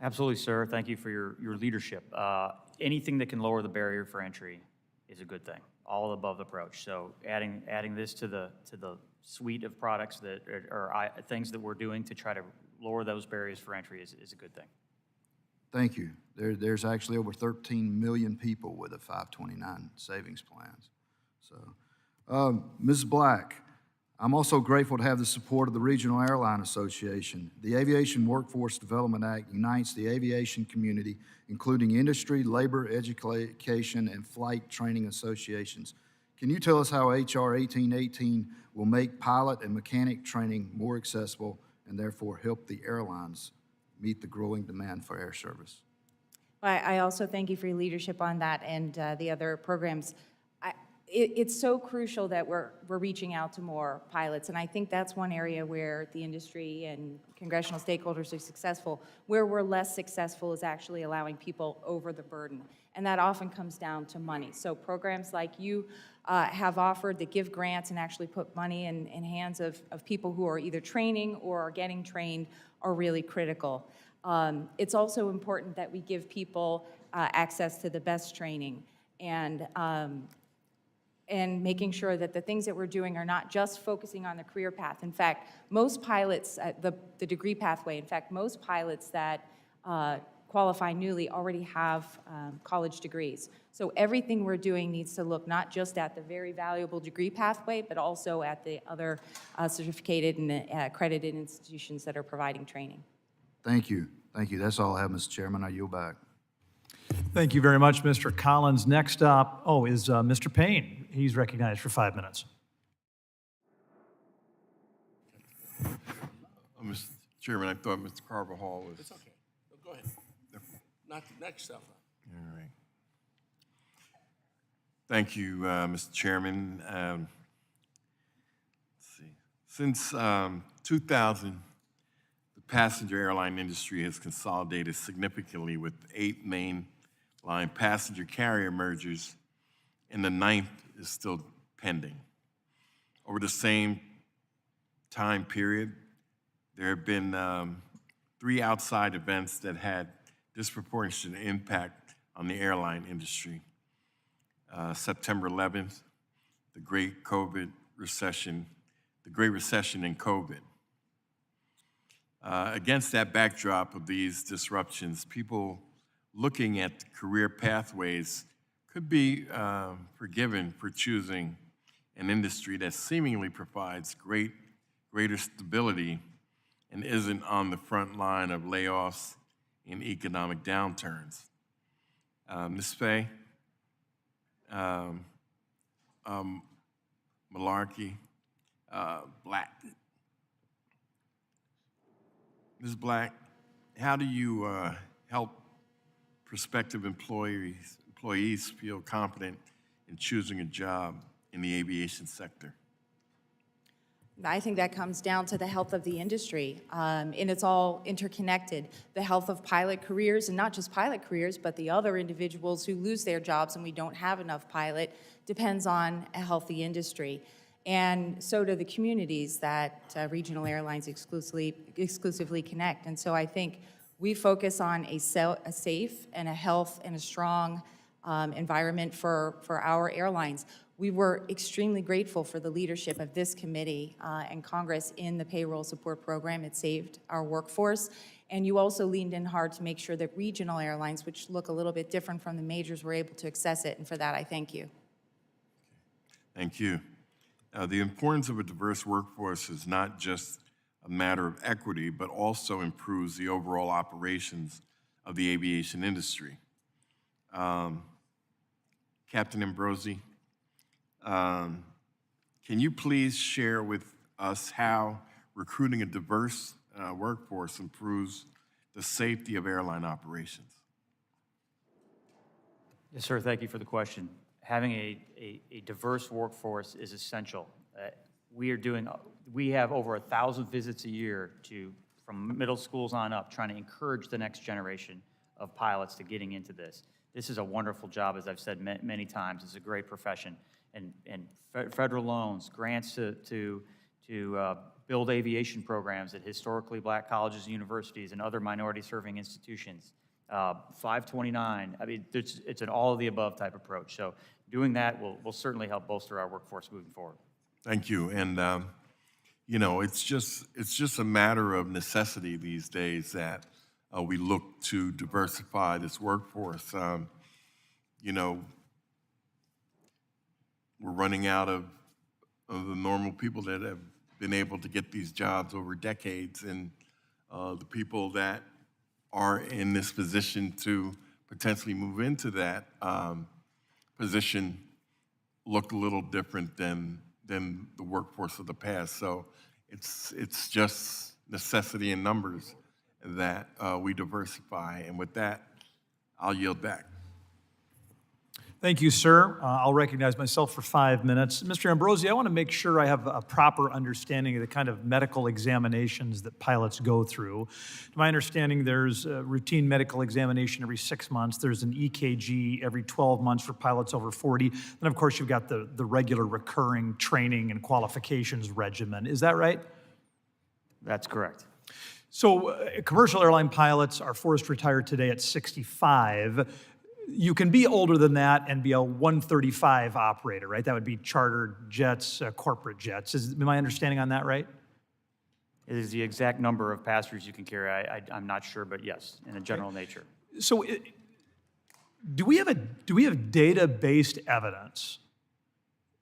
Absolutely, sir. Thank you for your leadership. Anything that can lower the barrier for entry is a good thing, all above approach. So adding this to the suite of products that are things that we're doing to try to lower those barriers for entry is a good thing. Thank you. There's actually over 13 million people with a 529 savings plans. So, Ms. Black, I'm also grateful to have the support of the Regional Airline Association. The Aviation Workforce Development Act unites the aviation community, including industry, labor, education, and flight training associations. Can you tell us how H.R. 1818 will make pilot and mechanic training more accessible and therefore help the airlines meet the growing demand for air service? I also thank you for your leadership on that and the other programs. It's so crucial that we're reaching out to more pilots, and I think that's one area where the industry and congressional stakeholders are successful. Where we're less successful is actually allowing people over the burden, and that often comes down to money. So programs like you have offered that give grants and actually put money in hands of people who are either training or are getting trained are really critical. It's also important that we give people access to the best training and making sure that the things that we're doing are not just focusing on the career path. In fact, most pilots, the degree pathway, in fact, most pilots that qualify newly already have college degrees. So everything we're doing needs to look not just at the very valuable degree pathway, but also at the other certificated and accredited institutions that are providing training. Thank you. Thank you. That's all I have, Mr. Chairman. I yield back. Thank you very much, Mr. Collins. Next up, is Mr. Payne. He's recognized for 5 minutes. Mr. Chairman, I thought Mr. Carvajal was... It's okay. Go ahead. Knock yourself out. All right. Thank you, Mr. Chairman. Let's see. Since 2000, the passenger airline industry has consolidated significantly with 8 mainline passenger carrier mergers, and the 9th is still pending. Over the same time period, there have been 3 outside events that had disproportionate impact on the airline industry. September 11th, the Great Recession in COVID. Against that backdrop of these disruptions, people looking at career pathways could be forgiven for choosing an industry that seemingly provides greater stability and isn't on the front line of layoffs and economic downturns. Ms. Fay, Malarkey, Black. Ms. Black, how do you help prospective employees feel confident in choosing a job in the aviation sector? I think that comes down to the health of the industry, and it's all interconnected. The health of pilot careers, and not just pilot careers, but the other individuals who lose their jobs and we don't have enough pilot, depends on a healthy industry. And so do the communities that regional airlines exclusively connect. And so I think we focus on a safe and a health and a strong environment for our airlines. We were extremely grateful for the leadership of this committee and Congress in the payroll support program. It saved our workforce. And you also leaned in hard to make sure that regional airlines, which look a little bit different from the majors, were able to access it. And for that, I thank you. Thank you. The importance of a diverse workforce is not just a matter of equity, but also improves the overall operations of the aviation industry. Captain Ambrosi, can you please share with us how recruiting a diverse workforce improves the safety of airline operations? Yes, sir, thank you for the question. Having a diverse workforce is essential. We have over 1,000 visits a year from middle schools on up, trying to encourage the next generation of pilots to getting into this. This is a wonderful job, as I've said many times. It's a great profession. And federal loans, grants to build aviation programs at historically black colleges and universities and other minority-serving institutions. 529, I mean, it's an all-of-the-above type approach. So doing that will certainly help bolster our workforce moving forward. Thank you. And you know, it's just a matter of necessity these days that we look to diversify this workforce. You know, we're running out of the normal people that have been able to get these jobs over decades, and the people that are in this position to potentially move into that position look a little different than the workforce of the past. So it's just necessity in numbers that we diversify. And with that, I'll yield back. Thank you, sir. I'll recognize myself for 5 minutes. Mr. Ambrosi, I want to make sure I have a proper understanding of the kind of medical examinations that pilots go through. To my understanding, there's a routine medical examination every 6 months. There's an EKG every 12 months for pilots over 40. Then, of course, you've got the regular recurring training and qualifications regimen. Is that right? That's correct. So commercial airline pilots are forced to retire today at 65. You can be older than that and be a 135 operator, right? That would be chartered jets, corporate jets. Is my understanding on that right? It is the exact number of passengers you can carry. I'm not sure, but yes, in a general nature. So do we have data-based evidence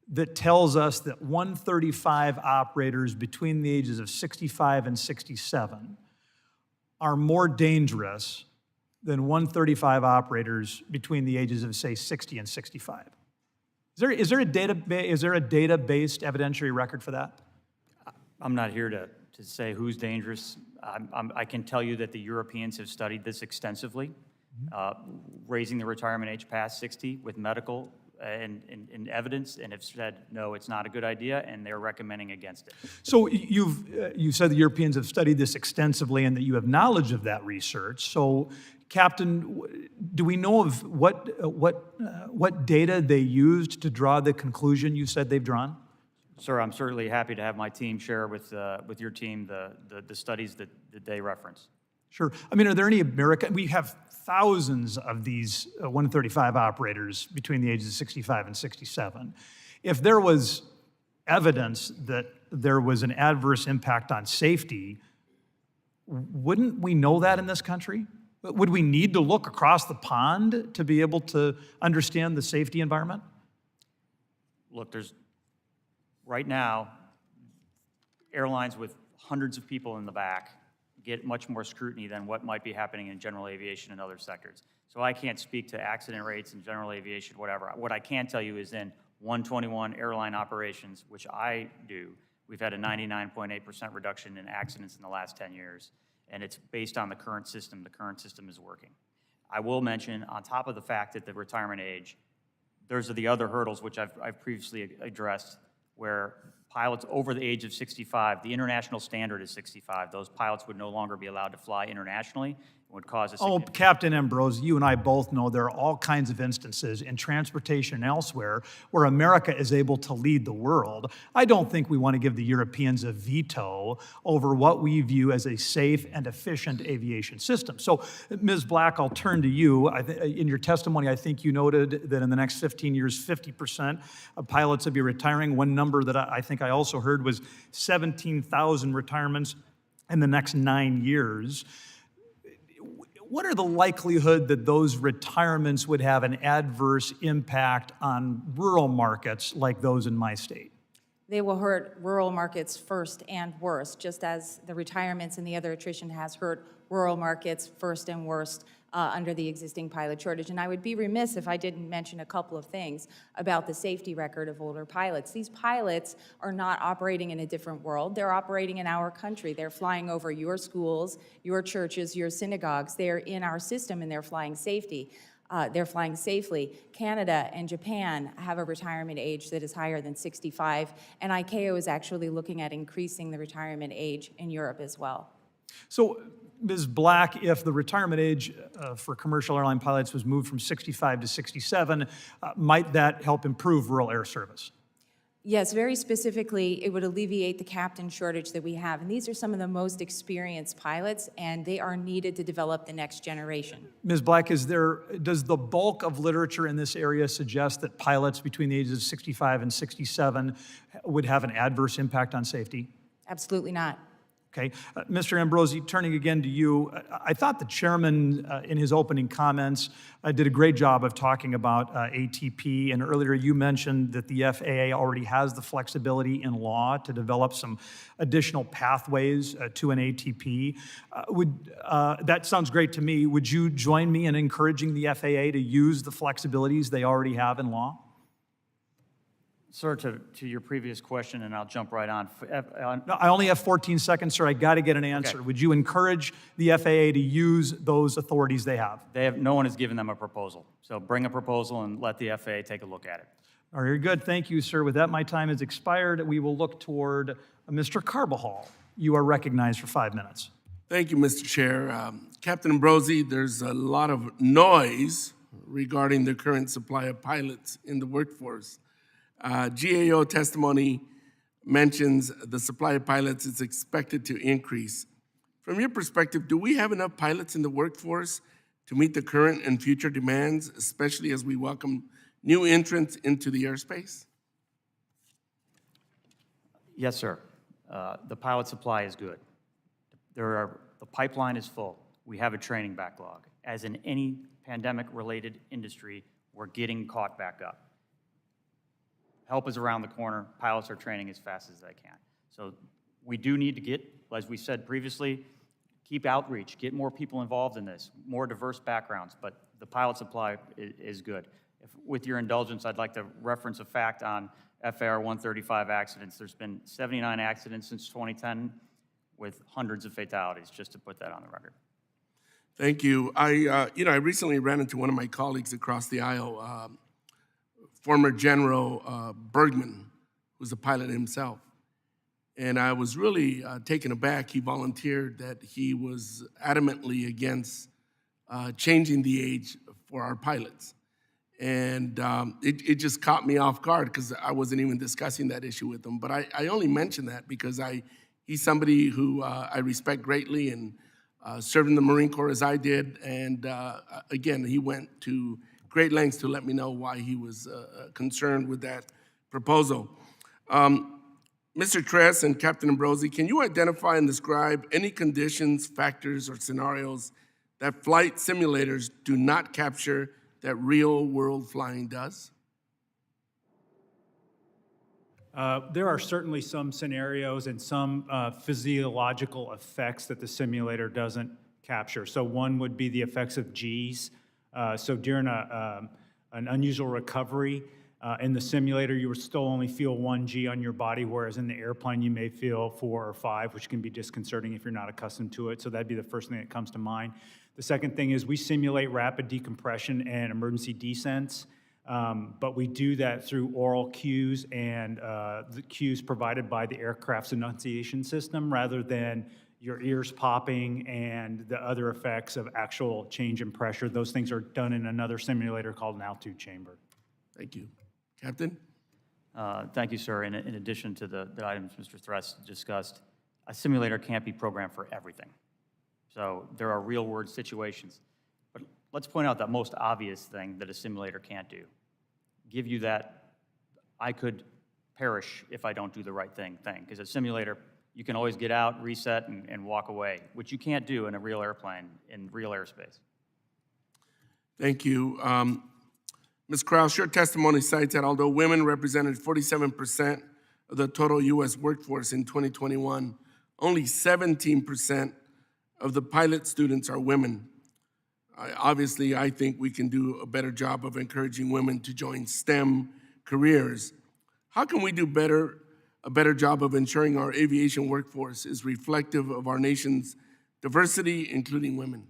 that tells us that 135 operators between the ages of 65 and 67 are more dangerous than 135 operators between the ages of, say, 60 and 65? Is there a data-based evidentiary record for that? I'm not here to say who's dangerous. I can tell you that the Europeans have studied this extensively, raising the retirement age past 60 with medical and evidence, and have said, no, it's not a good idea, and they're recommending against it. So you said the Europeans have studied this extensively and that you have knowledge of that research. So, Captain, do we know of what data they used to draw the conclusion you said they've drawn? Sir, I'm certainly happy to have my team share with your team the studies that they reference. Sure. I mean, are there any we have thousands of these 135 operators between the ages of 65 and 67. If there was evidence that there was an adverse impact on safety, wouldn't we know that in this country? Would we need to look across the pond to be able to understand the safety environment? Look, right now, airlines with hundreds of people in the back get much more scrutiny than what might be happening in general aviation and other sectors. So I can't speak to accident rates in general aviation, whatever. What I can tell you is in 121 airline operations, which I do, we've had a 99.8% reduction in accidents in the last 10 years. And it's based on the current system. The current system is working. I will mention, on top of the fact that the retirement age, there's the other hurdles which I've previously addressed, where pilots over the age of 65, the international standard is 65. Those pilots would no longer be allowed to fly internationally. It would cause a Oh, significant... Captain Ambrose, you and I both know there are all kinds of instances in transportation and elsewhere where America is able to lead the world. I don't think we want to give the Europeans a veto over what we view as a safe and efficient aviation system. So, Ms. Black, I'll turn to you. In your testimony, I think you noted that in the next 15 years, 50% of pilots will be retiring. One number that I think I also heard was 17,000 retirements in the next 9 years. What are the likelihood that those retirements would have an adverse impact on rural markets like those in my state? They will hurt rural markets first and worst, just as the retirements and the other attrition has hurt rural markets first and worst under the existing pilot shortage. And I would be remiss if I didn't mention a couple of things about the safety record of older pilots. These pilots are not operating in a different world. They're operating in our country. They're flying over your schools, your churches, your synagogues. They're in our system and they're flying safely. Canada and Japan have a retirement age that is higher than 65, and ICAO is actually looking at increasing the retirement age in Europe as well. So, Ms. Black, if the retirement age for commercial airline pilots was moved from 65 to 67, might that help improve rural air service? Yes, very specifically, it would alleviate the captain shortage that we have. And these are some of the most experienced pilots, and they are needed to develop the next generation. Ms. Black, does the bulk of literature in this area suggest that pilots between the ages of 65 and 67 would have an adverse impact on safety? Absolutely not. Okay. Mr. Ambrosi, turning again to you, I thought the chairman in his opening comments did a great job of talking about ATP, and earlier you mentioned that the FAA already has the flexibility in law to develop some additional pathways to an ATP. That sounds great to me. Would you join me in encouraging the FAA to use the flexibilities they already have in law? Sir, to your previous question, and I'll jump right on. No, I only have 14 seconds, sir. I got to get an answer. Okay. Would you encourage the FAA to use those authorities they have? No one has given them a proposal. So bring a proposal and let the FAA take a look at it. All right, good. Thank you, sir. With that, my time has expired. We will look toward Mr. Carbajal. You are recognized for 5 minutes. Thank you, Mr. Chair. Captain Ambrosi, there's a lot of noise regarding the current supply of pilots in the workforce. GAO testimony mentions the supply of pilots is expected to increase. From your perspective, do we have enough pilots in the workforce to meet the current and future demands, especially as we welcome new entrants into the airspace? Yes, sir. The pilot supply is good. The pipeline is full. We have a training backlog. As in any pandemic-related industry, we're getting caught back up. Help is around the corner. Pilots are training as fast as they can. So we do need to get, as we said previously, keep outreach, get more people involved in this, more diverse backgrounds, but the pilot supply is good. With your indulgence, I'd like to reference a fact on FAR 135 accidents. There's been 79 accidents since 2010 with hundreds of fatalities, just to put that on the record. Thank you. I recently ran into one of my colleagues across the aisle, former General Bergman, who's a pilot himself. And I was really taken aback. He volunteered that he was adamantly against changing the age for our pilots. And it just caught me off guard because I wasn't even discussing that issue with him. But I only mention that because he's somebody who I respect greatly and served in the Marine Corps as I did. And again, he went to great lengths to let me know why he was concerned with that proposal. Mr. Tress and Captain Ambrosi, can you identify and describe any conditions, factors, or scenarios that flight simulators do not capture that real-world flying does? There are certainly some scenarios and some physiological effects that the simulator doesn't capture. So one would be the effects of Gs. So during an unusual recovery, in the simulator, you would still only feel 1 G on your body, whereas in the airplane, you may feel 4 or 5, which can be disconcerting if you're not accustomed to it. So that'd be the first thing that comes to mind. The second thing is we simulate rapid decompression and emergency descents. But we do that through oral cues and the cues provided by the aircraft's enunciation system rather than your ears popping and the other effects of actual change in pressure. Those things are done in another simulator called an altitude chamber. Thank you. Captain? Thank you, sir. In addition to the items Mr. Thress discussed, a simulator can't be programmed for everything. So there are real-world situations. But let's point out that most obvious thing that a simulator can't do. Give you that, I could perish if I don't do the right thing. Because a simulator, you can always get out, reset, and walk away, which you can't do in a real airplane, in real airspace. Thank you. Ms. Krause, your testimony cites that although women represented 47% of the total U.S. workforce in 2021, only 17% of the pilot students are women. Obviously, I think we can do a better job of encouraging women to join STEM careers. How can we do a better job of ensuring our aviation workforce is reflective of our nation's diversity, including women?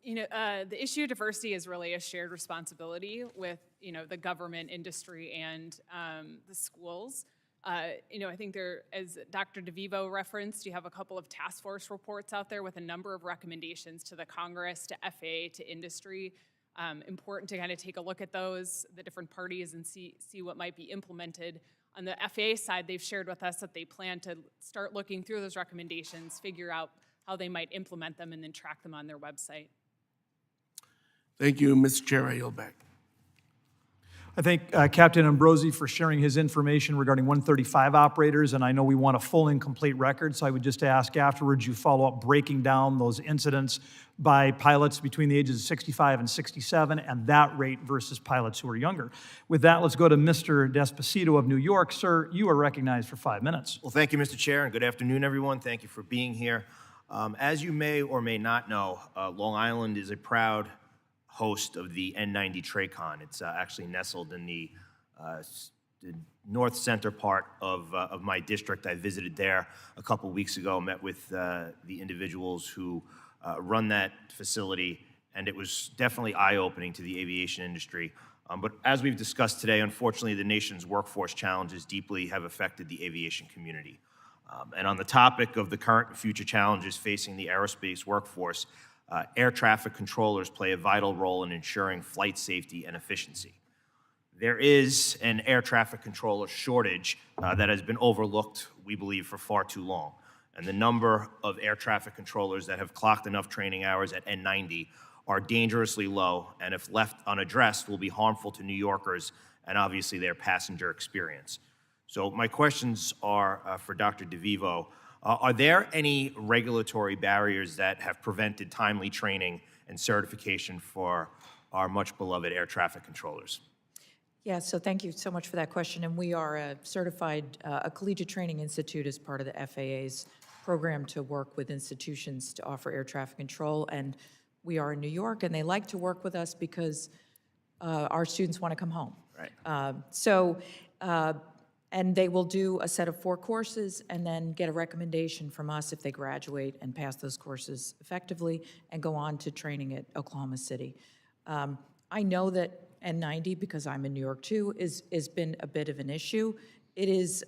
You know, the issue of diversity is really a shared responsibility with, the government, industry, and the schools. I think there, as Dr. DeVivo referenced, you have a couple of task force reports out there with a number of recommendations to the Congress, to FAA, to industry. Important to kind of take a look at those, the different parties, and see what might be implemented. On the FAA side, they've shared with us that they plan to start looking through those recommendations, figure out how they might implement them, and then track them on their website. Thank you, Mr. Chair. I yield back. I thank Captain Ambrosi for sharing his information regarding 135 operators, and I know we want a full and complete record, so I would just ask afterwards you follow up breaking down those incidents by pilots between the ages of 65 and 67 and that rate versus pilots who are younger. With that, let's go to Mr. Despacito of New York. Sir, you are recognized for 5 minutes. Well, thank you, Mr. Chair, and good afternoon, everyone. Thank you for being here. As you may or may not know, Long Island is a proud host of the N90 TRACON. It's actually nestled in the north center part of my district. I visited there a couple weeks ago, met with the individuals who run that facility, and it was definitely eye-opening to the aviation industry. But as we've discussed today, unfortunately, the nation's workforce challenges deeply have affected the aviation community. And on the topic of the current and future challenges facing the aerospace workforce, air traffic controllers play a vital role in ensuring flight safety and efficiency. There is an air traffic controller shortage that has been overlooked, we believe, for far too long. And the number of air traffic controllers that have clocked enough training hours at N90 are dangerously low, and if left unaddressed, will be harmful to New Yorkers and obviously their passenger experience. So my questions are for Dr. DeVivo. Are there any regulatory barriers that have prevented timely training and certification for our much beloved air traffic controllers? Yeah, so thank you so much for that question. And we are a certified, a collegiate training institute as part of the FAA's program to work with institutions to offer air traffic control. And we are in New York, and they like to work with us because our students want to come home. Right. And they will do a set of 4 courses and then get a recommendation from us if they graduate and pass those courses effectively and go on to training at Oklahoma City. I know that N90, because I'm in New York too, has been a bit of an issue. It is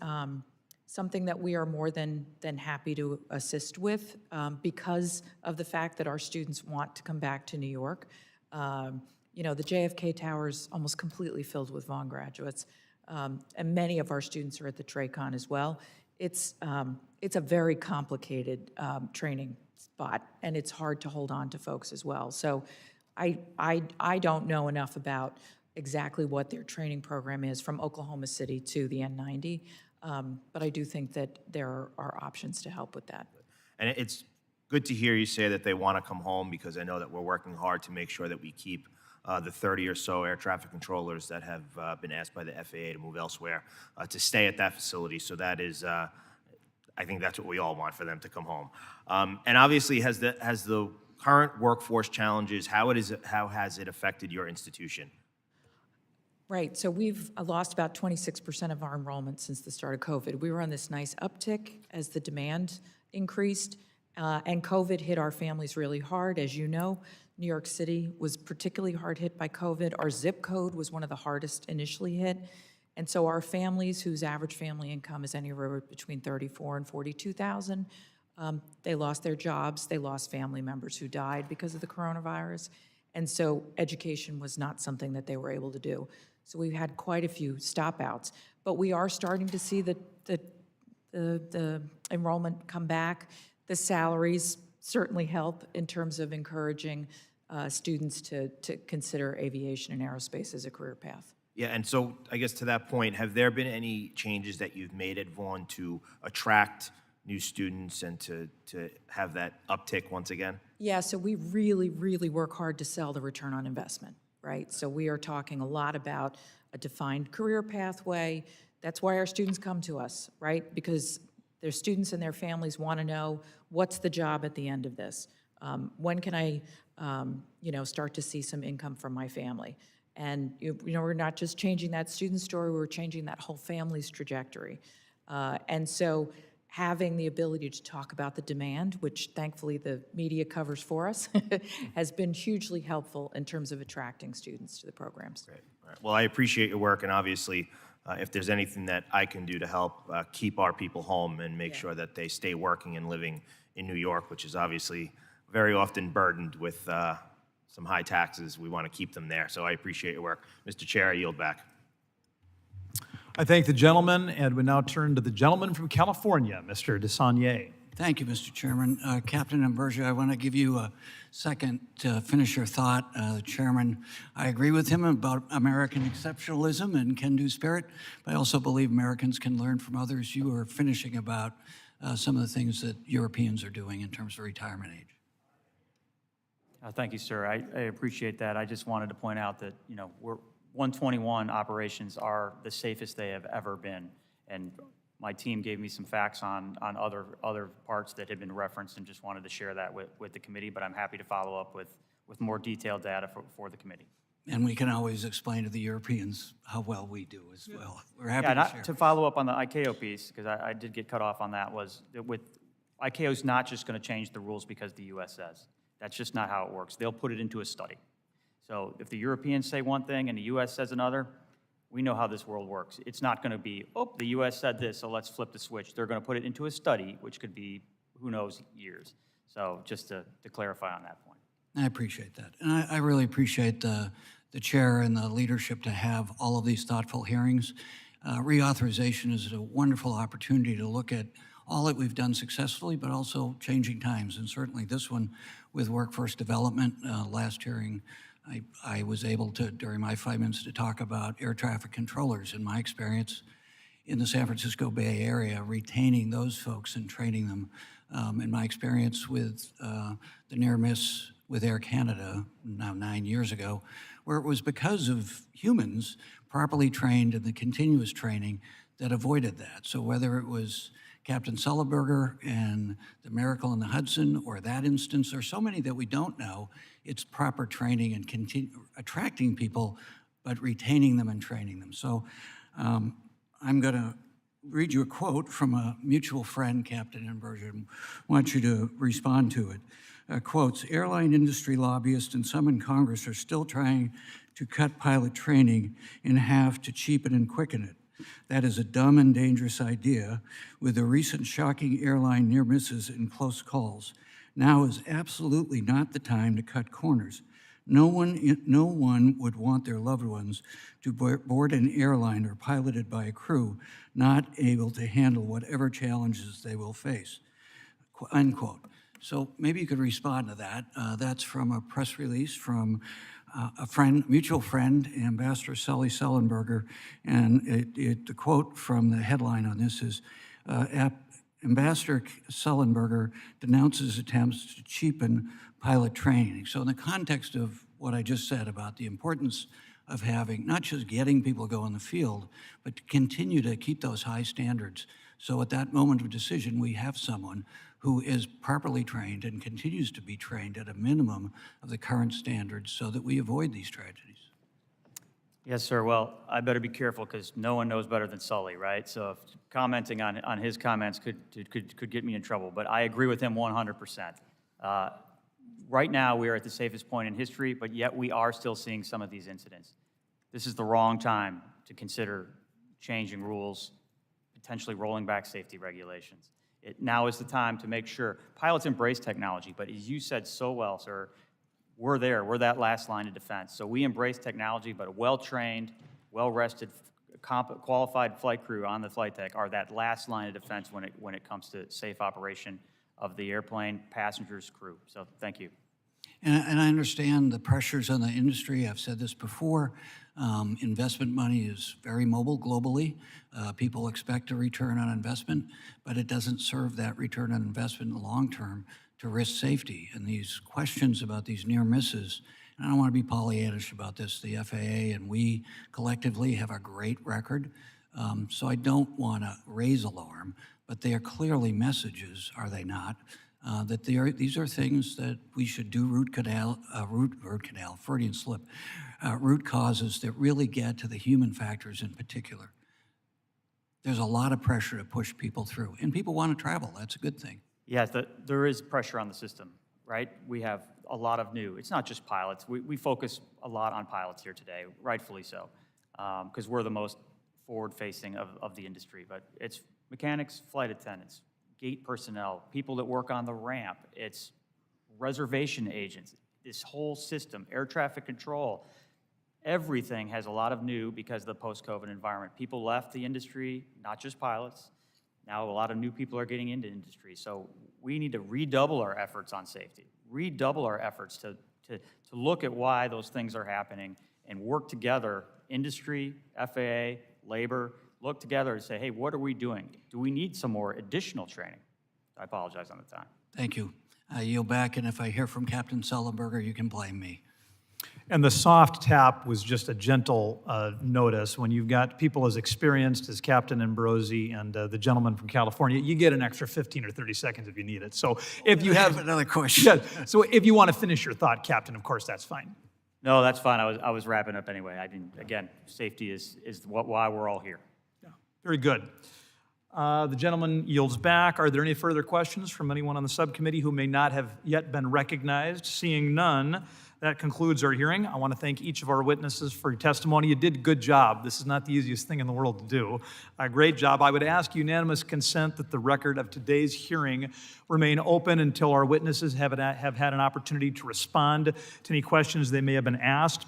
something that we are more than happy to assist with because of the fact that our students want to come back to New York. The JFK Tower is almost completely filled with Vaughn graduates. And many of our students are at the TRACON as well. It's a very complicated training spot, and it's hard to hold on to folks as well. So I don't know enough about exactly what their training program is from Oklahoma City to the N90, but I do think that there are options to help with that. And it's good to hear you say that they want to come home, because I know that we're working hard to make sure that we keep the 30 or so air traffic controllers that have been asked by the FAA to move elsewhere to stay at that facility. So that is, I think that's what we all want, for them to come home. And obviously, has the current workforce challenges, how has it affected your institution? Right, so we've lost about 26% of our enrollment since the start of COVID. We were on this nice uptick as the demand increased, And COVID hit our families really hard. As you know, New York City was particularly hard hit by COVID. Our zip code was one of the hardest initially hit. And so our families, whose average family income is anywhere between 34 and 42,000, they lost their jobs, they lost family members who died because of the coronavirus. And so education was not something that they were able to do. So we've had quite a few stop-outs. But we are starting to see the enrollment come back. The salaries certainly help in terms of encouraging students to consider aviation and aerospace as a career path. Yeah, and so I guess to that point, have there been any changes that you've made at Vaughan to attract new students and to have that uptick once again? Yeah, so we really, really work hard to sell the return on investment, right? So we are talking a lot about a defined career pathway. That's why our students come to us, right? Because their students and their families want to know, what's the job at the end of this? When can I, start to see some income from my family? And, we're not just changing that student story, we're changing that whole family's trajectory. And so having the ability to talk about the demand, which thankfully the media covers for us, has been hugely helpful in terms of attracting students to the programs. Great. All right. Well, I appreciate your work, and obviously, if there's anything that I can do to help keep our people home and make sure that they stay working and living in New York, which is obviously very often burdened with some high taxes, we want to keep them there. So I appreciate your work. Mr. Chair, I yield back. I thank the gentleman, and we now turn to the gentleman from California, Mr. DeSaulnier. Thank you, Mr. Chairman. Captain Ambrosia, I want to give you a second to finish your thought. Chairman, I agree with him about American exceptionalism and can-do spirit, but I also believe Americans can learn from others. You were finishing about some of the things that Europeans are doing in terms of retirement age. Thank you, sir. I appreciate that. I just wanted to point out that, 121 operations are the safest they have ever been. And my team gave me some facts on other parts that had been referenced, and just wanted to share that with the committee, but I'm happy to follow up with more detailed data for the committee. And we can always explain to the Europeans how well we do as well. We're happy to share. To follow up on the ICAO piece, because I did get cut off on that, was that ICAO's not just going to change the rules because the U.S. says. That's just not how it works. They'll put it into a study. So if the Europeans say one thing and the U.S. says another, we know how this world works. It's not going to be, the U.S. said this, so let's flip the switch. They're going to put it into a study, which could be, who knows, years. So just to clarify on that point. I appreciate that. And I really appreciate the chair and the leadership to have all of these thoughtful hearings. Reauthorization is a wonderful opportunity to look at all that we've done successfully, but also changing times. And certainly this one with workforce development. Last hearing, I was able to, during my 5 minutes, to talk about air traffic controllers and my experience in the San Francisco Bay Area, retaining those folks and training them. And my experience with the near miss with Air Canada, now 9 years ago, where it was because of humans properly trained and the continuous training that avoided that. So whether it was Captain Sullenberger and the Miracle in the Hudson, or that instance, or so many that we don't know, it's proper training and attracting people, but retaining them and training them. So I'm going to read you a quote from a mutual friend, Captain Ambrosia, and want you to respond to it. Quotes, airline industry lobbyists and some in Congress are still trying to cut pilot training in half to cheapen and quicken it. That is a dumb and dangerous idea. With the recent shocking airline near misses and close calls, now is absolutely not the time to cut corners. No one would want their loved ones to board an airline or piloted by a crew not able to handle whatever challenges they will face, unquote. So maybe you could respond to that. That's from a press release from a friend, mutual friend, Ambassador Sully Sullenberger, and the quote from the headline on this is, Ambassador Sullenberger denounces attempts to cheapen pilot training. So in the context of what I just said about the importance of having, not just getting people to go in the field, but to continue to keep those high standards. So at that moment of decision, we have someone who is properly trained and continues to be trained at a minimum of the current standards so that we avoid these tragedies. Yes, sir. Well, I better be careful because no one knows better than Sully, right? So if commenting on his comments could get me in trouble, but I agree with him 100%. Right now, we are at the safest point in history, but yet we are still seeing some of these incidents. This is the wrong time to consider changing rules, potentially rolling back safety regulations. Now is the time to make sure pilots embrace technology, but as you said so well, sir, we're there. We're that last line of defense. So we embrace technology, but a well-trained, well-rested, qualified flight crew on the flight deck are that last line of defense when it comes to safe operation of the airplane, passengers, crew. So thank you. And I understand the pressures on the industry. I've said this before. Investment money is very mobile globally. People expect a return on investment, but it doesn't serve that return on investment in the long term to risk safety. And these questions about these near misses, and I don't want to be Pollyannish about this, the FAA and we collectively have a great record. So I don't want to raise alarm, but they are clearly messages, are they not? That these are things that we should do root causes that really get to the human factors in particular. There's a lot of pressure to push people through, and people want to travel. That's a good thing. Yes, there is pressure on the system, right? We have a lot of new, it's not just pilots. We focus a lot on pilots here today, rightfully so, because we're the most forward-facing of the industry, but it's mechanics, flight attendants, gate personnel, people that work on the ramp, it's reservation agents, this whole system, air traffic control, everything has a lot of new because of the post-COVID environment. People left the industry, not just pilots. Now a lot of new people are getting into industry. So we need to redouble our efforts on safety, redouble our efforts to look at why those things are happening and work together, industry, FAA, labor, look together and say, hey, what are we doing? Do we need some more additional training? I apologize on the time. Thank you. I yield back, and if I hear from Captain Sullenberger, you can blame me. And the soft tap was just a gentle notice. When you've got people as experienced as Captain Ambrosi and the gentleman from California, you get an extra 15 or 30 seconds if you need it. So if you have another question. Yeah, so if you want to finish your thought, Captain, of course, that's fine. No, that's fine. I was wrapping up anyway. Again, safety is why we're all here. Yeah, very good. The gentleman yields back. Are there any further questions from anyone on the subcommittee who may not have yet been recognized? Seeing none, that concludes our hearing. I want to thank each of our witnesses for your testimony. You did a good job. This is not the easiest thing in the world to do. A great job. I would ask unanimous consent that the record of today's hearing remain open until our witnesses have had an opportunity to respond to any questions they may have been asked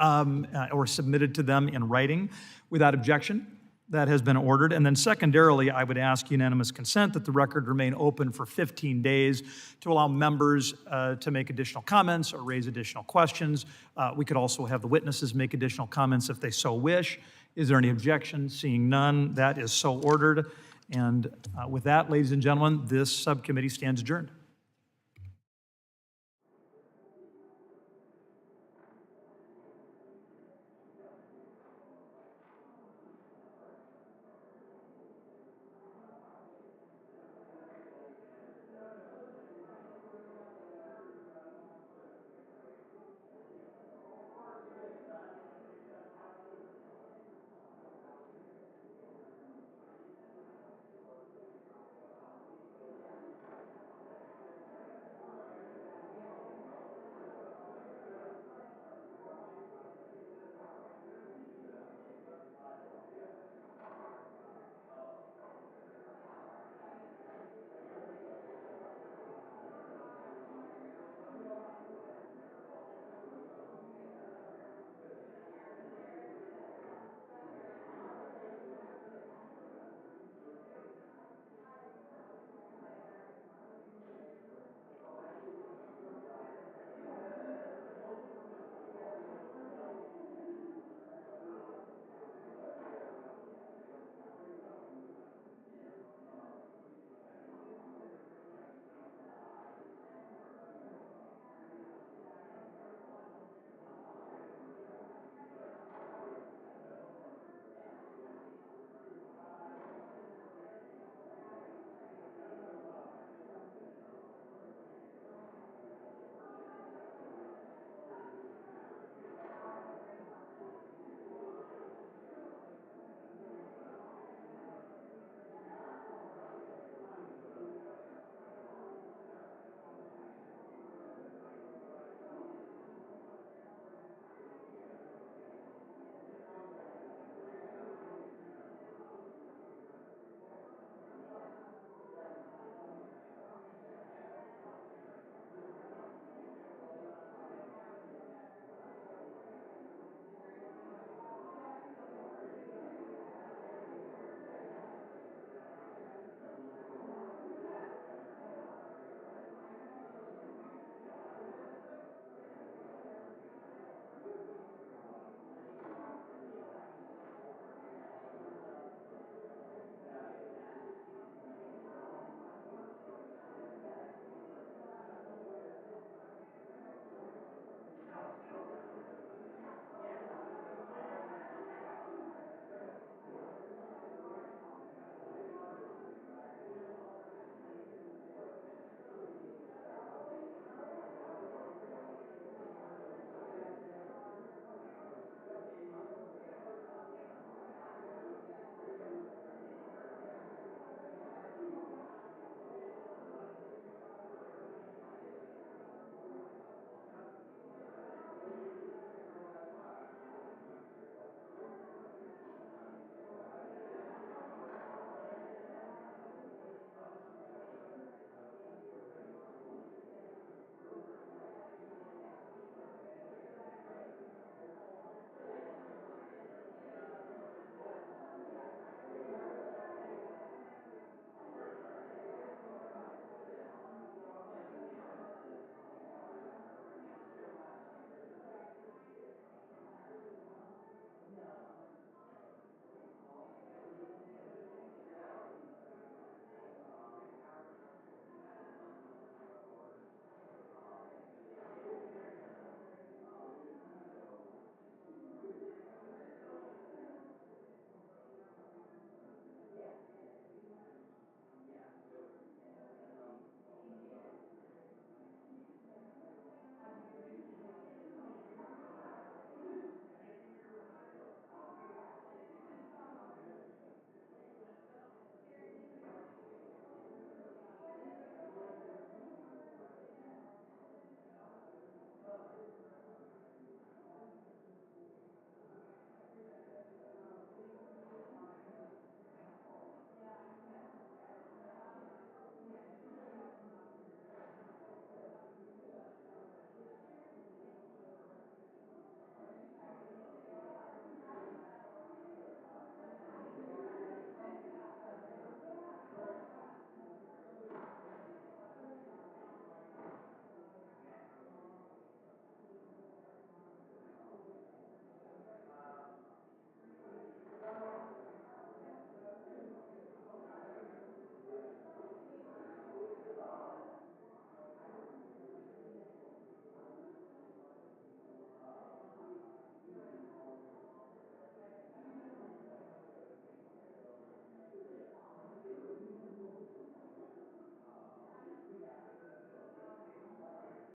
or submitted to them in writing. Without objection, that has been ordered. And then secondarily, I would ask unanimous consent that the record remain open for 15 days to allow members to make additional comments or raise additional questions. We could also have the witnesses make additional comments if they so wish. Is there any objection? Seeing none, that is so ordered. And with that, ladies and gentlemen, this subcommittee stands adjourned.